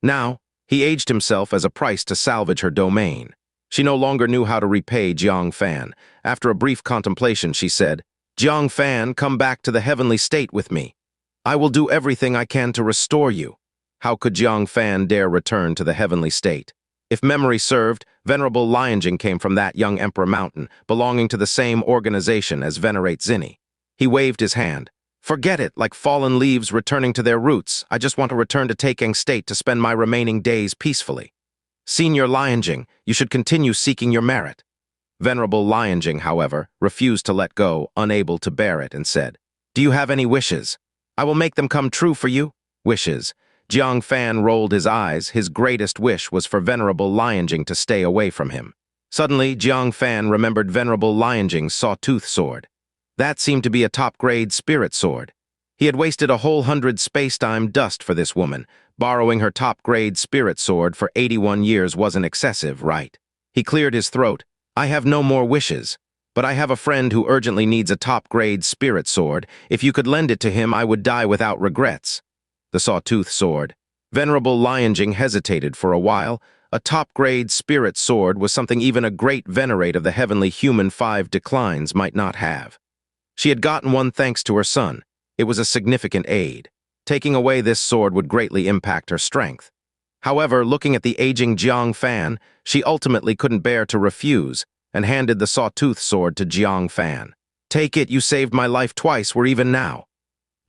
Now, he aged himself as a price to salvage her domain. She no longer knew how to repay Jiang Fan. After a brief contemplation, she said, Jiang Fan, come back to the heavenly state with me. I will do everything I can to restore you. How could Jiang Fan dare return to the heavenly state? If memory served, Venerable Lianjing came from that young Emperor Mountain, belonging to the same organization as Venerate Zinni. He waved his hand. Forget it, like fallen leaves returning to their roots. I just want to return to Taking State to spend my remaining days peacefully. Senior Lianjing, you should continue seeking your merit. Venerable Lianjing, however, refused to let go, unable to bear it, and said, Do you have any wishes? I will make them come true for you. Wishes. Jiang Fan rolled his eyes. His greatest wish was for Venerable Lianjing to stay away from him. Suddenly, Jiang Fan remembered Venerable Lianjing's sawtooth sword. That seemed to be a top-grade spirit sword. He had wasted a whole 100 space-time dust for this woman. Borrowing her top-grade spirit sword for 81 years wasn't excessive, right? He cleared his throat. I have no more wishes, but I have a friend who urgently needs a top-grade spirit sword. If you could lend it to him, I would die without regrets. The sawtooth sword. Venerable Lianjing hesitated for a while. A top-grade spirit sword was something even a great venerate of the heavenly human 5 declines might not have. She had gotten one thanks to her son. It was a significant aid. Taking away this sword would greatly impact her strength. However, looking at the aging Jiang Fan, she ultimately couldn't bear to refuse and handed the sawtooth sword to Jiang Fan. Take it, you saved my life twice, we're even now.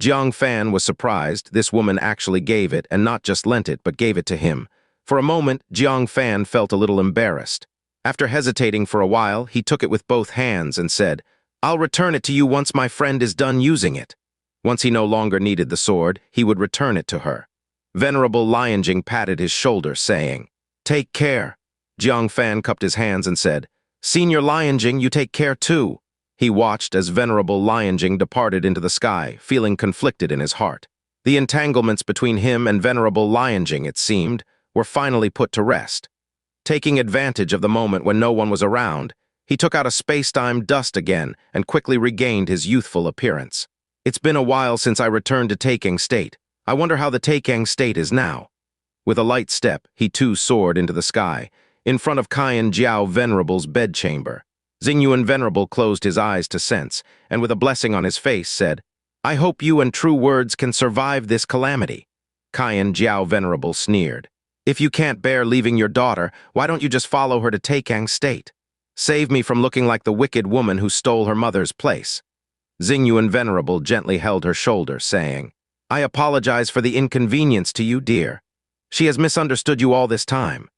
Jiang Fan was surprised. This woman actually gave it, and not just lent it, but gave it to him. For a moment, Jiang Fan felt a little embarrassed. After hesitating for a while, he took it with both hands and said, I'll return it to you once my friend is done using it. Once he no longer needed the sword, he would return it to her. Venerable Lianjing patted his shoulder, saying, Take care. Jiang Fan cupped his hands and said, Senior Lianjing, you take care too. He watched as Venerable Lianjing departed into the sky, feeling conflicted in his heart. The entanglements between him and Venerable Lianjing, it seemed, were finally put to rest. Taking advantage of the moment when no one was around, he took out a space-time dust again and quickly regained his youthful appearance. It's been a while since I returned to Taking State. I wonder how the Taking State is now. With a light step, he too soared into the sky, in front of Qian Jiao Venerable's bedchamber. Xingyuan Venerable closed his eyes to sense, and with a blessing on his face said, I hope you and True Words can survive this calamity. Qian Jiao Venerable sneered. If you can't bear leaving your daughter, why don't you just follow her to Taking State? Save me from looking like the wicked woman who stole her mother's place. Xingyuan Venerable gently held her shoulder, saying, I apologize for the inconvenience to you, dear. She has misunderstood you all this time.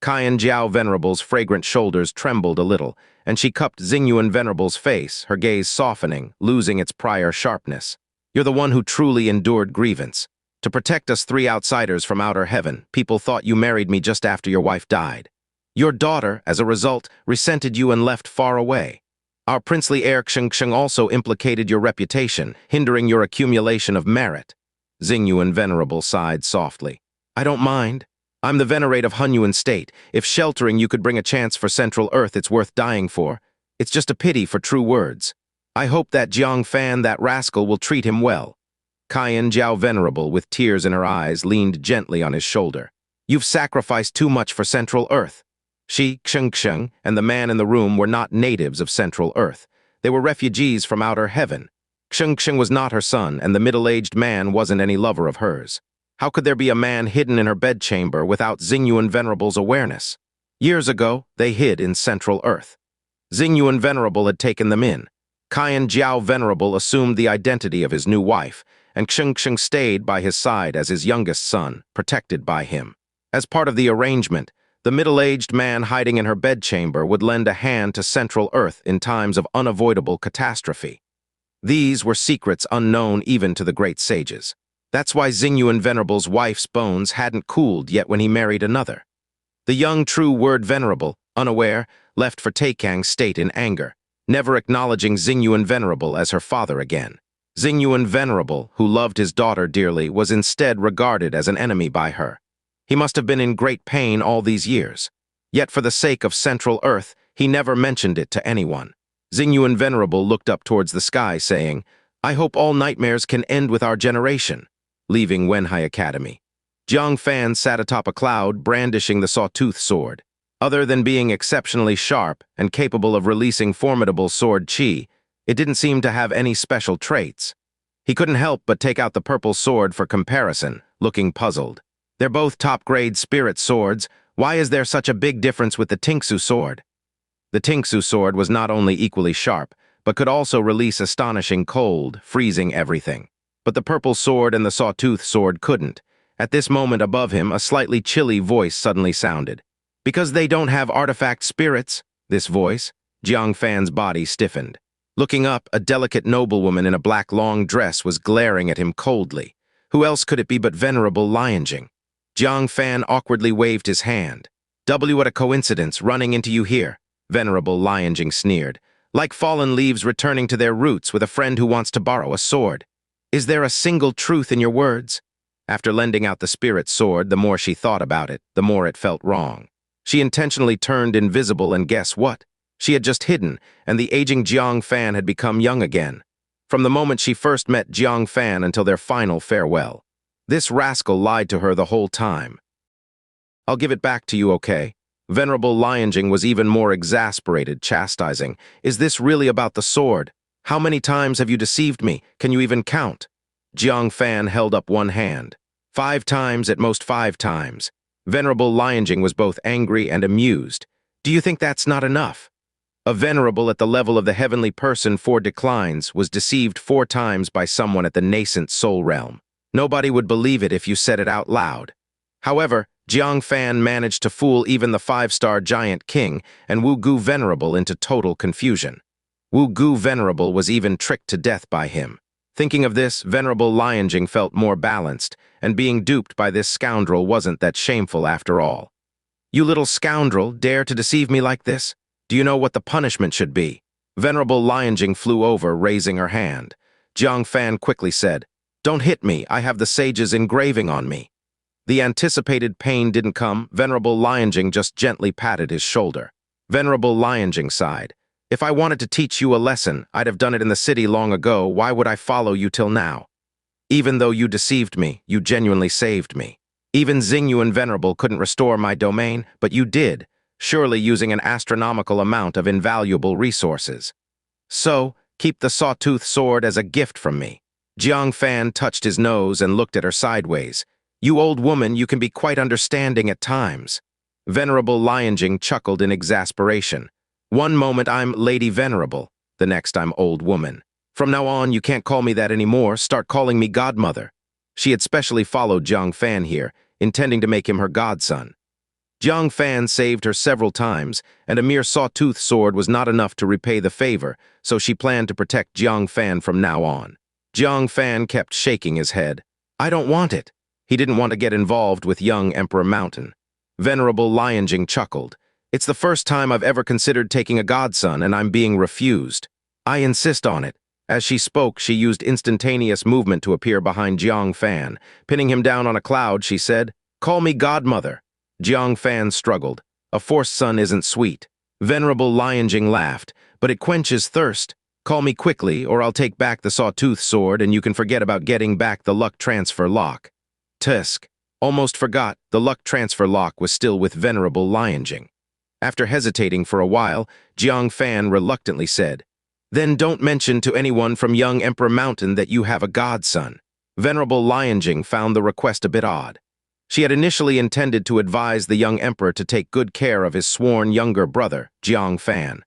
Qian Jiao Venerable's fragrant shoulders trembled a little, and she cupped Xingyuan Venerable's face, her gaze softening, losing its prior sharpness. You're the one who truly endured grievance. To protect us 3 outsiders from outer heaven, people thought you married me just after your wife died. Your daughter, as a result, resented you and left far away. Our princely heir Xianxia also implicated your reputation, hindering your accumulation of merit. Xingyuan Venerable sighed softly. I don't mind. I'm the venerate of Hunyuan State. If sheltering you could bring a chance for Central Earth, it's worth dying for. It's just a pity for True Words. I hope that Jiang Fan, that rascal, will treat him well. Qian Jiao Venerable, with tears in her eyes, leaned gently on his shoulder. You've sacrificed too much for Central Earth. She, Xianxia, and the man in the room were not natives of Central Earth. They were refugees from outer heaven. Xianxia was not her son, and the middle-aged man wasn't any lover of hers. How could there be a man hidden in her bedchamber without Xingyuan Venerable's awareness? Years ago, they hid in Central Earth. Xingyuan Venerable had taken them in. Qian Jiao Venerable assumed the identity of his new wife, and Xianxia stayed by his side as his youngest son, protected by him. As part of the arrangement, the middle-aged man hiding in her bedchamber would lend a hand to Central Earth in times of unavoidable catastrophe. These were secrets unknown even to the great sages. That's why Xingyuan Venerable's wife's bones hadn't cooled yet when he married another. The young True Word Venerable, unaware, left for Taking State in anger, never acknowledging Xingyuan Venerable as her father again. Xingyuan Venerable, who loved his daughter dearly, was instead regarded as an enemy by her. He must have been in great pain all these years. Yet for the sake of Central Earth, he never mentioned it to anyone. Xingyuan Venerable looked up towards the sky, saying, I hope all nightmares can end with our generation. Leaving Wenhai Academy, Jiang Fan sat atop a cloud, brandishing the sawtooth sword. Other than being exceptionally sharp and capable of releasing formidable sword chi, it didn't seem to have any special traits. He couldn't help but take out the purple sword for comparison, looking puzzled. They're both top-grade spirit swords. Why is there such a big difference with the Tingsu sword? The Tingsu sword was not only equally sharp, but could also release astonishing cold, freezing everything. But the purple sword and the sawtooth sword couldn't. At this moment above him, a slightly chilly voice suddenly sounded. Because they don't have artifact spirits, this voice, Jiang Fan's body stiffened. Looking up, a delicate noblewoman in a black long dress was glaring at him coldly. Who else could it be but Venerable Lianjing? Jiang Fan awkwardly waved his hand. What a coincidence, running into you here, Venerable Lianjing sneered. Like fallen leaves returning to their roots with a friend who wants to borrow a sword. Is there a single truth in your words? After lending out the spirit sword, the more she thought about it, the more it felt wrong. She intentionally turned invisible, and guess what? She had just hidden, and the aging Jiang Fan had become young again. From the moment she first met Jiang Fan until their final farewell. This rascal lied to her the whole time. I'll give it back to you, okay? Venerable Lianjing was even more exasperated, chastising. Is this really about the sword? How many times have you deceived me? Can you even count? Jiang Fan held up one hand. 5 times, at most 5 times. Venerable Lianjing was both angry and amused. Do you think that's not enough? A venerable at the level of the heavenly person 4 declines was deceived 4 times by someone at the nascent soul realm. Nobody would believe it if you said it out loud. However, Jiang Fan managed to fool even the 5-star giant king and Wu Gu Venerable into total confusion. Wu Gu Venerable was even tricked to death by him. Thinking of this, Venerable Lianjing felt more balanced, and being duped by this scoundrel wasn't that shameful after all. You little scoundrel, dare to deceive me like this? Do you know what the punishment should be? Venerable Lianjing flew over, raising her hand. Jiang Fan quickly said, Don't hit me, I have the sage's engraving on me. The anticipated pain didn't come. Venerable Lianjing just gently patted his shoulder. Venerable Lianjing sighed. If I wanted to teach you a lesson, I'd have done it in the city long ago. Why would I follow you till now? Even though you deceived me, you genuinely saved me. Even Xingyuan Venerable couldn't restore my domain, but you did, surely using an astronomical amount of invaluable resources. So, keep the sawtooth sword as a gift from me. Jiang Fan touched his nose and looked at her sideways. You old woman, you can be quite understanding at times. Venerable Lianjing chuckled in exasperation. One moment I'm Lady Venerable, the next I'm old woman. From now on, you can't call me that anymore, start calling me godmother. She had specially followed Jiang Fan here, intending to make him her godson. Jiang Fan saved her several times, and a mere sawtooth sword was not enough to repay the favor, so she planned to protect Jiang Fan from now on. Jiang Fan kept shaking his head. I don't want it. He didn't want to get involved with young Emperor Mountain. Venerable Lianjing chuckled. It's the first time I've ever considered taking a godson, and I'm being refused. I insist on it. As she spoke, she used instantaneous movement to appear behind Jiang Fan. Pinning him down on a cloud, she said, Call me godmother. Jiang Fan struggled. A forced son isn't sweet. Venerable Lianjing laughed. But it quenches thirst. Call me quickly, or I'll take back the sawtooth sword and you can forget about getting back the luck transfer lock. Tusk. Almost forgot, the luck transfer lock was still with Venerable Lianjing. After hesitating for a while, Jiang Fan reluctantly said, Then don't mention to anyone from young Emperor Mountain that you have a godson. Venerable Lianjing found the request a bit odd. She had initially intended to advise the young emperor to take good care of his sworn younger brother, Jiang Fan.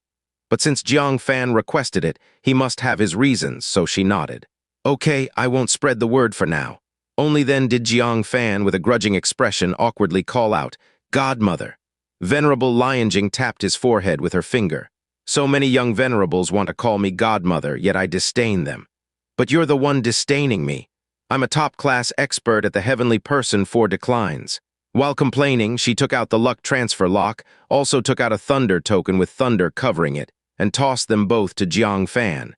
But since Jiang Fan requested it, he must have his reasons, so she nodded. Okay, I won't spread the word for now. Only then did Jiang Fan, with a grudging expression, awkwardly call out, Godmother. Venerable Lianjing tapped his forehead with her finger. So many young venerables want to call me godmother, yet I disdain them. But you're the one disdaining me. I'm a top-class expert at the heavenly person 4 declines. While complaining, she took out the luck transfer lock, also took out a thunder token with thunder covering it, and tossed them both to Jiang Fan.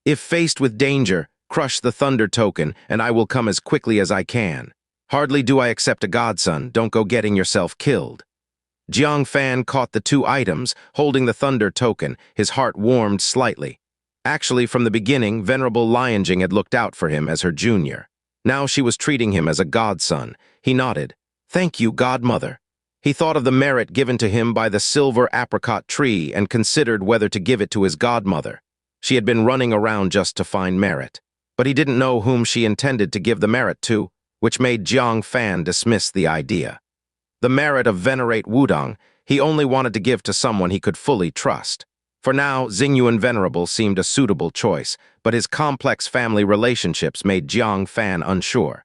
If faced with danger, crush the thunder token, and I will come as quickly as I can. Hardly do I accept a godson, don't go getting yourself killed. Jiang Fan caught the 2 items, holding the thunder token. His heart warmed slightly. Actually, from the beginning, Venerable Lianjing had looked out for him as her junior. Now she was treating him as a godson. He nodded. Thank you, godmother. He thought of the merit given to him by the silver apricot tree and considered whether to give it to his godmother. She had been running around just to find merit. But he didn't know whom she intended to give the merit to, which made Jiang Fan dismiss the idea. The merit of venerate Wudong he only wanted to give to someone he could fully trust. For now, Xingyuan Venerable seemed a suitable choice, but his complex family relationships made Jiang Fan unsure.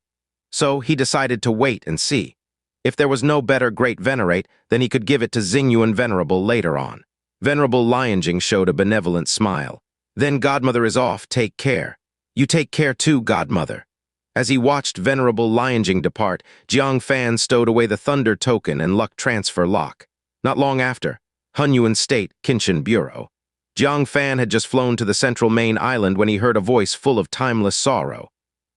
So he decided to wait and see. If there was no better great venerate, then he could give it to Xingyuan Venerable later on. Venerable Lianjing showed a benevolent smile. Then Godmother is off, take care. You take care too, Godmother. As he watched Venerable Lianjing depart, Jiang Fan stowed away the Thunder Token and Luck Transfer Lock. Not long after, Hunyuan State, Kinshin Bureau. Jiang Fan had just flown to the central main island when he heard a voice full of timeless sorrow.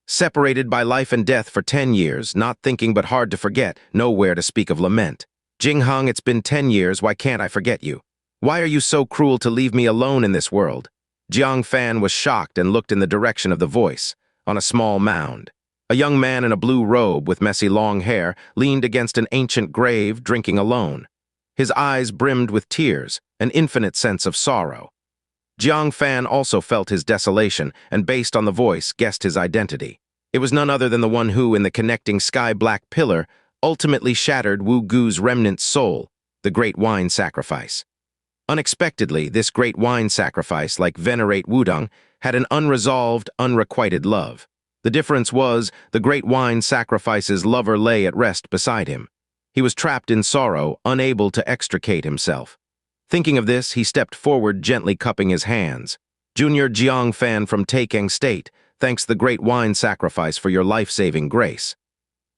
Separated by life and death for 10 years, not thinking but hard to forget, nowhere to speak of lament. Jingheng, it's been 10 years, why can't I forget you? Why are you so cruel to leave me alone in this world? Jiang Fan was shocked and looked in the direction of the voice. On a small mound, a young man in a blue robe with messy long hair leaned against an ancient grave, drinking alone. His eyes brimmed with tears, an infinite sense of sorrow. Jiang Fan also felt his desolation and, based on the voice, guessed his identity. It was none other than the one who, in the connecting sky-black pillar, ultimately shattered Wu Gu's remnant soul, the Great Wine Sacrifice. Unexpectedly, this Great Wine Sacrifice, like Venerate Wudong, had an unresolved, unrequited love. The difference was, the Great Wine Sacrifice's lover lay at rest beside him. He was trapped in sorrow, unable to extricate himself. Thinking of this, he stepped forward, gently cupping his hands. Junior Jiang Fan from Taikang State, thanks the Great Wine Sacrifice for your life-saving grace.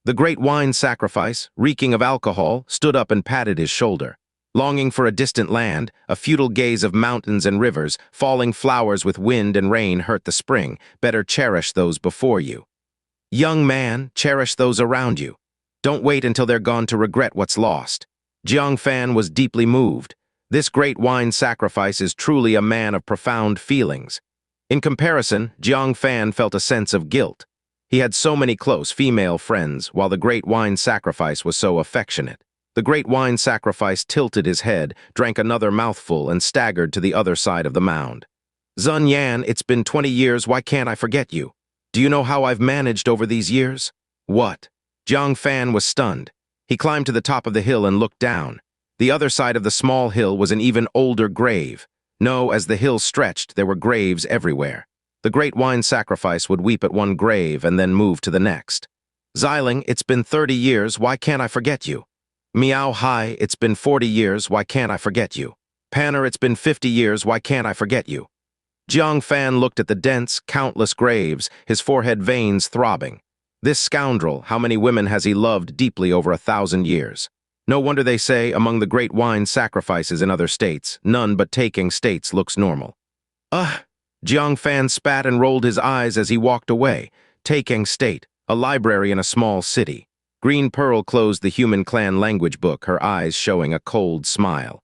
The Great Wine Sacrifice, reeking of alcohol, stood up and patted his shoulder. Longing for a distant land, a futile gaze of mountains and rivers, falling flowers with wind and rain hurt the spring. Better cherish those before you. Young man, cherish those around you. Don't wait until they're gone to regret what's lost. Jiang Fan was deeply moved. This Great Wine Sacrifice is truly a man of profound feelings. In comparison, Jiang Fan felt a sense of guilt. He had so many close female friends, while the Great Wine Sacrifice was so affectionate. The Great Wine Sacrifice tilted his head, drank another mouthful, and staggered to the other side of the mound. Zun Yan, it's been 20 years, why can't I forget you? Do you know how I've managed over these years? What? Jiang Fan was stunned. He climbed to the top of the hill and looked down. The other side of the small hill was an even older grave. No, as the hill stretched, there were graves everywhere. The Great Wine Sacrifice would weep at one grave and then move to the next. Xiling, it's been 30 years, why can't I forget you? Miao Hai, it's been 40 years, why can't I forget you? Panner, it's been 50 years, why can't I forget you? Jiang Fan looked at the dense, countless graves, his forehead veins throbbing. This scoundrel, how many women has he loved deeply over 1,000 years? No wonder they say, among the Great Wine Sacrifices in other states, none but Taking States looks normal. Jiang Fan spat and rolled his eyes as he walked away. Taking State, a library in a small city. Green Pearl closed the Human Clan language book, her eyes showing a cold smile.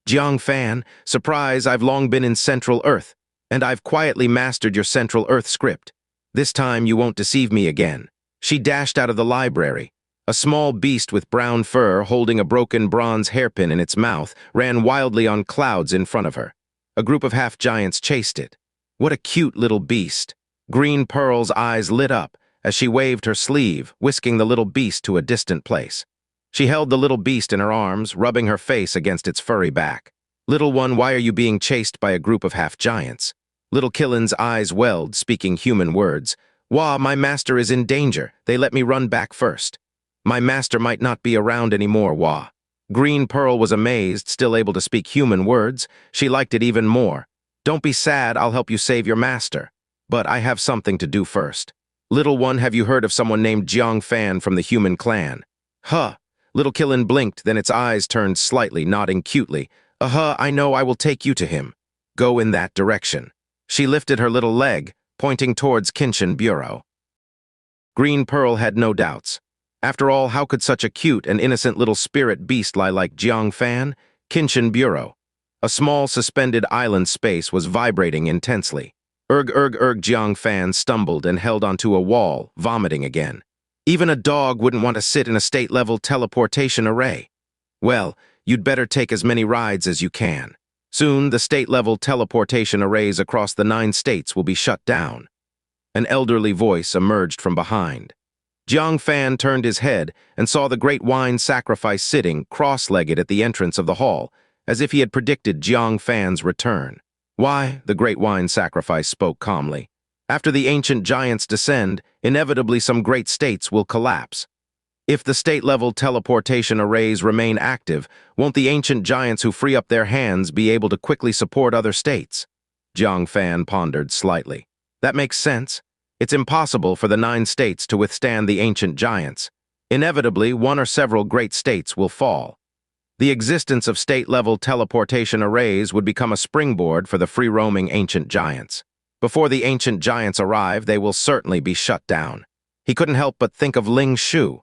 Jiang Fan, surprise, I've long been in Central Earth, and I've quietly mastered your Central Earth script. This time you won't deceive me again. She dashed out of the library. A small beast with brown fur, holding a broken bronze hairpin in its mouth, ran wildly on clouds in front of her. A group of half-giants chased it. What a cute little beast. Green Pearl's eyes lit up as she waved her sleeve, whisking the little beast to a distant place. She held the little beast in her arms, rubbing her face against its furry back. Little one, why are you being chased by a group of half-giants? Little Killen's eyes welled, speaking human words. Wah, my master is in danger. They let me run back first. My master might not be around anymore, Wah. Green Pearl was amazed, still able to speak human words. She liked it even more. Don't be sad, I'll help you save your master. But I have something to do first. Little one, have you heard of someone named Jiang Fan from the Human Clan? Huh. Little Killen blinked, then its eyes turned slightly, nodding cutely. I know, I will take you to him. Go in that direction. She lifted her little leg, pointing towards Kinshin Bureau. Green Pearl had no doubts. After all, how could such a cute and innocent little spirit beast lie like Jiang Fan? Kinshin Bureau. A small suspended island space was vibrating intensely. Jiang Fan stumbled and held onto a wall, vomiting again. Even a dog wouldn't want to sit in a state-level teleportation array. Well, you'd better take as many rides as you can. Soon, the state-level teleportation arrays across the 9 states will be shut down. An elderly voice emerged from behind. Jiang Fan turned his head and saw the great wine sacrifice sitting cross-legged at the entrance of the hall, as if he had predicted Jiang Fan's return. Why, the great wine sacrifice spoke calmly. After the ancient giants descend, inevitably some great states will collapse. If the state-level teleportation arrays remain active, won't the ancient giants who free up their hands be able to quickly support other states? Jiang Fan pondered slightly. That makes sense. It's impossible for the 9 states to withstand the ancient giants. Inevitably, one or several great states will fall. The existence of state-level teleportation arrays would become a springboard for the free-roaming ancient giants. Before the ancient giants arrive, they will certainly be shut down. He couldn't help but think of Ling Shu.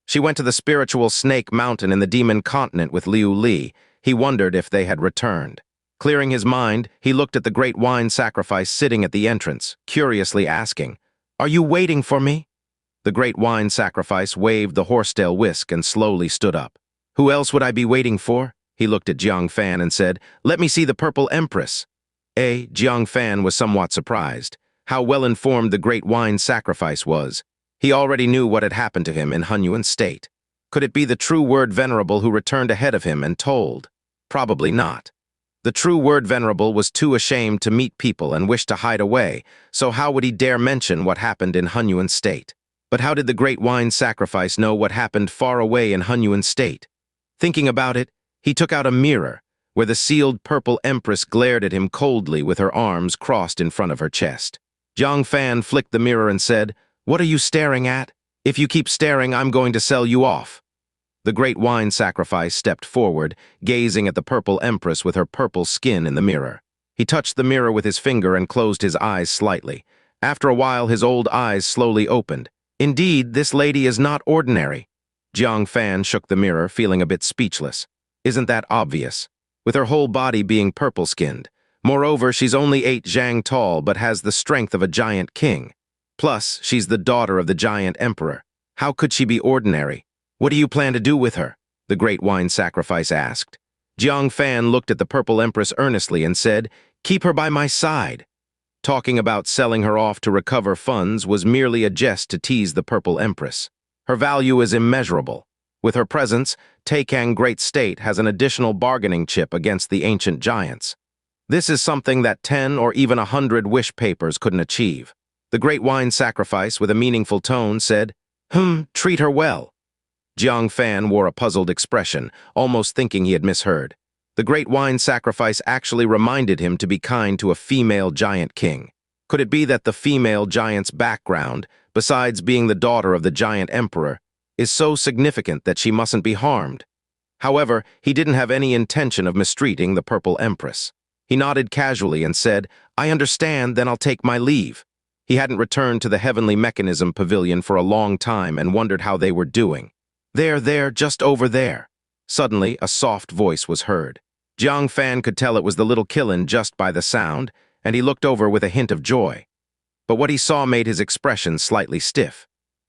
She went to the spiritual Snake Mountain in the Demon Continent with Liu Li. He wondered if they had returned. Clearing his mind, he looked at the great wine sacrifice sitting at the entrance, curiously asking, "Are you waiting for me?" The great wine sacrifice waved the horsetail whisk and slowly stood up. "Who else would I be waiting for?" He looked at Jiang Fan and said, "Let me see the Purple Empress." Jiang Fan was somewhat surprised. How well-informed the great wine sacrifice was. He already knew what had happened to him in Hunyuan State. Could it be the true word venerable who returned ahead of him and told? Probably not. The true word venerable was too ashamed to meet people and wished to hide away, so how would he dare mention what happened in Hunyuan State? But how did the great wine sacrifice know what happened far away in Hunyuan State? Thinking about it, he took out a mirror, where the sealed Purple Empress glared at him coldly with her arms crossed in front of her chest. Jiang Fan flicked the mirror and said, "What are you staring at? If you keep staring, I'm going to sell you off." The great wine sacrifice stepped forward, gazing at the Purple Empress with her purple skin in the mirror. He touched the mirror with his finger and closed his eyes slightly. After a while, his old eyes slowly opened. Indeed, this lady is not ordinary. Jiang Fan shook the mirror, feeling a bit speechless. Isn't that obvious? With her whole body being purple-skinned. Moreover, she's only 8 zhang tall, but has the strength of a giant king. Plus, she's the daughter of the giant emperor. How could she be ordinary? "What do you plan to do with her?" the great wine sacrifice asked. Jiang Fan looked at the Purple Empress earnestly and said, "Keep her by my side." Talking about selling her off to recover funds was merely a jest to tease the Purple Empress. Her value is immeasurable. With her presence, Taikang Great State has an additional bargaining chip against the ancient giants. This is something that 10 or even 100 wish papers couldn't achieve. The great wine sacrifice, with a meaningful tone, said, "Treat her well." Jiang Fan wore a puzzled expression, almost thinking he had misheard. The great wine sacrifice actually reminded him to be kind to a female giant king. Could it be that the female giant's background, besides being the daughter of the giant emperor, is so significant that she mustn't be harmed? However, he didn't have any intention of mistreating the Purple Empress. He nodded casually and said, "I understand, then I'll take my leave." He hadn't returned to the Heavenly Mechanism Pavilion for a long time and wondered how they were doing. There, just over there." Suddenly, a soft voice was heard. Jiang Fan could tell it was the little Qilin just by the sound, and he looked over with a hint of joy. But what he saw made his expression slightly stiff.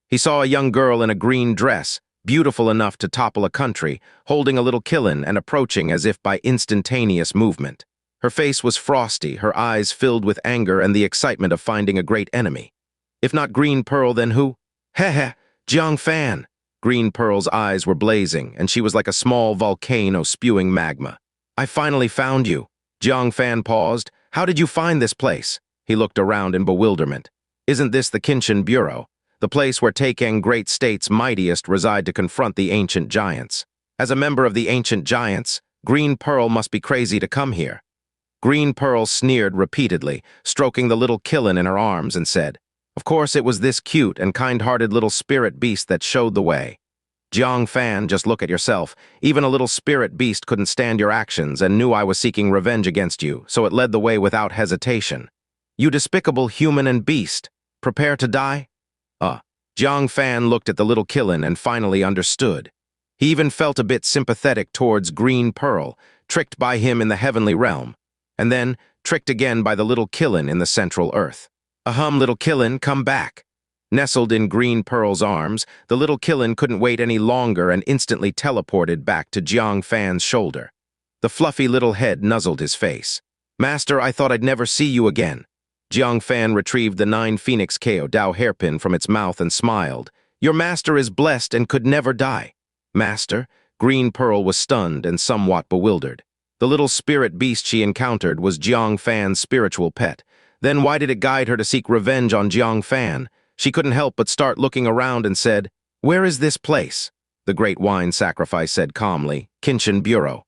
He saw a young girl in a green dress, beautiful enough to topple a country, holding a little Qilin and approaching as if by instantaneous movement. Her face was frosty, her eyes filled with anger and the excitement of finding a great enemy. If not Green Pearl, then who? Heh, Jiang Fan. Green Pearl's eyes were blazing, and she was like a small volcano spewing magma. "I finally found you." Jiang Fan paused. "How did you find this place?" He looked around in bewilderment. "Isn't this the Qinshan Bureau, the place where Taikang Great State's mightiest reside to confront the ancient giants? As a member of the ancient giants, Green Pearl must be crazy to come here." Green Pearl sneered repeatedly, stroking the little Qilin in her arms, and said, "Of course it was this cute and kind-hearted little spirit beast that showed the way." Jiang Fan, just look at yourself. Even a little spirit beast couldn't stand your actions and knew I was seeking revenge against you, so it led the way without hesitation. "You despicable human and beast. Prepare to die?" Jiang Fan looked at the little Qilin and finally understood. He even felt a bit sympathetic towards Green Pearl, tricked by him in the heavenly realm, and then tricked again by the little Qilin in the central earth. Little Qilin, come back." Nestled in Green Pearl's arms, the little Qilin couldn't wait any longer and instantly teleported back to Jiang Fan's shoulder. The fluffy little head nuzzled his face. "Master, I thought I'd never see you again." Jiang Fan retrieved the 9 Phoenix KO Dao hairpin from its mouth and smiled. Your master is blessed and could never die. Master? Green Pearl was stunned and somewhat bewildered. The little spirit beast she encountered was Jiang Fan's spiritual pet. Then why did it guide her to seek revenge on Jiang Fan? She couldn't help but start looking around and said, "Where is this place?" The Great Wine Sacrifice said calmly, "Kinshin Bureau."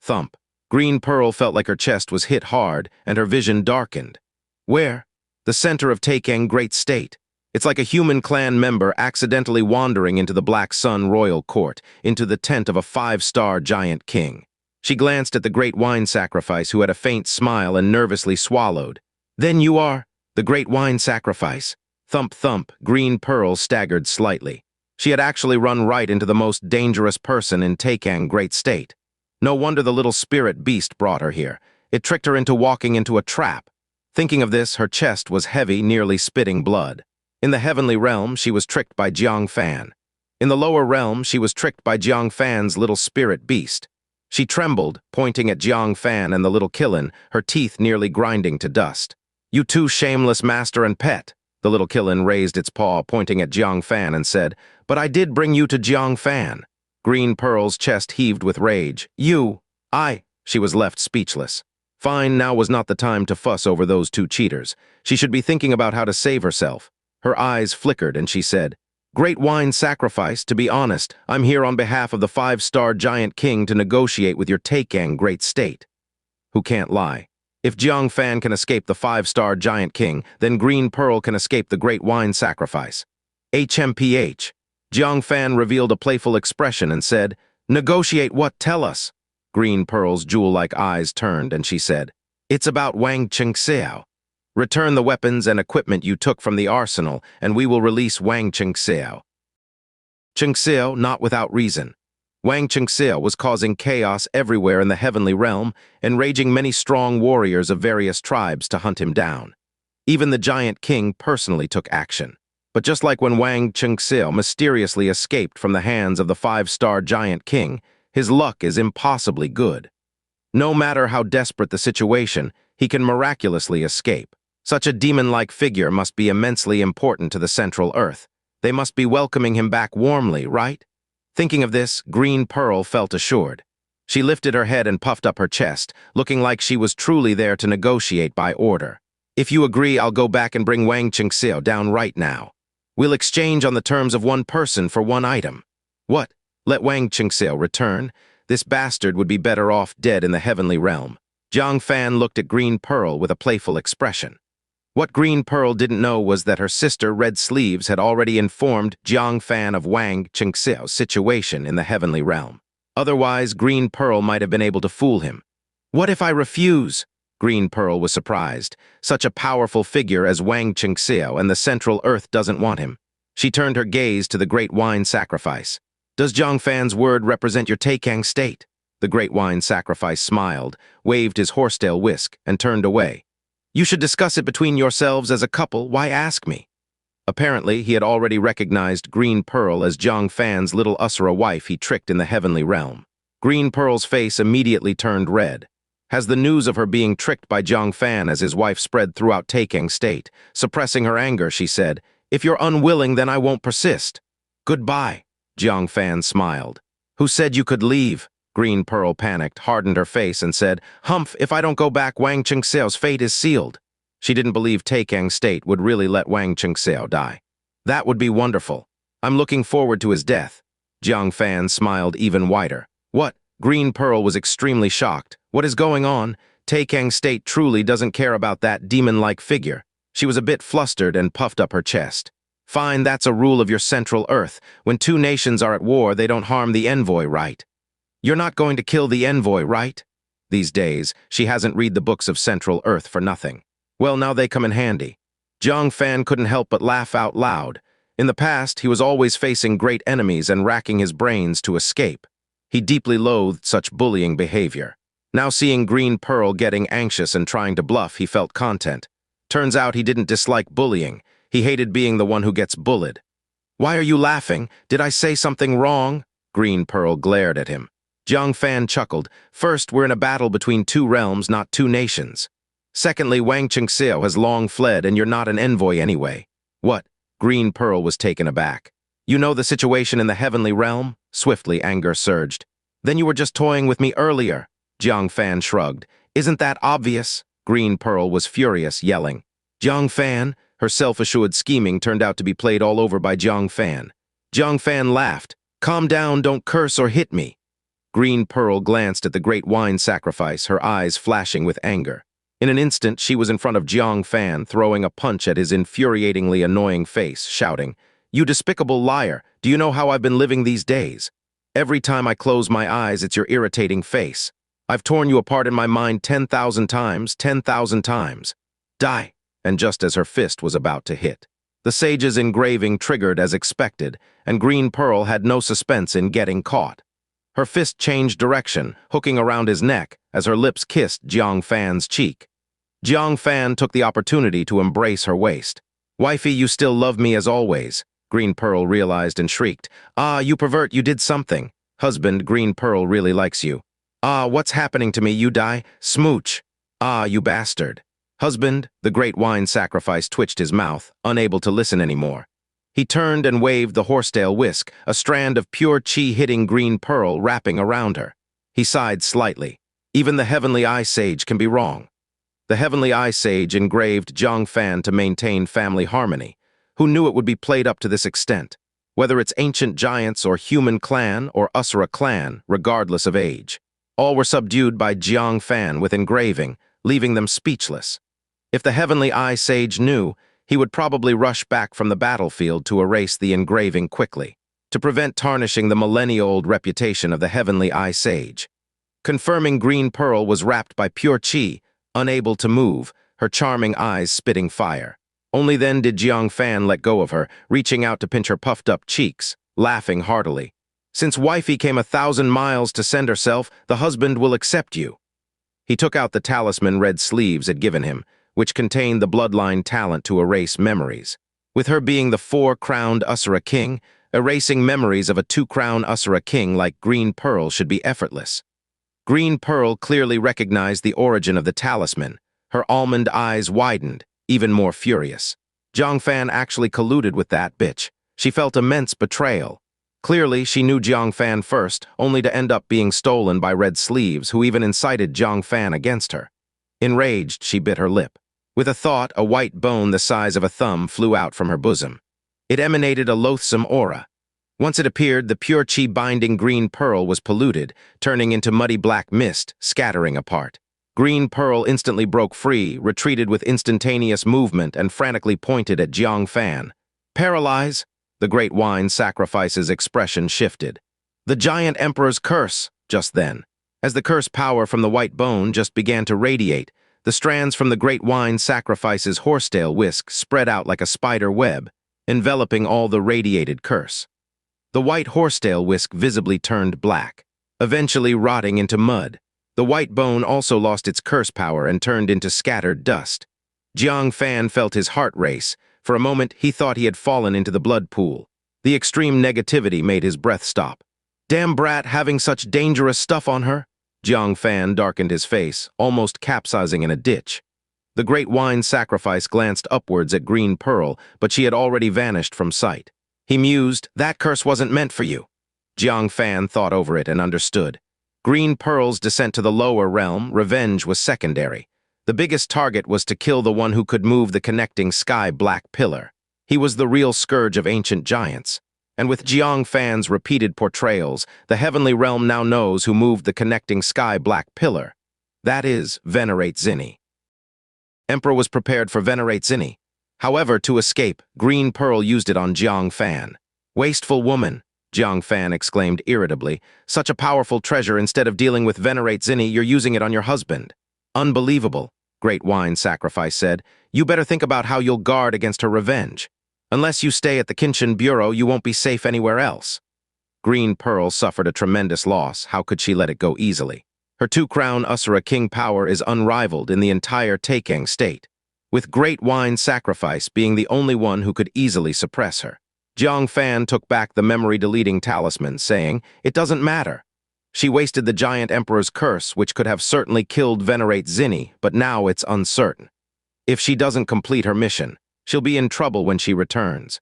Thump. Green Pearl felt like her chest was hit hard and her vision darkened. Where? The center of Taikang Great State. It's like a human clan member accidentally wandering into the Black Sun royal court, into the tent of a 5-star giant king. She glanced at the Great Wine Sacrifice, who had a faint smile and nervously swallowed. "Then you are the Great Wine Sacrifice." Thump thump, Green Pearl staggered slightly. She had actually run right into the most dangerous person in Taikang Great State. No wonder the little spirit beast brought her here. It tricked her into walking into a trap. Thinking of this, her chest was heavy, nearly spitting blood. In the heavenly realm, she was tricked by Jiang Fan. In the lower realm, she was tricked by Jiang Fan's little spirit beast. She trembled, pointing at Jiang Fan and the little Killin, her teeth nearly grinding to dust. "You two shameless master and pet." The little Killin raised its paw, pointing at Jiang Fan, and said, "But I did bring you to Jiang Fan." Green Pearl's chest heaved with rage. She was left speechless. Fine, now was not the time to fuss over those two cheaters. She should be thinking about how to save herself. Her eyes flickered and she said, "Great Wine Sacrifice, to be honest, I'm here on behalf of the 5-star giant king to negotiate with your Taikang Great State." Who can't lie? If Jiang Fan can escape the 5-star giant king, then Green Pearl can escape the Great Wine Sacrifice. HMPH. Jiang Fan revealed a playful expression and said, "Negotiate what? Tell us." Green Pearl's jewel-like eyes turned and she said, "It's about Wang Xiao. Return the weapons and equipment you took from the arsenal, and we will release Wang Xiao." Xiao, not without reason. Wang Xiao was causing chaos everywhere in the heavenly realm, enraging many strong warriors of various tribes to hunt him down. Even the giant king personally took action. But just like when Wang Xiao mysteriously escaped from the hands of the 5-star giant king, his luck is impossibly good. No matter how desperate the situation, he can miraculously escape. Such a demon-like figure must be immensely important to the Central Earth. They must be welcoming him back warmly, right? Thinking of this, Green Pearl felt assured. She lifted her head and puffed up her chest, looking like she was truly there to negotiate by order. "If you agree, I'll go back and bring Wang Xiao down right now. We'll exchange on the terms of one person for one item." "What? Let Wang Xiao return? This bastard would be better off dead in the heavenly realm." Jiang Fan looked at Green Pearl with a playful expression. What Green Pearl didn't know was that her sister, Red Sleeves, had already informed Jiang Fan of Wang Xiao's situation in the heavenly realm. Otherwise, Green Pearl might have been able to fool him. "What if I refuse?" Green Pearl was surprised. Such a powerful figure as Wang Xiao and the Central Earth doesn't want him. She turned her gaze to the Great Wine Sacrifice. "Does Jiang Fan's word represent your Taikang state?" The Great Wine Sacrifice smiled, waved his horsetail whisk, and turned away. "You should discuss it between yourselves as a couple. Why ask me?" Apparently, he had already recognized Green Pearl as Jiang Fan's little Usura wife he tricked in the heavenly realm. Green Pearl's face immediately turned red. As the news of her being tricked by Jiang Fan as his wife spread throughout Taikang State, suppressing her anger, she said, "If you're unwilling, then I won't persist." "Goodbye," Jiang Fan smiled. "Who said you could leave?" Green Pearl panicked, hardened her face, and said, "Humph, if I don't go back, Wang Xiao's fate is sealed." She didn't believe Taikang State would really let Wang Xiao die. "That would be wonderful. I'm looking forward to his death." Jiang Fan smiled even wider. "What?" Green Pearl was extremely shocked. "What is going on? Taikang State truly doesn't care about that demon-like figure." She was a bit flustered and puffed up her chest. "Fine, that's a rule of your Central Earth. When two nations are at war, they don't harm the envoy, right? You're not going to kill the envoy, right?" These days, she hasn't read the books of Central Earth for nothing. Well, now they come in handy. Jiang Fan couldn't help but laugh out loud. In the past, he was always facing great enemies and racking his brains to escape. He deeply loathed such bullying behavior. Now seeing Green Pearl getting anxious and trying to bluff, he felt content. Turns out he didn't dislike bullying. He hated being the one who gets bullied. "Why are you laughing? Did I say something wrong?" Green Pearl glared at him. Jiang Fan chuckled. "First, we're in a battle between two realms, not two nations. Secondly, Wang Xiao has long fled and you're not an envoy anyway." "What?" Green Pearl was taken aback. You know the situation in the heavenly realm? Swiftly, anger surged. Then you were just toying with me earlier. Jiang Fan shrugged. Isn't that obvious? Green Pearl was furious, yelling. Jiang Fan? Her self-assured scheming turned out to be played all over by Jiang Fan. Jiang Fan laughed. Calm down, don't curse or hit me. Green Pearl glanced at the great wine sacrifice, her eyes flashing with anger. In an instant, she was in front of Jiang Fan, throwing a punch at his infuriatingly annoying face, shouting, You despicable liar! Do you know how I've been living these days? Every time I close my eyes, it's your irritating face. I've torn you apart in my mind 10,000 times, 10,000 times. Die! And just as her fist was about to hit, the sage's engraving triggered as expected, and Green Pearl had no suspense in getting caught. Her fist changed direction, hooking around his neck as her lips kissed Jiang Fan's cheek. Jiang Fan took the opportunity to embrace her waist. Wifey, you still love me as always, Green Pearl realized and shrieked. Ah, you pervert, you did something. Husband, Green Pearl really likes you. Ah, what's happening to me, you die? Smooch. Ah, you bastard. Husband, the great wine sacrifice twitched his mouth, unable to listen anymore. He turned and waved the horsetail whisk, a strand of pure chi hitting Green Pearl wrapping around her. He sighed slightly. Even the Heavenly Eye Sage can be wrong. The Heavenly Eye Sage engraved Jiang Fan to maintain family harmony. Who knew it would be played up to this extent? Whether it's ancient giants or human clan or Asura clan, regardless of age. All were subdued by Jiang Fan with engraving, leaving them speechless. If the Heavenly Eye Sage knew, he would probably rush back from the battlefield to erase the engraving quickly, to prevent tarnishing the millennia-old reputation of the Heavenly Eye Sage. Confirming Green Pearl was wrapped by pure chi, unable to move, her charming eyes spitting fire. Only then did Jiang Fan let go of her, reaching out to pinch her puffed-up cheeks, laughing heartily. Since wifey came 1,000 miles to send herself, the husband will accept you. He took out the talisman Red Sleeves had given him, which contained the bloodline talent to erase memories. With her being the 4-crowned Asura king, erasing memories of a 2-crown Asura king like Green Pearl should be effortless. Green Pearl clearly recognized the origin of the talisman. Her almond eyes widened, even more furious. Jiang Fan actually colluded with that bitch. She felt immense betrayal. Clearly, she knew Jiang Fan first, only to end up being stolen by Red Sleeves, who even incited Jiang Fan against her. Enraged, she bit her lip. With a thought, a white bone the size of a thumb flew out from her bosom. It emanated a loathsome aura. Once it appeared, the pure chi binding Green Pearl was polluted, turning into muddy black mist, scattering apart. Green Pearl instantly broke free, retreated with instantaneous movement, and frantically pointed at Jiang Fan. Paralyze! The great wine sacrifice's expression shifted. The giant emperor's curse, just then. As the curse power from the white bone just began to radiate, the strands from the great wine sacrifice's horsetail whisk spread out like a spider web, enveloping all the radiated curse. The white horsetail whisk visibly turned black, eventually rotting into mud. The white bone also lost its curse power and turned into scattered dust. Jiang Fan felt his heart race. For a moment, he thought he had fallen into the blood pool. The extreme negativity made his breath stop. Damn brat having such dangerous stuff on her? Jiang Fan darkened his face, almost capsizing in a ditch. The great wine sacrifice glanced upwards at Green Pearl, but she had already vanished from sight. He mused, that curse wasn't meant for you. Jiang Fan thought over it and understood. Green Pearl's descent to the lower realm, revenge was secondary. The biggest target was to kill the one who could move the connecting sky-black pillar. He was the real scourge of ancient giants. And with Jiang Fan's repeated portrayals, the heavenly realm now knows who moved the connecting sky-black pillar. That is, Venerate Zinni. Emperor was prepared for Venerate Zinni. However, to escape, Green Pearl used it on Jiang Fan. Wasteful woman, Jiang Fan exclaimed irritably. Such a powerful treasure, instead of dealing with Venerate Zinni, you're using it on your husband. Unbelievable, Great Wine Sacrifice said. You better think about how you'll guard against her revenge. Unless you stay at the Kinshin Bureau, you won't be safe anywhere else. Green Pearl suffered a tremendous loss. How could she let it go easily? Her 2-crown Asura King power is unrivaled in the entire Taikang state, with Great Wine Sacrifice being the only one who could easily suppress her. Jiang Fan took back the memory-deleting talisman, saying, it doesn't matter. She wasted the giant emperor's curse, which could have certainly killed Venerate Zinni, but now it's uncertain. If she doesn't complete her mission, she'll be in trouble when she returns.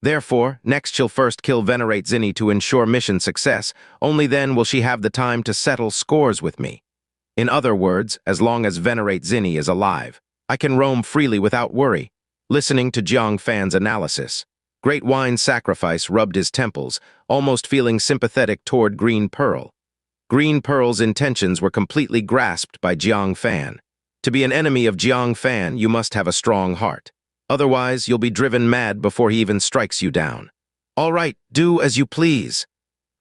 Therefore, next she'll first kill Venerate Zinni to ensure mission success. Only then will she have the time to settle scores with me. In other words, as long as Venerate Zinni is alive, I can roam freely without worry. Listening to Jiang Fan's analysis, Great Wine's sacrifice rubbed his temples, almost feeling sympathetic toward Green Pearl. Green Pearl's intentions were completely grasped by Jiang Fan. To be an enemy of Jiang Fan, you must have a strong heart. Otherwise, you'll be driven mad before he even strikes you down. All right, do as you please.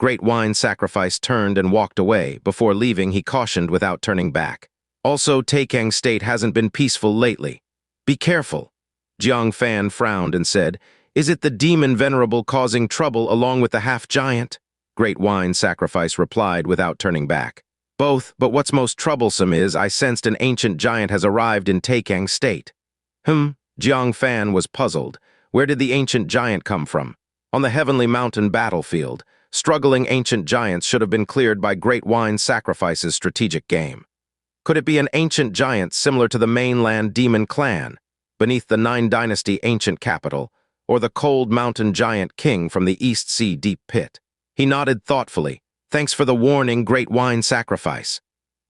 Great Wine's sacrifice turned and walked away. Before leaving, he cautioned without turning back. Also, Taikang's state hasn't been peaceful lately. Be careful. Jiang Fan frowned and said, Is it the demon venerable causing trouble along with the half-giant? Great Wine's sacrifice replied without turning back. Both, but what's most troublesome is I sensed an ancient giant has arrived in Taikang's state. Jiang Fan was puzzled. Where did the ancient giant come from? On the Heavenly Mountain battlefield, struggling ancient giants should have been cleared by Great Wine's sacrifice's strategic game. Could it be an ancient giant similar to the mainland demon clan, beneath the Nine Dynasty ancient capital, or the cold mountain giant king from the East Sea deep pit? He nodded thoughtfully. Thanks for the warning, Great Wine Sacrifice.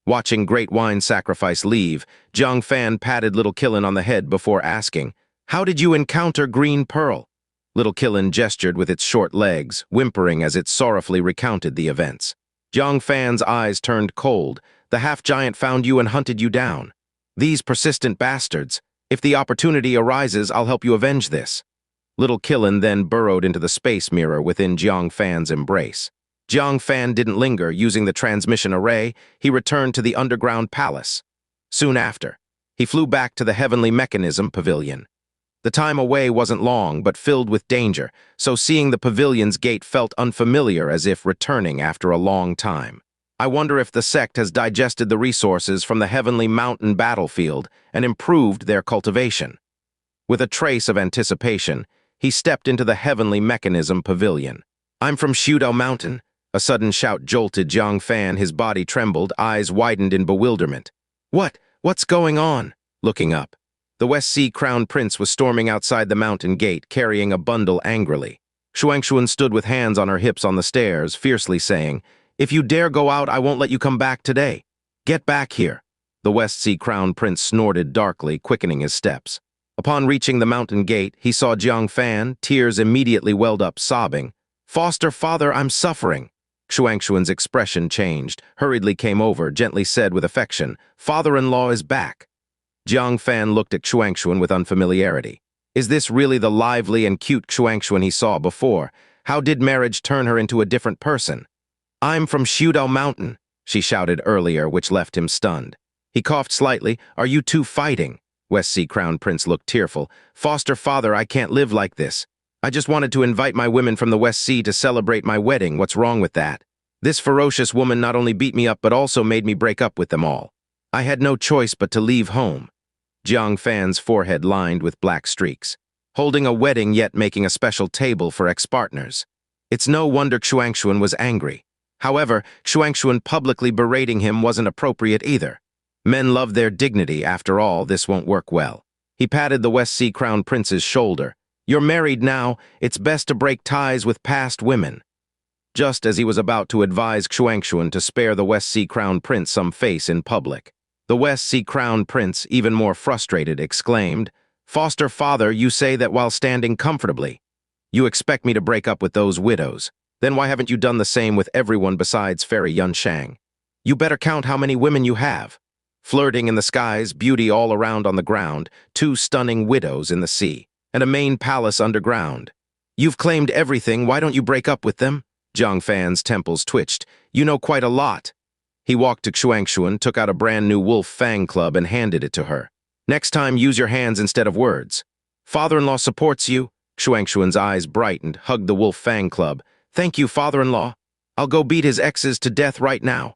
Watching Great Wine Sacrifice leave, Jiang Fan patted Little Killin on the head before asking, How did you encounter Green Pearl? Little Killin gestured with its short legs, whimpering as it sorrowfully recounted the events. Jiang Fan's eyes turned cold. The half-giant found you and hunted you down. These persistent bastards. If the opportunity arises, I'll help you avenge this. Little Killin then burrowed into the space mirror within Jiang Fan's embrace. Jiang Fan didn't linger. Using the transmission array, he returned to the underground palace. Soon after, he flew back to the Heavenly Mechanism Pavilion. The time away wasn't long, but filled with danger, so seeing the pavilion's gate felt unfamiliar, as if returning after a long time. I wonder if the sect has digested the resources from the Heavenly Mountain battlefield and improved their cultivation. With a trace of anticipation, he stepped into the Heavenly Mechanism Pavilion. I'm from Xiudao Mountain. A sudden shout jolted Jiang Fan. His body trembled, eyes widened in bewilderment. What's going on? Looking up, the West Sea Crown Prince was storming outside the mountain gate, carrying a bundle angrily. Xianxia stood with hands on her hips on the stairs, fiercely saying, If you dare go out, I won't let you come back today. Get back here. The West Sea Crown Prince snorted darkly, quickening his steps. Upon reaching the mountain gate, he saw Jiang Fan. Tears immediately welled up, sobbing. Foster father, I'm suffering. Xianxia's expression changed, hurriedly came over, gently said with affection, Father-in-law is back. Jiang Fan looked at Xianxia with unfamiliarity. Is this really the lively and cute Xianxia he saw before? How did marriage turn her into a different person? I'm from Xiudao Mountain, she shouted earlier, which left him stunned. He coughed slightly. Are you two fighting? West Sea Crown Prince looked tearful. Foster father, I can't live like this. I just wanted to invite my women from the West Sea to celebrate my wedding. What's wrong with that? This ferocious woman not only beat me up but also made me break up with them all. I had no choice but to leave home. Jiang Fan's forehead lined with black streaks. Holding a wedding yet making a special table for ex-partners. It's no wonder Xianxia was angry. However, Xianxia publicly berating him wasn't appropriate either. Men love their dignity. After all, this won't work well. He patted the West Sea Crown Prince's shoulder. You're married now, it's best to break ties with past women. Just as he was about to advise Xianxia to spare the West Sea Crown Prince some face in public, the West Sea Crown Prince, even more frustrated, exclaimed, Foster father, you say that while standing comfortably. You expect me to break up with those widows. Then why haven't you done the same with everyone besides Fairy Yunshang? You better count how many women you have. Flirting in the skies, beauty all around on the ground, 2 stunning widows in the sea, and a main palace underground. You've claimed everything, why don't you break up with them? Jiang Fan's temples twitched. You know quite a lot. He walked to Xianxia, took out a brand new wolf fang club and handed it to her. Next time, use your hands instead of words. Father-in-law supports you. Xianxia's eyes brightened, hugged the wolf fang club. Thank you, father-in-law. I'll go beat his exes to death right now.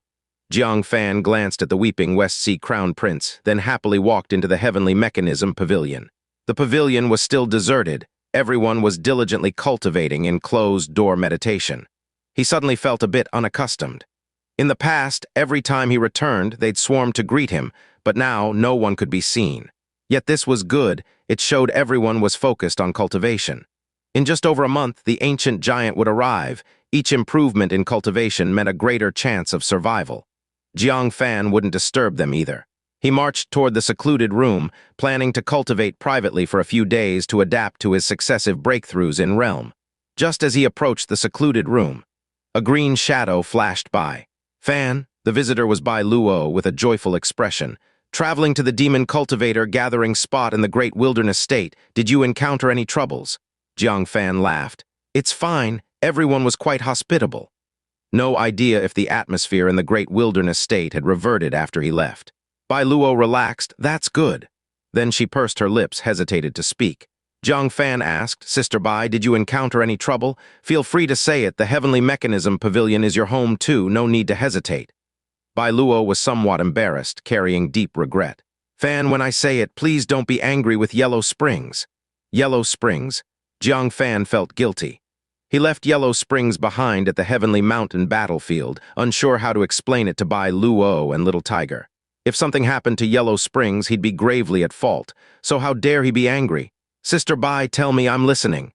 Jiang Fan glanced at the weeping West Sea Crown Prince, then happily walked into the Heavenly Mechanism Pavilion. The pavilion was still deserted. Everyone was diligently cultivating in closed-door meditation. He suddenly felt a bit unaccustomed. In the past, every time he returned, they'd swarm to greet him, but now no one could be seen. Yet this was good. It showed everyone was focused on cultivation. In just over a month, the ancient giant would arrive. Each improvement in cultivation meant a greater chance of survival. Jiang Fan wouldn't disturb them either. He marched toward the secluded room, planning to cultivate privately for a few days to adapt to his successive breakthroughs in realm. Just as he approached the secluded room, a green shadow flashed by. Fan, the visitor, was Bai Luo with a joyful expression. Traveling to the demon cultivator gathering spot in the great wilderness state, did you encounter any troubles? Jiang Fan laughed. It's fine, everyone was quite hospitable. No idea if the atmosphere in the great wilderness state had reverted after he left. Bai Luo relaxed. That's good. Then she pursed her lips, hesitated to speak. Jiang Fan asked, Sister Bai, did you encounter any trouble? Feel free to say it. The Heavenly Mechanism Pavilion is your home too. No need to hesitate. Bai Luo was somewhat embarrassed, carrying deep regret. Fan, when I say it, please don't be angry with Yellow Springs. Yellow Springs? Jiang Fan felt guilty. He left Yellow Springs behind at the Heavenly Mountain battlefield, unsure how to explain it to Bai Luo and Little Tiger. If something happened to Yellow Springs, he'd be gravely at fault. So how dare he be angry? Sister Bai, tell me, I'm listening.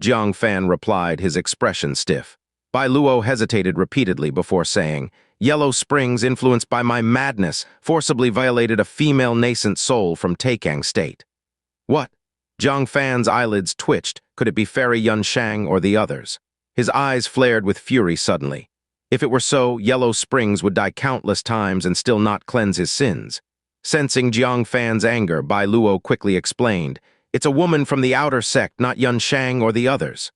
Jiang Fan replied, his expression stiff. Bai Luo hesitated repeatedly before saying, Yellow Springs, influenced by my madness, forcibly violated a female nascent soul from Taikang State. What? Jiang Fan's eyelids twitched. Could it be Fairy Yunshang or the others? His eyes flared with fury suddenly. If it were so, Yellow Springs would die countless times and still not cleanse his sins. Sensing Jiang Fan's anger, Bai Luo quickly explained, It's a woman from the outer sect, not Yunshang or the others.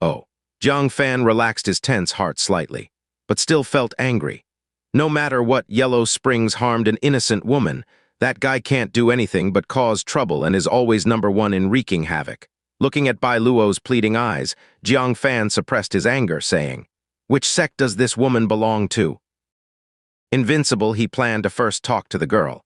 Oh. Jiang Fan relaxed his tense heart slightly, but still felt angry. No matter what, Yellow Springs harmed an innocent woman. That guy can't do anything but cause trouble and is always #1 in wreaking havoc. Looking at Bai Luo's pleading eyes, Jiang Fan suppressed his anger, saying, Which sect does this woman belong to? Invincible, he planned to first talk to the girl.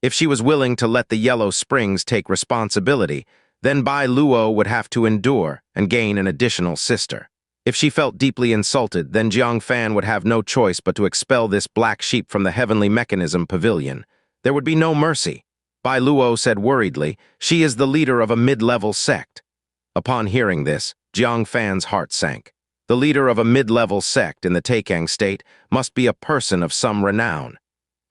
If she was willing to let the Yellow Springs take responsibility, then Bai Luo would have to endure and gain an additional sister. If she felt deeply insulted, then Jiang Fan would have no choice but to expel this black sheep from the Heavenly Mechanism Pavilion. There would be no mercy. Bai Luo said worriedly, She is the leader of a mid-level sect. Upon hearing this, Jiang Fan's heart sank. The leader of a mid-level sect in the Taikang State must be a person of some renown.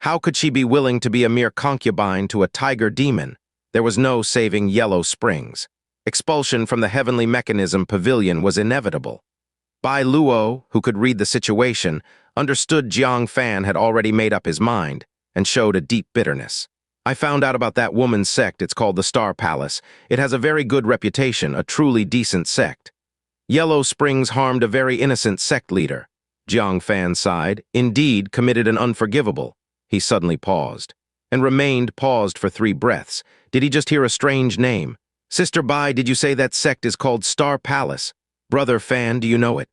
How could she be willing to be a mere concubine to a tiger demon? There was no saving Yellow Springs. Expulsion from the Heavenly Mechanism Pavilion was inevitable. Bai Luo, who could read the situation, understood Jiang Fan had already made up his mind, and showed a deep bitterness. I found out about that woman's sect. It's called the Star Palace. It has a very good reputation, a truly decent sect. Yellow Springs harmed a very innocent sect leader. Jiang Fan sighed, indeed committed an unforgivable. He suddenly paused, and remained paused for 3 breaths. Did he just hear a strange name? Sister Bai, did you say that sect is called Star Palace? Brother Fan, do you know it?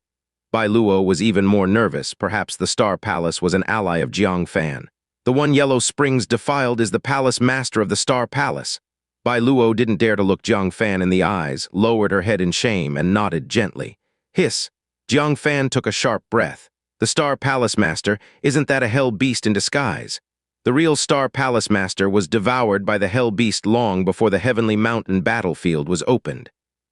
Bai Luo was even more nervous. Perhaps the Star Palace was an ally of Jiang Fan. The one Yellow Springs defiled is the palace master of the Star Palace. Bai Luo didn't dare to look Jiang Fan in the eyes, lowered her head in shame, and nodded gently. Hiss. Jiang Fan took a sharp breath. The Star Palace Master, isn't that a hell beast in disguise? The real Star Palace Master was devoured by the hell beast long before the Heavenly Mountain battlefield was opened.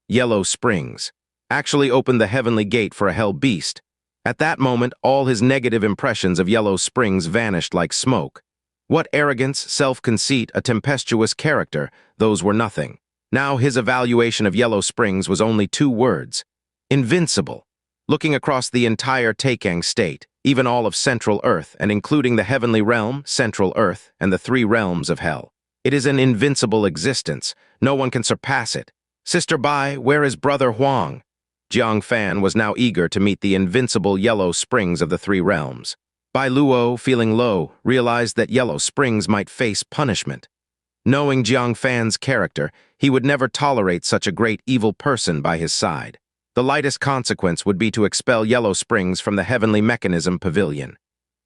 Yellow Springs actually opened the Heavenly Gate for a hell beast. At that moment, all his negative impressions of Yellow Springs vanished like smoke. What arrogance, self-conceit, a tempestuous character, those were nothing. Now his evaluation of Yellow Springs was only 2 words. Invincible. Looking across the entire Taikang State, even all of Central Earth, and including the Heavenly Realm, Central Earth, and the 3 realms of Hell. It is an invincible existence. No one can surpass it. Sister Bai, where is Brother Huang? Jiang Fan was now eager to meet the invincible Yellow Springs of the 3 realms. Bai Luo, feeling low, realized that Yellow Springs might face punishment. Knowing Jiang Fan's character, he would never tolerate such a great evil person by his side. The lightest consequence would be to expel Yellow Springs from the Heavenly Mechanism Pavilion.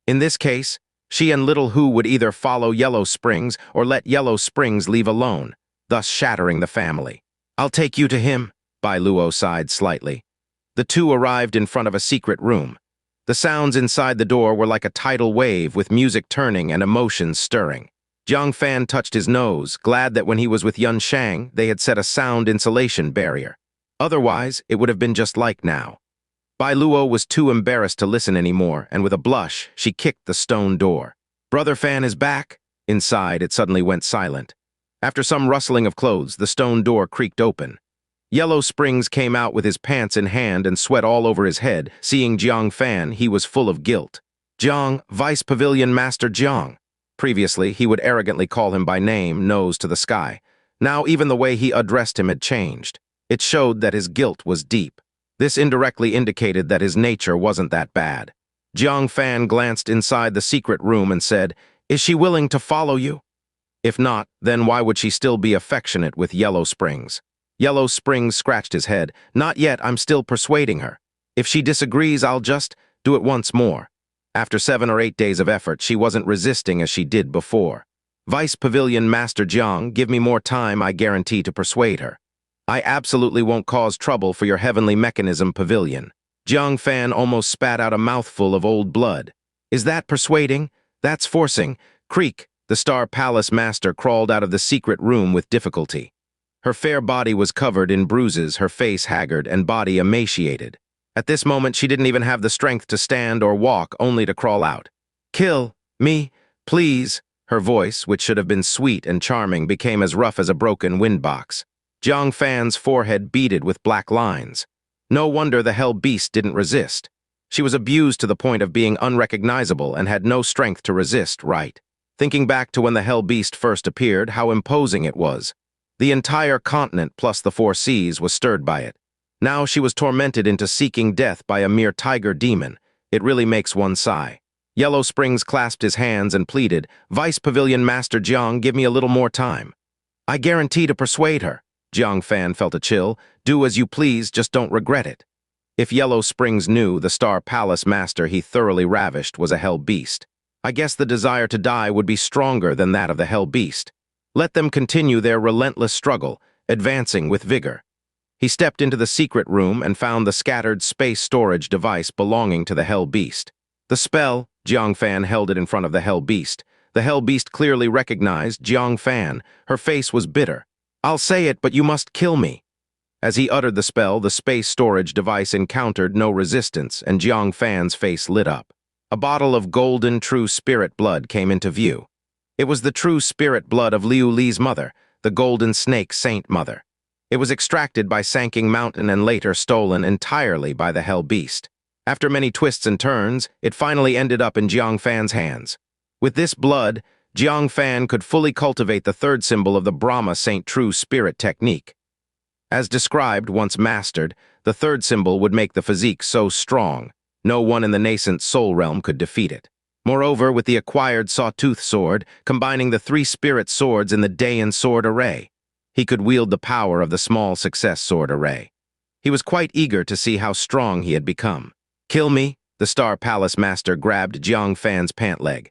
In this case, she and Little Hu would either follow Yellow Springs or let Yellow Springs leave alone, thus shattering the family. I'll take you to him, Bai Luo sighed slightly. The 2 arrived in front of a secret room. The sounds inside the door were like a tidal wave, with music turning and emotions stirring. Jiang Fan touched his nose, glad that when he was with Yunshang, they had set a sound insulation barrier. Otherwise, it would have been just like now. Bai Luo was too embarrassed to listen anymore, and with a blush, she kicked the stone door. "Brother Fan is back." Inside, it suddenly went silent. After some rustling of clothes, the stone door creaked open. Yellow Springs came out with his pants in hand and sweat all over his head. Seeing Jiang Fan, he was full of guilt. "Jiang, Vice Pavilion Master Jiang." Previously, he would arrogantly call him by name, nose to the sky. Now even the way he addressed him had changed. It showed that his guilt was deep. This indirectly indicated that his nature wasn't that bad. Jiang Fan glanced inside the secret room and said, "Is she willing to follow you?" If not, then why would she still be affectionate with Yellow Springs? Yellow Springs scratched his head. "Not yet, I'm still persuading her. If she disagrees, I'll just do it once more." After 7 or 8 days of effort, she wasn't resisting as she did before. "Vice Pavilion Master Jiang, give me more time, I guarantee to persuade her. I absolutely won't cause trouble for your heavenly mechanism pavilion." Jiang Fan almost spat out a mouthful of old blood. "Is that persuading? That's forcing." Creak, the Star Palace Master crawled out of the secret room with difficulty. Her fair body was covered in bruises, her face haggard and body emaciated. At this moment, she didn't even have the strength to stand or walk, only to crawl out. "Kill me, please." Her voice, which should have been sweet and charming, became as rough as a broken windbox. Jiang Fan's forehead beaded with black lines. No wonder the hell beast didn't resist. She was abused to the point of being unrecognizable and had no strength to resist, right? Thinking back to when the hell beast first appeared, how imposing it was. The entire continent plus the 4 seas was stirred by it. Now she was tormented into seeking death by a mere tiger demon. It really makes one sigh. Yellow Springs clasped his hands and pleaded, "Vice Pavilion Master Jiang, give me a little more time." "I guarantee to persuade her." Jiang Fan felt a chill. "Do as you please, just don't regret it." If Yellow Springs knew the Star Palace Master he thoroughly ravished was a hell beast, I guess the desire to die would be stronger than that of the hell beast. Let them continue their relentless struggle, advancing with vigor. He stepped into the secret room and found the scattered space storage device belonging to the hell beast. The spell, Jiang Fan held it in front of the hell beast. The hell beast clearly recognized Jiang Fan. Her face was bitter. "I'll say it, but you must kill me." As he uttered the spell, the space storage device encountered no resistance, and Jiang Fan's face lit up. A bottle of golden true spirit blood came into view. It was the true spirit blood of Liu Li's mother, the Golden Snake Saint Mother. It was extracted by Sanking Mountain and later stolen entirely by the Hell Beast. After many twists and turns, it finally ended up in Jiang Fan's hands. With this blood, Jiang Fan could fully cultivate the 3rd symbol of the Brahma Saint True Spirit technique. As described, once mastered, the 3rd symbol would make the physique so strong, no one in the nascent soul realm could defeat it. Moreover, with the acquired Sawtooth Sword, combining the 3 spirit swords in the Dayan Sword Array, he could wield the power of the Small Success Sword Array. He was quite eager to see how strong he had become. "Kill me?" The Star Palace Master grabbed Jiang Fan's pant leg.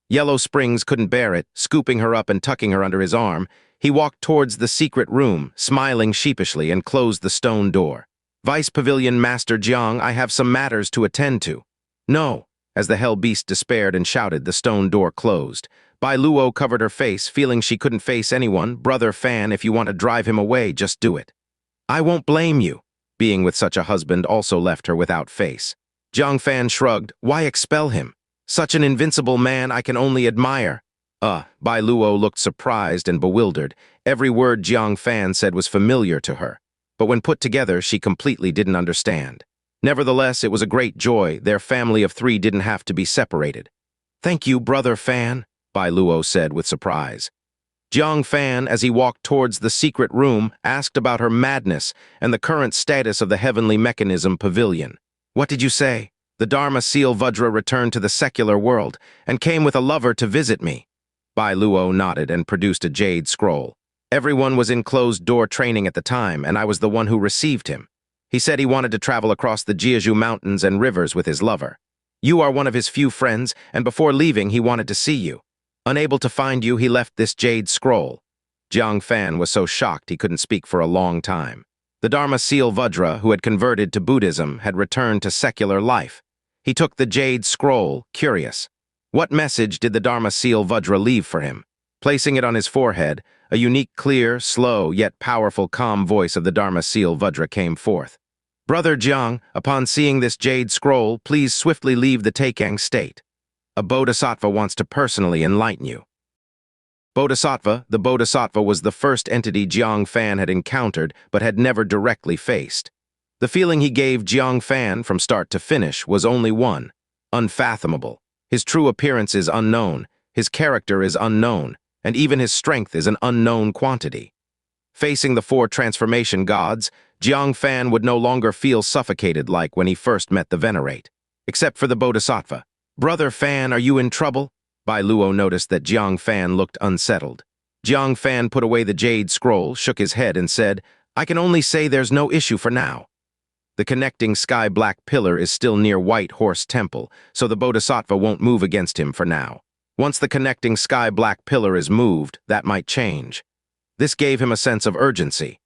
Yellow Springs couldn't bear it. Scooping her up and tucking her under his arm, he walked towards the secret room, smiling sheepishly, and closed the stone door. "Vice Pavilion Master Jiang, I have some matters to attend to." "No." As the hell beast despaired and shouted, the stone door closed. Bai Luo covered her face, feeling she couldn't face anyone. "Brother Fan, if you want to drive him away, just do it." "I won't blame you." Being with such a husband also left her without face. Jiang Fan shrugged. "Why expel him? Such an invincible man I can only admire." Bai Luo looked surprised and bewildered. Every word Jiang Fan said was familiar to her, but when put together, she completely didn't understand. Nevertheless, it was a great joy. Their family of 3 didn't have to be separated. "Thank you, Brother Fan," Bai Luo said with surprise. Jiang Fan, as he walked towards the secret room, asked about her madness and the current status of the heavenly mechanism pavilion. "What did you say?" "The Dharma Seal Vajra returned to the secular world and came with a lover to visit me." Bai Luo nodded and produced a jade scroll. "Everyone was in closed-door training at the time, and I was the one who received him. He said he wanted to travel across the Jiazhu Mountains and rivers with his lover. You are one of his few friends, and before leaving, he wanted to see you. Unable to find you, he left this jade scroll." Jiang Fan was so shocked he couldn't speak for a long time. The Dharma Seal Vajra, who had converted to Buddhism, had returned to secular life. He took the jade scroll, curious. What message did the Dharma Seal Vajra leave for him? Placing it on his forehead, a unique, clear, slow, yet powerful, calm voice of the Dharma seal Vajra came forth. Brother Jiang, upon seeing this jade scroll, please swiftly leave the Taikang state. A bodhisattva wants to personally enlighten you. The bodhisattva was the first entity Jiang Fan had encountered but had never directly faced. The feeling he gave Jiang Fan from start to finish was only one: unfathomable. His true appearance is unknown, his character is unknown, and even his strength is an unknown quantity. Facing the four transformation gods, Jiang Fan would no longer feel suffocated like when he first met the Venerate. Except for the bodhisattva. Brother Fan, are you in trouble? Bai Luo noticed that Jiang Fan looked unsettled. Jiang Fan put away the jade scroll, shook his head, and said, I can only say there's no issue for now. The connecting sky-black pillar is still near White Horse Temple, so the bodhisattva won't move against him for now. Once the connecting sky-black pillar is moved, that might change. This gave him a sense of urgency.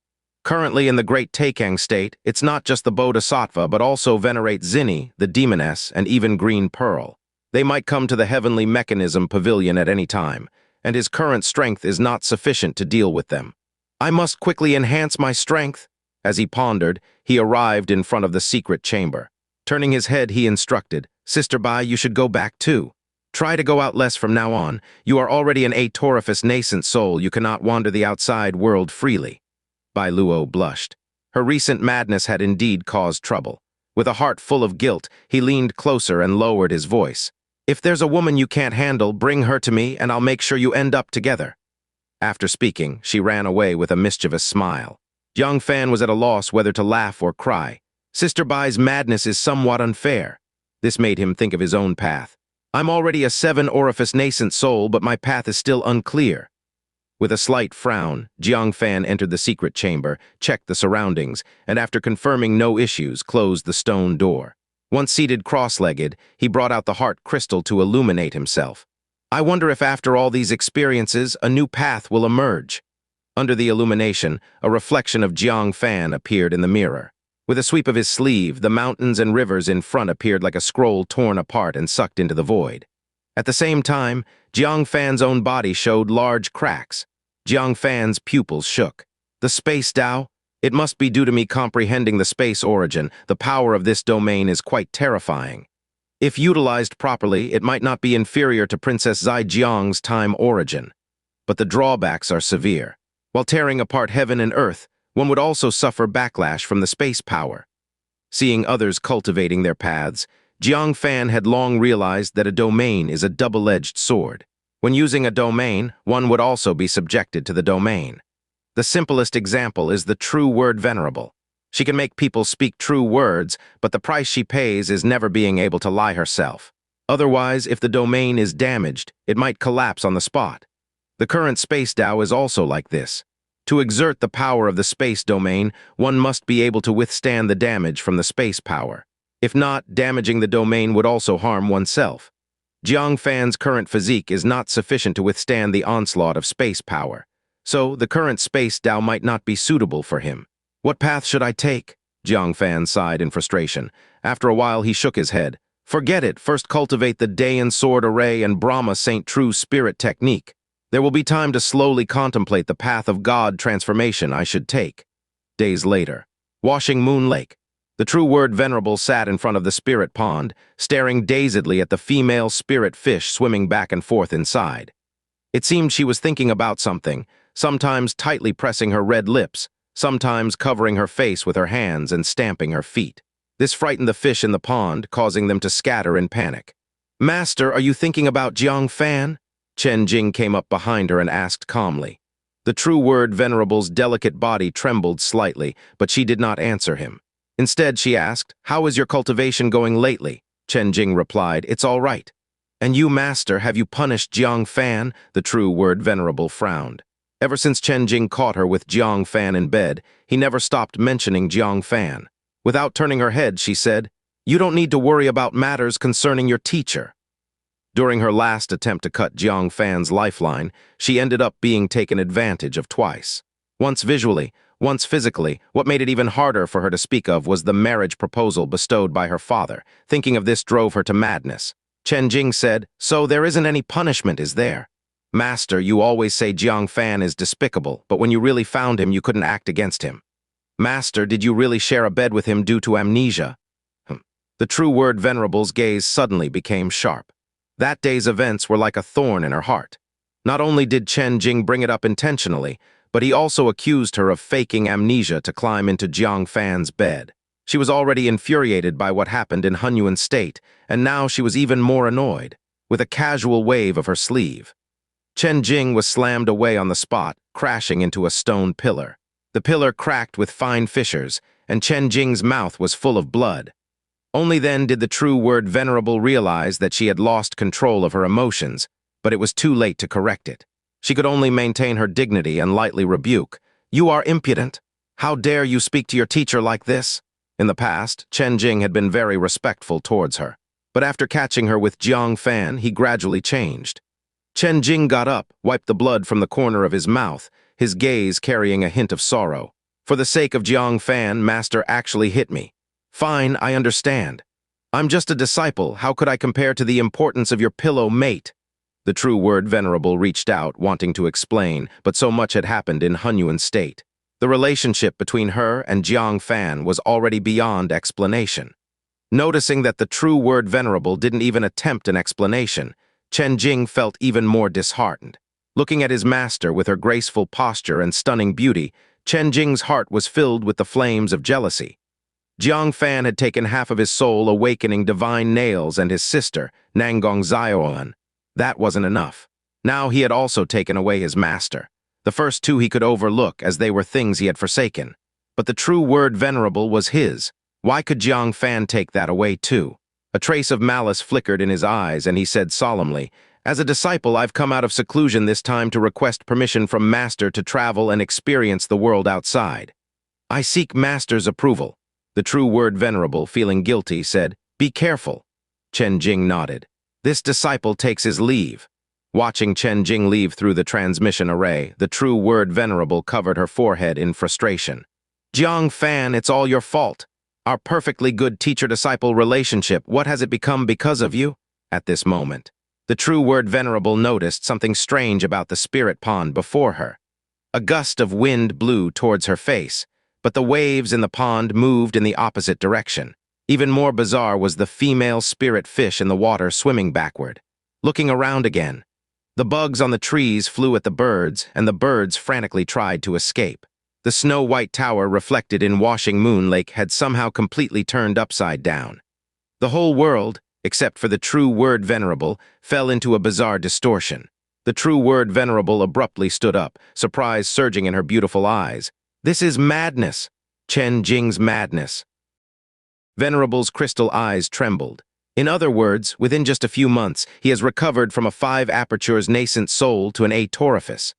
Currently in the Great Taikang state, it's not just the bodhisattva but also Venerate Zinni, the demoness, and even Green Pearl. They might come to the Heavenly Mechanism Pavilion at any time, and his current strength is not sufficient to deal with them. I must quickly enhance my strength. As he pondered, he arrived in front of the secret chamber. Turning his head, he instructed, Sister Bai, you should go back too. Try to go out less from now on. You are already an atorifious nascent soul. You cannot wander the outside world freely. Bai Luo blushed. Her recent madness had indeed caused trouble. With a heart full of guilt, he leaned closer and lowered his voice. If there's a woman you can't handle, bring her to me and I'll make sure you end up together. After speaking, she ran away with a mischievous smile. Jiang Fan was at a loss whether to laugh or cry. Sister Bai's madness is somewhat unfair. This made him think of his own path. I'm already a 7-orifice nascent soul, but my path is still unclear. With a slight frown, Jiang Fan entered the secret chamber, checked the surroundings, and after confirming no issues, closed the stone door. Once seated cross-legged, he brought out the heart crystal to illuminate himself. I wonder if after all these experiences, a new path will emerge. Under the illumination, a reflection of Jiang Fan appeared in the mirror. With a sweep of his sleeve, the mountains and rivers in front appeared like a scroll torn apart and sucked into the void. At the same time, Jiang Fan's own body showed large cracks. Jiang Fan's pupils shook. The space Tao? It must be due to me comprehending the space origin. The power of this domain is quite terrifying. If utilized properly, it might not be inferior to Princess Zai Jiang's time origin. But the drawbacks are severe. While tearing apart heaven and earth, one would also suffer backlash from the space power. Seeing others cultivating their paths, Jiang Fan had long realized that a domain is a double-edged sword. When using a domain, one would also be subjected to the domain. The simplest example is the true word venerable. She can make people speak true words, but the price she pays is never being able to lie herself. Otherwise, if the domain is damaged, it might collapse on the spot. The current space Tao is also like this. To exert the power of the space domain, one must be able to withstand the damage from the space power. If not, damaging the domain would also harm oneself. Jiang Fan's current physique is not sufficient to withstand the onslaught of space power. So, the current space Tao might not be suitable for him. What path should I take? Jiang Fan sighed in frustration. After a while, he shook his head. Forget it. First cultivate the Dayan Sword Array and Brahma Saint True Spirit technique. There will be time to slowly contemplate the path of God transformation I should take. Days later. Washing Moon Lake. The true word venerable sat in front of the spirit pond, staring dazedly at the female spirit fish swimming back and forth inside. It seemed she was thinking about something, sometimes tightly pressing her red lips, sometimes covering her face with her hands and stamping her feet. This frightened the fish in the pond, causing them to scatter in panic. Master, are you thinking about Jiang Fan? Chen Jing came up behind her and asked calmly. The true word venerable's delicate body trembled slightly, but she did not answer him. Instead, she asked, How is your cultivation going lately? Chen Jing replied, It's all right. And you, Master, have you punished Jiang Fan? The true word venerable frowned. Ever since Chen Jing caught her with Jiang Fan in bed, he never stopped mentioning Jiang Fan. Without turning her head, she said, You don't need to worry about matters concerning your teacher. During her last attempt to cut Jiang Fan's lifeline, she ended up being taken advantage of twice. Once visually, once physically. What made it even harder for her to speak of was the marriage proposal bestowed by her father. Thinking of this drove her to madness. Chen Jing said, So there isn't any punishment, is there? Master, you always say Jiang Fan is despicable, but when you really found him, you couldn't act against him. Master, did you really share a bed with him due to amnesia? The true word Venerable's gaze suddenly became sharp. That day's events were like a thorn in her heart. Not only did Chen Jing bring it up intentionally, but he also accused her of faking amnesia to climb into Jiang Fan's bed. She was already infuriated by what happened in Hunyuan State, and now she was even more annoyed, with a casual wave of her sleeve. Chen Jing was slammed away on the spot, crashing into a stone pillar. The pillar cracked with fine fissures, and Chen Jing's mouth was full of blood. Only then did the true word Venerable realize that she had lost control of her emotions, but it was too late to correct it. She could only maintain her dignity and lightly rebuke. "You are impudent. How dare you speak to your teacher like this?" In the past, Chen Jing had been very respectful towards her, but after catching her with Jiang Fan, he gradually changed. Chen Jing got up, wiped the blood from the corner of his mouth, his gaze carrying a hint of sorrow. "For the sake of Jiang Fan, Master actually hit me. Fine, I understand. I'm just a disciple. How could I compare to the importance of your pillow mate?" The true word Venerable reached out, wanting to explain, but so much had happened in Hunyuan State. The relationship between her and Jiang Fan was already beyond explanation. Noticing that the true word Venerable didn't even attempt an explanation, Chen Jing felt even more disheartened. Looking at his master with her graceful posture and stunning beauty, Chen Jing's heart was filled with the flames of jealousy. Jiang Fan had taken half of his soul, awakening divine nails and his sister, Nangong Zioan. That wasn't enough. Now he had also taken away his master. The first two he could overlook, as they were things he had forsaken. But the true word Venerable was his. Why could Jiang Fan take that away too? A trace of malice flickered in his eyes, and he said solemnly, "As a disciple, I've come out of seclusion this time to request permission from Master to travel and experience the world outside. I seek Master's approval." The true word Venerable, feeling guilty, said, "Be careful." Chen Jing nodded. "This disciple takes his leave." Watching Chen Jing leave through the transmission array, the true word Venerable covered her forehead in frustration. "Jiang Fan, it's all your fault. Our perfectly good teacher-disciple relationship, what has it become because of you?" At this moment, the true word Venerable noticed something strange about the spirit pond before her. A gust of wind blew towards her face, but the waves in the pond moved in the opposite direction. Even more bizarre was the female spirit fish in the water swimming backward. Looking around again, the bugs on the trees flew at the birds, and the birds frantically tried to escape. The snow-white tower reflected in washing moon lake had somehow completely turned upside down. The whole world, except for the true word Venerable, fell into a bizarre distortion. The true word Venerable abruptly stood up, surprise surging in her beautiful eyes. "This is madness. Chen Jing's madness." Venerable's crystal eyes trembled. In other words, within just a few months, he has recovered from a 5-apertures nascent soul to an atorifice,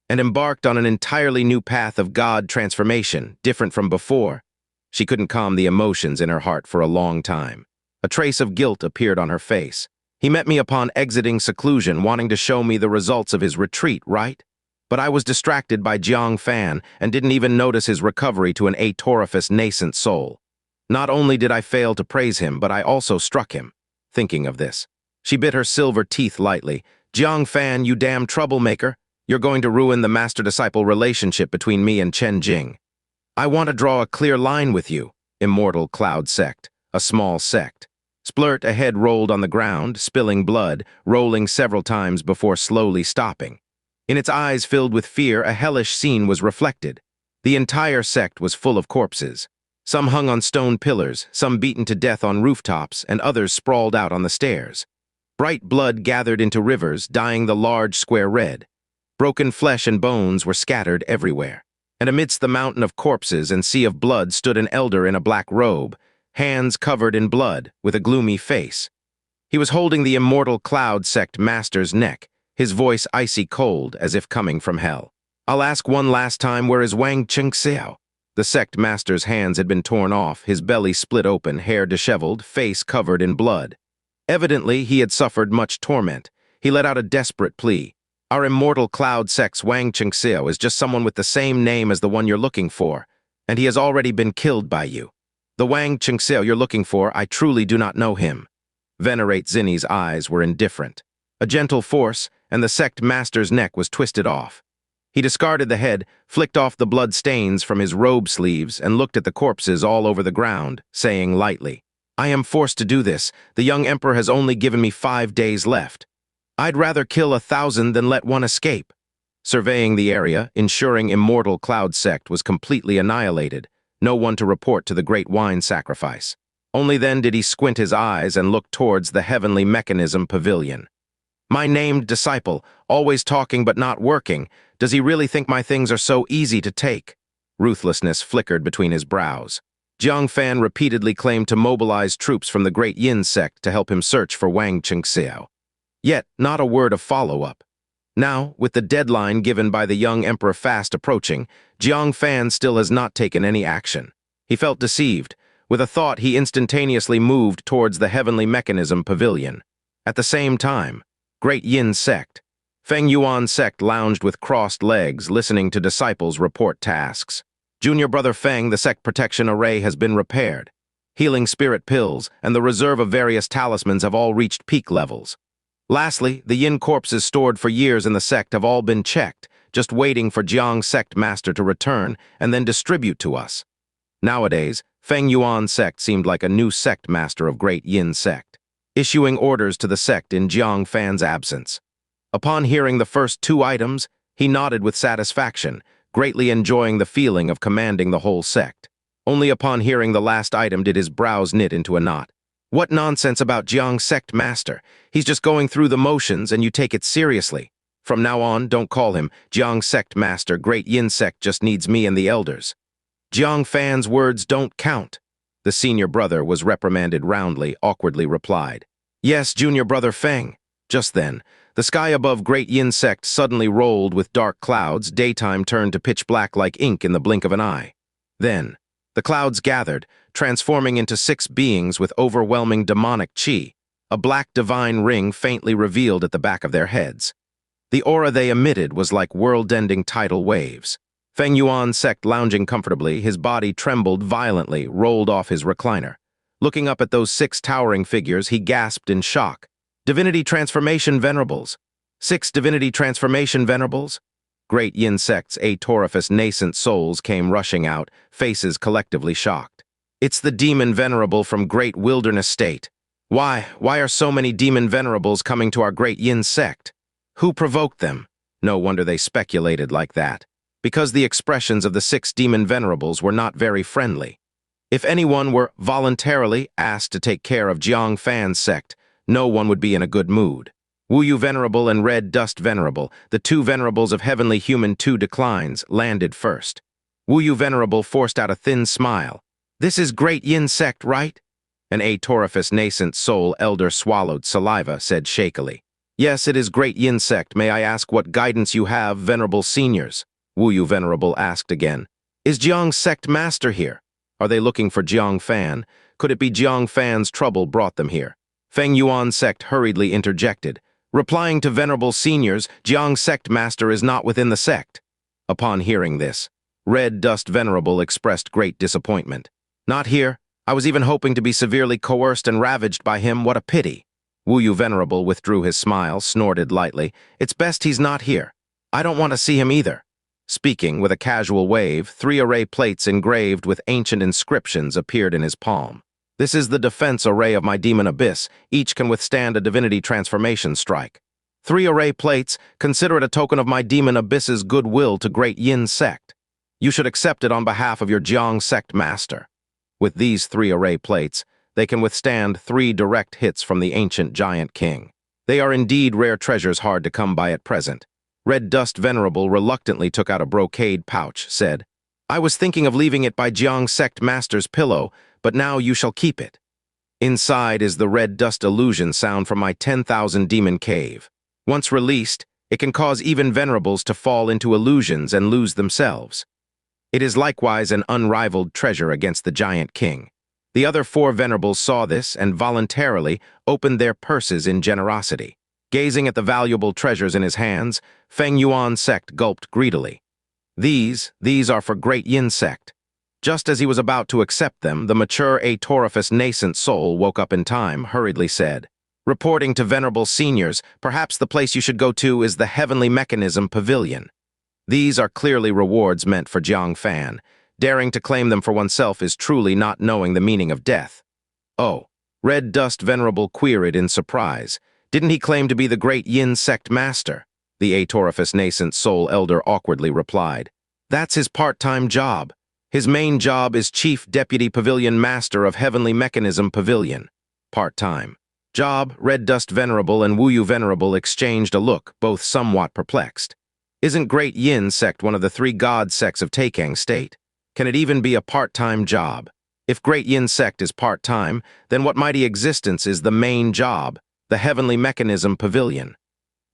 and embarked on an entirely new path of God transformation, different from before. She couldn't calm the emotions in her heart for a long time. A trace of guilt appeared on her face. "He met me upon exiting seclusion, wanting to show me the results of his retreat, right? But I was distracted by Jiang Fan and didn't even notice his recovery to an atorifice nascent soul. Not only did I fail to praise him, but I also struck him." Thinking of this, she bit her silver teeth lightly. "Jiang Fan, you damn troublemaker. You're going to ruin the master-disciple relationship between me and Chen Jing. I want to draw a clear line with you, immortal cloud sect, a small sect." Splurt, a head rolled on the ground, spilling blood, rolling several times before slowly stopping. In its eyes filled with fear, a hellish scene was reflected. The entire sect was full of corpses. Some hung on stone pillars, some beaten to death on rooftops, and others sprawled out on the stairs. Bright blood gathered into rivers, dyeing the large square red. Broken flesh and bones were scattered everywhere. And amidst the mountain of corpses and sea of blood stood an elder in a black robe, hands covered in blood, with a gloomy face. He was holding the immortal cloud sect master's neck, his voice icy cold as if coming from hell. "I'll ask one last time, where is Wang Xiao?" The sect master's hands had been torn off, his belly split open, hair disheveled, face covered in blood. Evidently, he had suffered much torment. He let out a desperate plea. "Our immortal cloud sect's Wang Xiao is just someone with the same name as the one you're looking for, and he has already been killed by you. The Wang Xiao you're looking for, I truly do not know him." Venerate Zinni's eyes were indifferent. A gentle force, and the sect master's neck was twisted off. He discarded the head, flicked off the blood stains from his robe sleeves, and looked at the corpses all over the ground, saying lightly, "I am forced to do this. The young emperor has only given me 5 days left. I'd rather kill 1,000 than let one escape." Surveying the area, ensuring immortal Cloud sect was completely annihilated, no one to report to the great wine sacrifice. Only then did he squint his eyes and look towards the heavenly mechanism pavilion. "My named disciple, always talking but not working. Does he really think my things are so easy to take?" Ruthlessness flickered between his brows. Jiang Fan repeatedly claimed to mobilize troops from the Great Yin sect to help him search for Wang Chengxiao. Yet, not a word of follow-up. Now, with the deadline given by the young emperor fast approaching, Jiang Fan still has not taken any action. He felt deceived. With a thought, he instantaneously moved towards the heavenly mechanism pavilion. At the same time, Great Yin sect. Feng Yuan sect lounged with crossed legs, listening to disciples report tasks. Junior brother Feng, the sect protection array has been repaired. Healing spirit pills and the reserve of various talismans have all reached peak levels. Lastly, the Yin corpses stored for years in the sect have all been checked, just waiting for Jiang sect master to return and then distribute to us. Nowadays, Feng Yuan sect seemed like a new sect master of Great Yin sect, issuing orders to the sect in Jiang Fan's absence. Upon hearing the first 2 items, he nodded with satisfaction, greatly enjoying the feeling of commanding the whole sect. Only upon hearing the last item did his brows knit into a knot. What nonsense about Jiang sect master? He's just going through the motions and you take it seriously. From now on, don't call him Jiang sect master. Great Yin sect just needs me and the elders. Jiang Fan's words don't count. The senior brother was reprimanded roundly, awkwardly replied, "Yes, junior brother Feng." Just then, the sky above Great Yin sect suddenly rolled with dark clouds. Daytime turned to pitch black like ink in the blink of an eye. Then, the clouds gathered, transforming into 6 beings with overwhelming demonic chi, a black divine ring faintly revealed at the back of their heads. The aura they emitted was like world-ending tidal waves. Feng Yuan sect lounging comfortably, his body trembled violently, rolled off his recliner. Looking up at those 6 towering figures, he gasped in shock. "Divinity Transformation Venerables. 6 Divinity Transformation Venerables?" Great Yin sect's atorifious nascent souls came rushing out, faces collectively shocked. "It's the demon venerable from Great Wilderness State. Why are so many demon venerables coming to our Great Yin sect? Who provoked them?" No wonder they speculated like that. Because the expressions of the 6 demon venerables were not very friendly. If anyone were voluntarily asked to take care of Jiang Fan's sect, no one would be in a good mood. Wu Yu Venerable and Red Dust Venerable, the 2 venerables of Heavenly Human 2 Declines, landed first. Wu Yu Venerable forced out a thin smile. "This is Great Yin sect, right?" An atorifious nascent soul elder swallowed saliva, said shakily. "Yes, it is Great Yin sect. May I ask what guidance you have, venerable seniors?" Wu Yu Venerable asked again. "Is Jiang sect master here? Are they looking for Jiang Fan? Could it be Jiang Fan's trouble brought them here?" Feng Yuan sect hurriedly interjected, replying to venerable seniors, "Jiang sect master is not within the sect." Upon hearing this, Red Dust Venerable expressed great disappointment. "Not here. I was even hoping to be severely coerced and ravaged by him. What a pity." Wu Yu Venerable withdrew his smile, snorted lightly. "It's best he's not here. I don't want to see him either." Speaking with a casual wave, 3 array plates engraved with ancient inscriptions appeared in his palm. "This is the defense array of my demon abyss. Each can withstand a divinity transformation strike. 3 array plates, consider it a token of my demon abyss's goodwill to Great Yin sect. You should accept it on behalf of your Jiang sect master." With these 3 array plates, they can withstand 3 direct hits from the ancient giant king. They are indeed rare treasures hard to come by at present. Red Dust Venerable reluctantly took out a brocade pouch, said, "I was thinking of leaving it by Jiang sect master's pillow, but now you shall keep it. Inside is the red dust illusion sound from my 10,000 demon cave. Once released, it can cause even venerables to fall into illusions and lose themselves. It is likewise an unrivaled treasure against the giant king." The other 4 venerables saw this and voluntarily opened their purses in generosity. Gazing at the valuable treasures in his hands, Feng Yuan sect gulped greedily. These are for Great Yin sect." Just as he was about to accept them, the mature atorifious nascent soul woke up in time, hurriedly said, Reporting to venerable seniors, perhaps the place you should go to is the Heavenly Mechanism Pavilion. These are clearly rewards meant for Jiang Fan. Daring to claim them for oneself is truly not knowing the meaning of death. Oh, Red Dust Venerable queried in surprise. Didn't he claim to be the great Yin sect master? The atorifious nascent soul elder awkwardly replied. That's his part-time job. His main job is Chief Deputy Pavilion Master of Heavenly Mechanism Pavilion. Part-time. Job, Red Dust Venerable and Wuyu Venerable exchanged a look, both somewhat perplexed. Isn't Great Yin sect one of the 3 god sects of Taikang State? Can it even be a part-time job? If Great Yin sect is part-time, then what mighty existence is the main job, the Heavenly Mechanism Pavilion?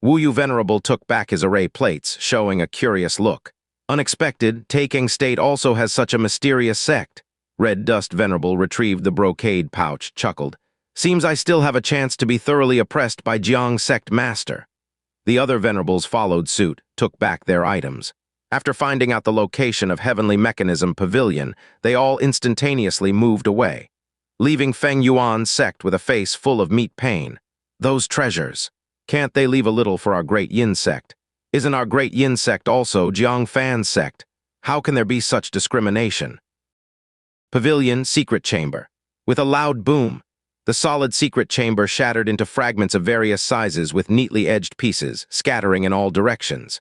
Wuyu Venerable took back his array plates, showing a curious look. Unexpected, Taikang State also has such a mysterious sect. Red Dust Venerable retrieved the brocade pouch, chuckled. Seems I still have a chance to be thoroughly oppressed by Jiang sect master. The other venerables followed suit, took back their items. After finding out the location of Heavenly Mechanism Pavilion, they all instantaneously moved away, leaving Feng Yuan's sect with a face full of meat pain. Those treasures. Can't they leave a little for our Great Yin sect? Isn't our Great Yin sect also Jiang Fan's sect? How can there be such discrimination? Pavilion Secret Chamber. With a loud boom, the solid secret chamber shattered into fragments of various sizes with neatly edged pieces, scattering in all directions.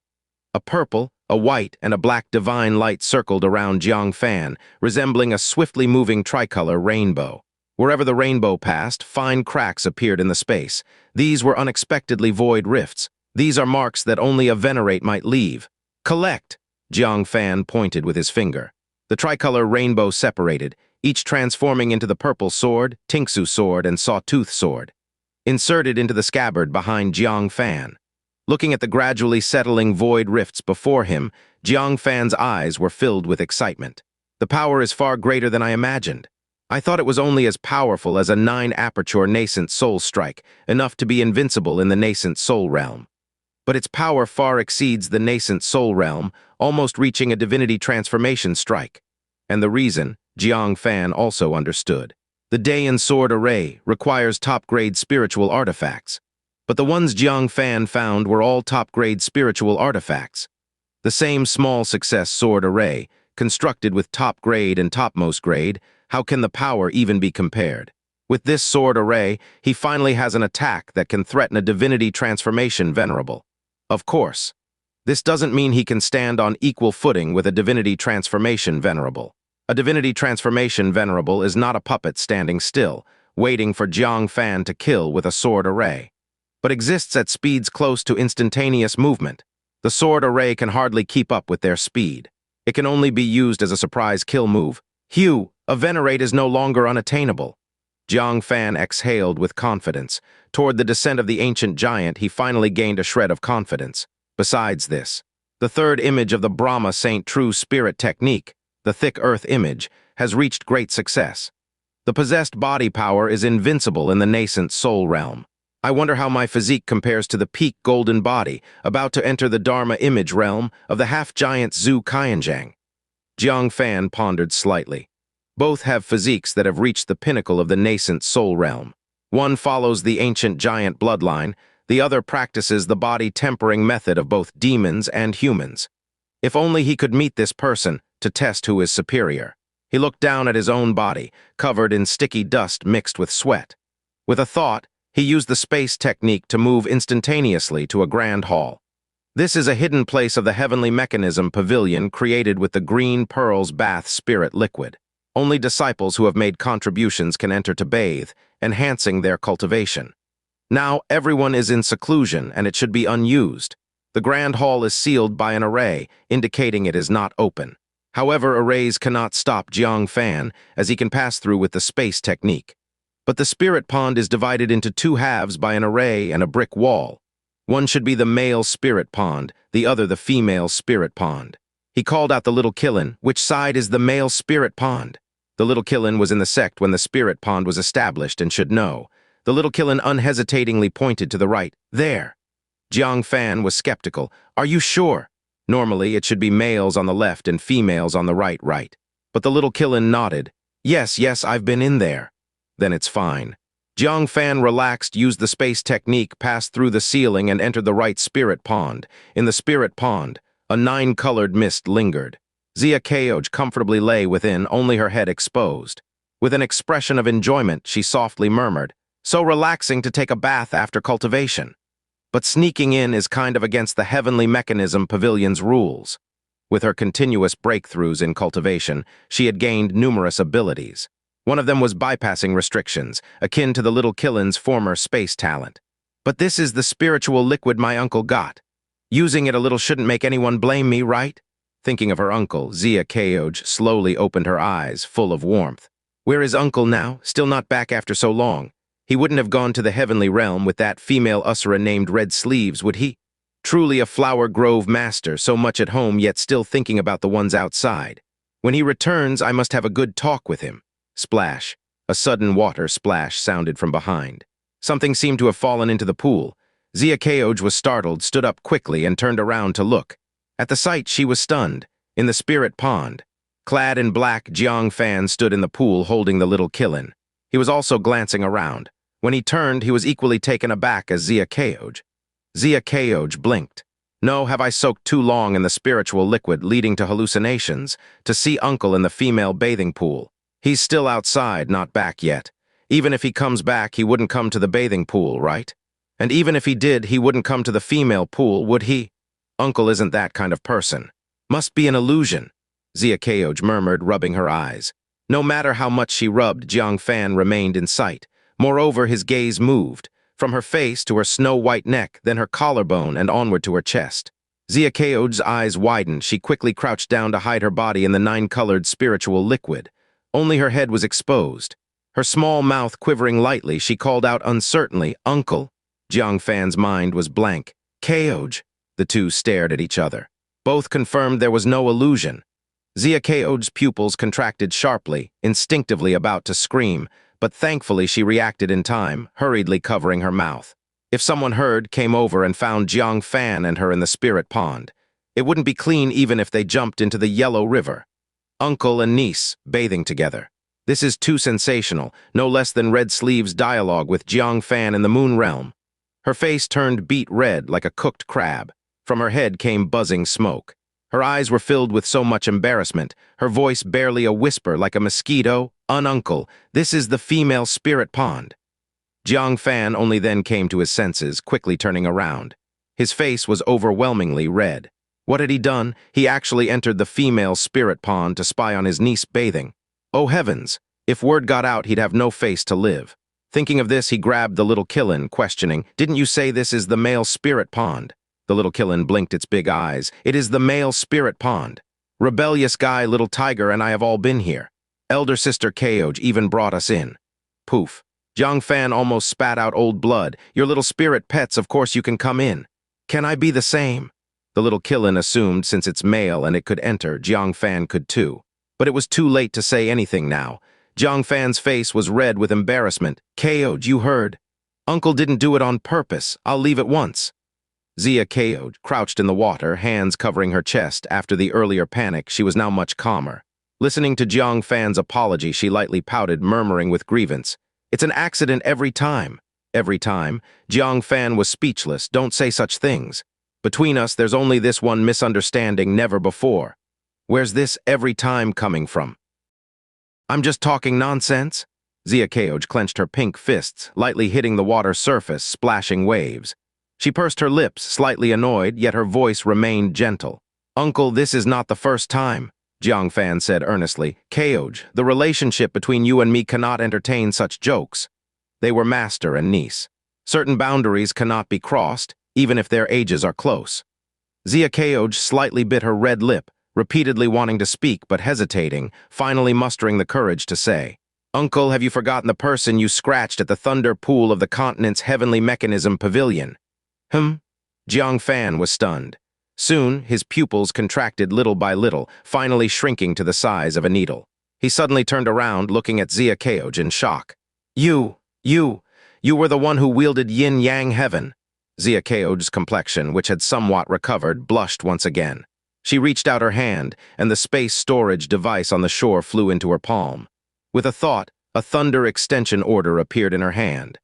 A purple, a white, and a black divine light circled around Jiang Fan, resembling a swiftly moving tricolor rainbow. Wherever the rainbow passed, fine cracks appeared in the space. These were unexpectedly void rifts. These are marks that only a venerate might leave. Collect! Jiang Fan pointed with his finger. The tricolor rainbow separated, each transforming into the purple sword, Tingsu sword, and Sawtooth sword, inserted into the scabbard behind Jiang Fan. Looking at the gradually settling void rifts before him, Jiang Fan's eyes were filled with excitement. The power is far greater than I imagined. I thought it was only as powerful as a 9-aperture nascent soul strike, enough to be invincible in the nascent soul realm. But its power far exceeds the nascent soul realm, almost reaching a divinity transformation strike. And the reason, Jiang Fan also understood. The Dayan Sword Array requires top-grade spiritual artifacts. But the ones Jiang Fan found were all top-grade spiritual artifacts. The same small success sword array, constructed with top-grade and topmost grade, how can the power even be compared? With this sword array, he finally has an attack that can threaten a divinity transformation venerable. Of course, this doesn't mean he can stand on equal footing with a divinity transformation venerable. A divinity transformation venerable is not a puppet standing still, waiting for Jiang Fan to kill with a sword array, but exists at speeds close to instantaneous movement. The sword array can hardly keep up with their speed. It can only be used as a surprise kill move. Hugh, a venerate is no longer unattainable. Jiang Fan exhaled with confidence. Toward the descent of the ancient giant, he finally gained a shred of confidence. Besides this, the third image of the Brahma Saint True Spirit technique, the thick earth image, has reached great success. The possessed body power is invincible in the nascent soul realm. I wonder how my physique compares to the peak golden body, about to enter the Dharma image realm of the half-giant Zhu Qianzhang. Jiang Fan pondered slightly. Both have physiques that have reached the pinnacle of the nascent soul realm. One follows the ancient giant bloodline, the other practices the body-tempering method of both demons and humans. If only he could meet this person to test who is superior. He looked down at his own body, covered in sticky dust mixed with sweat. With a thought, he used the space technique to move instantaneously to a grand hall. This is a hidden place of the Heavenly Mechanism Pavilion created with the green pearls bath spirit liquid. Only disciples who have made contributions can enter to bathe, enhancing their cultivation. Now everyone is in seclusion and it should be unused. The grand hall is sealed by an array, indicating it is not open. However, arrays cannot stop Jiang Fan, as he can pass through with the space technique. But the spirit pond is divided into 2 halves by an array and a brick wall. One should be the male spirit pond, the other the female spirit pond. He called out the little Killin, which side is the male spirit pond? The little Killin was in the sect when the spirit pond was established and should know. The little Killin unhesitatingly pointed to the right. There. Jiang Fan was skeptical. Are you sure? Normally, it should be males on the left and females on the right. But the little Killin nodded. Yes, I've been in there. Then it's fine. Jiang Fan relaxed, used the space technique, passed through the ceiling, and entered the right spirit pond. In the spirit pond, a 9-colored mist lingered. Xianxia Cultivation comfortably lay within, only her head exposed. With an expression of enjoyment, she softly murmured, "So relaxing to take a bath after cultivation. But sneaking in is kind of against the heavenly mechanism pavilion's rules." With her continuous breakthroughs in cultivation, she had gained numerous abilities. One of them was bypassing restrictions, akin to the little Killen's former space talent. "But this is the spiritual liquid my uncle got. Using it a little shouldn't make anyone blame me, right?" Thinking of her uncle, Xianxia Cultivation slowly opened her eyes, full of warmth. Where is uncle now? Still not back after so long? He wouldn't have gone to the heavenly realm with that female Usura named Red Sleeves, would he? Truly a Flower Grove master, so much at home yet still thinking about the ones outside. When he returns, I must have a good talk with him. Splash. A sudden water splash sounded from behind. Something seemed to have fallen into the pool. Xianxia Cultivation was startled, stood up quickly, and turned around to look. At the sight, she was stunned. In the spirit pond, clad in black, Jiang Fan stood in the pool holding the little Killen. He was also glancing around. When he turned, he was equally taken aback as Xianxia Cultivation. Xianxia Cultivation blinked. No, have I soaked too long in the spiritual liquid, leading to hallucinations, to see uncle in the female bathing pool. He's still outside, not back yet. Even if he comes back, he wouldn't come to the bathing pool, right? And even if he did, he wouldn't come to the female pool, would he? Uncle isn't that kind of person. Must be an illusion, Xianxia Cultivation murmured, rubbing her eyes. No matter how much she rubbed, Jiang Fan remained in sight. Moreover, his gaze moved, from her face to her snow-white neck, then her collarbone and onward to her chest. Xianxia Cultivation's eyes widened. She quickly crouched down to hide her body in the 9-colored spiritual liquid. Only her head was exposed. Her small mouth quivering lightly, she called out uncertainly, "Uncle." Jiang Fan's mind was blank. "Cultivation." The two stared at each other. Both confirmed there was no illusion. Xianxia Cultivation's pupils contracted sharply, instinctively about to scream, but thankfully she reacted in time, hurriedly covering her mouth. If someone heard, came over, and found Jiang Fan and her in the spirit pond, it wouldn't be clean even if they jumped into the Yellow River. Uncle and niece, bathing together. This is too sensational, no less than Red Sleeves' dialogue with Jiang Fan in the Moon Realm. Her face turned beet red like a cooked crab. From her head came buzzing smoke. Her eyes were filled with so much embarrassment, her voice barely a whisper like a mosquito. "Uncle, this is the female spirit pond." Jiang Fan only then came to his senses, quickly turning around. His face was overwhelmingly red. What had he done? He actually entered the female spirit pond to spy on his niece bathing. Oh heavens! If word got out, he'd have no face to live. Thinking of this, he grabbed the little Killen, questioning, "Didn't you say this is the male spirit pond?" The little Killen blinked its big eyes. "It is the male spirit pond. Rebellious guy, little tiger, and I have all been here. Elder sister Cultivation even brought us in." Poof. Jiang Fan almost spat out old blood. "Your little spirit pets, of course you can come in. Can I be the same?" The little Killen assumed since it's male and it could enter, Jiang Fan could too. But it was too late to say anything now. Jiang Fan's face was red with embarrassment. "Cultivation, you heard? Uncle didn't do it on purpose. I'll leave at once." Xianxia Cultivation crouched in the water, hands covering her chest. After the earlier panic, she was now much calmer. Listening to Jiang Fan's apology, she lightly pouted, murmuring with grievance, "It's an accident every time." Every time? Jiang Fan was speechless. "Don't say such things. Between us, there's only this one misunderstanding, never before. Where's this every time coming from?" "I'm just talking nonsense." Xianxia Cultivation clenched her pink fists, lightly hitting the water surface, splashing waves. She pursed her lips, slightly annoyed, yet her voice remained gentle. "Uncle, this is not the first time," Jiang Fan said earnestly. "Cultivation, the relationship between you and me cannot entertain such jokes." They were master and niece. Certain boundaries cannot be crossed, even if their ages are close. Xianxia Cultivation slightly bit her red lip, repeatedly wanting to speak but hesitating, finally mustering the courage to say, "Uncle, have you forgotten the person you scratched at the thunder pool of the continent's heavenly mechanism pavilion?" Jiang Fan was stunned. Soon, his pupils contracted little by little, finally shrinking to the size of a needle. He suddenly turned around, looking at Xianxia Cultivation in shock. You were the one who wielded yin-yang heaven." Xianxia Cultivation's complexion, which had somewhat recovered, blushed once again. She reached out her hand, and the space storage device on the shore flew into her palm. With a thought, A thunder extension order appeared in her hand.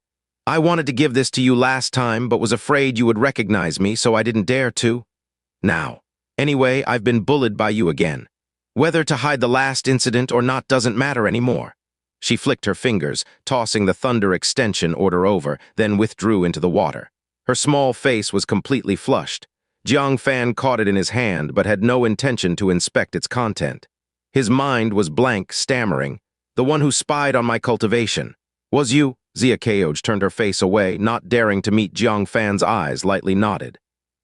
I wanted to give this to you last time, but was afraid you would recognize me, so I didn't dare to. Now. Anyway, I've been bullied by you again. Whether to hide the last incident or not doesn't matter anymore. She flicked her fingers, tossing the thunder extension order over, then withdrew into the water. Her small face was completely flushed. Jiang Fan caught it in his hand, but had no intention to inspect its content. His mind was blank, stammering. The one who spied on my cultivation. Was you? Xia Keoj turned her face away, not daring to meet Jiang Fan's eyes, lightly nodded.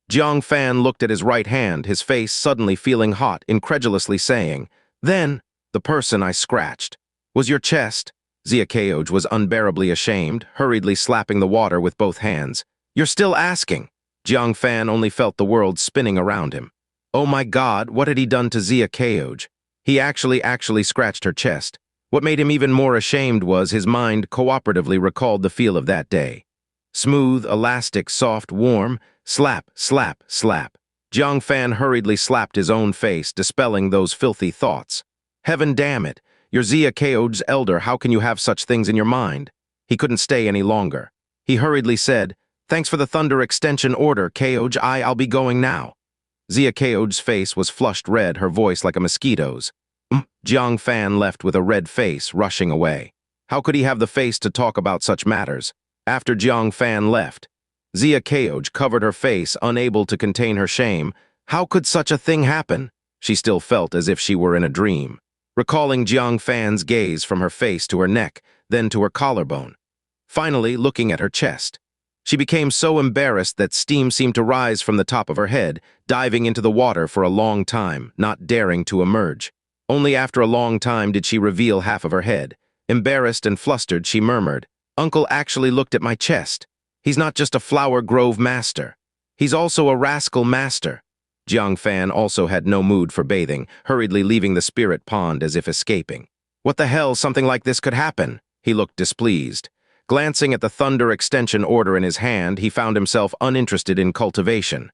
Jiang Fan looked at his right hand, his face suddenly feeling hot, incredulously saying, Then, the person I scratched. Was your chest? Xia Keoj was unbearably ashamed, hurriedly slapping the water with both hands. You're still asking? Jiang Fan only felt the world spinning around him. Oh my God, what had he done to Xia Keoj? He actually scratched her chest. What made him even more ashamed was his mind cooperatively recalled the feel of that day. Smooth, elastic, soft, warm, slap, slap, slap. Jiang Fan hurriedly slapped his own face, dispelling those filthy thoughts. Heaven damn it, you're Xia Keoj's elder, how can you have such things in your mind? He couldn't stay any longer. He hurriedly said, Thanks for the thunder extension order, Keoj, I'll be going now. Xia Keoj's face was flushed red, her voice like a mosquito's. Jiang Fan left with a red face, rushing away. How could he have the face to talk about such matters? After Jiang Fan left, Xia Keoj covered her face, unable to contain her shame. How could such a thing happen? She still felt as if she were in a dream, recalling Jiang Fan's gaze from her face to her neck, then to her collarbone. Finally, looking at her chest. She became so embarrassed that steam seemed to rise from the top of her head, diving into the water for a long time, not daring to emerge. Only after a long time did she reveal half of her head. Embarrassed and flustered, she murmured, Uncle actually looked at my chest. He's not just a Flower Grove master. He's also a rascal master. Jiang Fan also had no mood for bathing, hurriedly leaving the spirit pond as if escaping. What the hell, something like this could happen? He looked displeased. Glancing at the thunder extension order in his hand, he found himself uninterested in cultivation.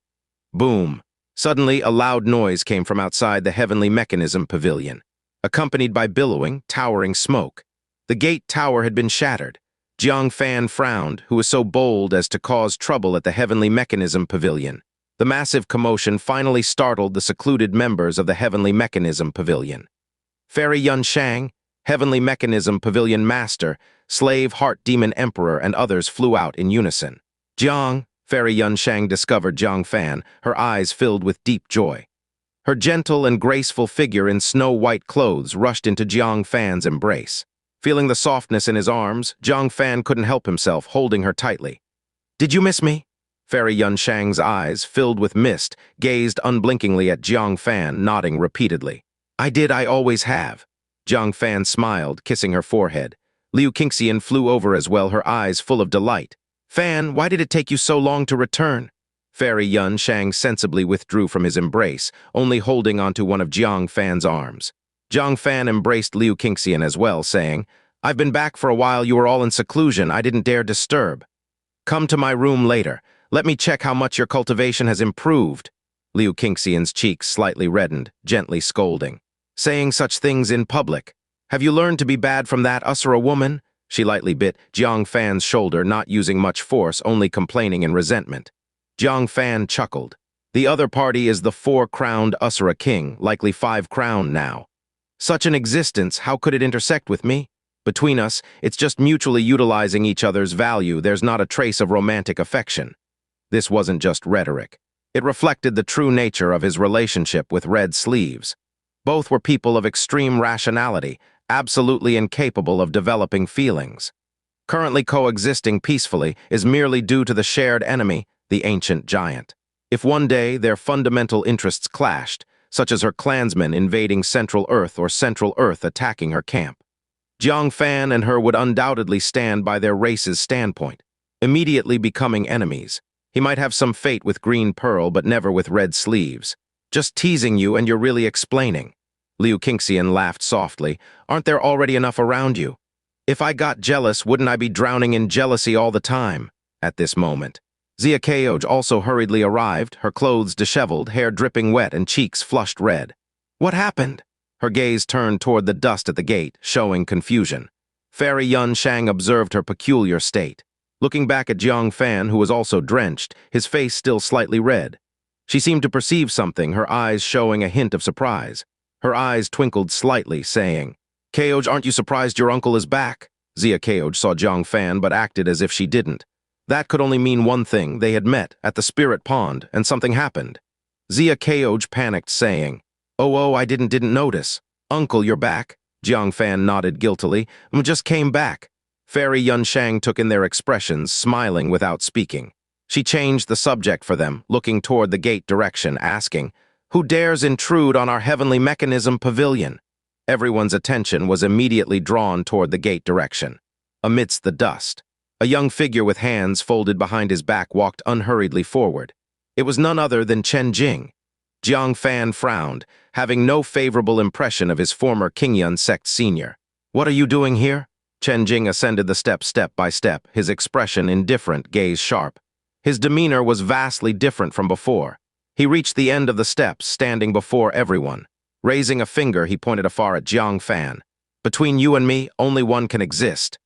Boom. Suddenly, a loud noise came from outside the Heavenly Mechanism Pavilion, accompanied by billowing, towering smoke. The gate tower had been shattered. Jiang Fan frowned, who was so bold as to cause trouble at the Heavenly Mechanism Pavilion. The massive commotion finally startled the secluded members of the Heavenly Mechanism Pavilion. Fairy Yun Shang, Heavenly Mechanism Pavilion Master, Slave Heart Demon Emperor, and others flew out in unison. Jiang, Fairy Yun Shang discovered Jiang Fan, her eyes filled with deep joy. Her gentle and graceful figure in snow-white clothes rushed into Jiang Fan's embrace. Feeling the softness in his arms, Jiang Fan couldn't help himself, holding her tightly. Did you miss me? Fairy Yun Shang's eyes, filled with mist, gazed unblinkingly at Jiang Fan, nodding repeatedly. I did, I always have. Jiang Fan smiled, kissing her forehead. Liu Qingxian flew over as well, her eyes full of delight. Fan, why did it take you so long to return? Fairy Yun Shang sensibly withdrew from his embrace, only holding onto one of Jiang Fan's arms. Jiang Fan embraced Liu Qingxian as well, saying, I've been back for a while, you were all in seclusion, I didn't dare disturb. Come to my room later. Let me check how much your cultivation has improved. Liu Qingxian's cheeks slightly reddened, gently scolding. Saying such things in public. Have you learned to be bad from that, us or a woman? She lightly bit Jiang Fan's shoulder, not using much force, only complaining in resentment. Jiang Fan chuckled. The other party is the 4-crowned Usura king, likely 5-crowned now. Such an existence, how could it intersect with me? Between us, it's just mutually utilizing each other's value, there's not a trace of romantic affection. This wasn't just rhetoric. It reflected the true nature of his relationship with Red Sleeves. Both were people of extreme rationality, absolutely incapable of developing feelings. Currently coexisting peacefully is merely due to the shared enemy, the ancient giant. If one day their fundamental interests clashed, such as her clansmen invading Central Earth or Central Earth attacking her camp, Jiang Fan and her would undoubtedly stand by their race's standpoint, immediately becoming enemies. He might have some fate with Green Pearl, but never with Red Sleeves. Just teasing you and you're really explaining. Liu Qingxian laughed softly. Aren't there already enough around you? If I got jealous, wouldn't I be drowning in jealousy all the time? At this moment, Xia Keoj also hurriedly arrived, her clothes disheveled, hair dripping wet and cheeks flushed red. What happened? Her gaze turned toward the dust at the gate, showing confusion. Fairy Yun Shang observed her peculiar state. Looking back at Jiang Fan, who was also drenched, his face still slightly red. She seemed to perceive something, her eyes showing a hint of surprise. Her eyes twinkled slightly, saying, "Keoj, aren't you surprised your uncle is back?" Zia Keoj saw Jiang Fan but acted as if she didn't. That could only mean one thing: they had met at the spirit pond, and something happened. Zia Keoj panicked, saying, Oh, I didn't notice. Uncle, you're back." Jiang Fan nodded guiltily. Just came back." Fairy Yun Shang took in their expressions, smiling without speaking. She changed the subject for them, looking toward the gate direction, asking, "Who dares intrude on our heavenly mechanism pavilion?" Everyone's attention was immediately drawn toward the gate direction. Amidst the dust, a young figure with hands folded behind his back walked unhurriedly forward. It was none other than Chen Jing. Jiang Fan frowned, having no favorable impression of his former Qingyun sect senior. "What are you doing here?" Chen Jing ascended the steps step by step, his expression indifferent, gaze sharp. His demeanor was vastly different from before. He reached the end of the steps, standing before everyone. Raising a finger, he pointed afar at Jiang Fan. "Between you and me, only one can exist.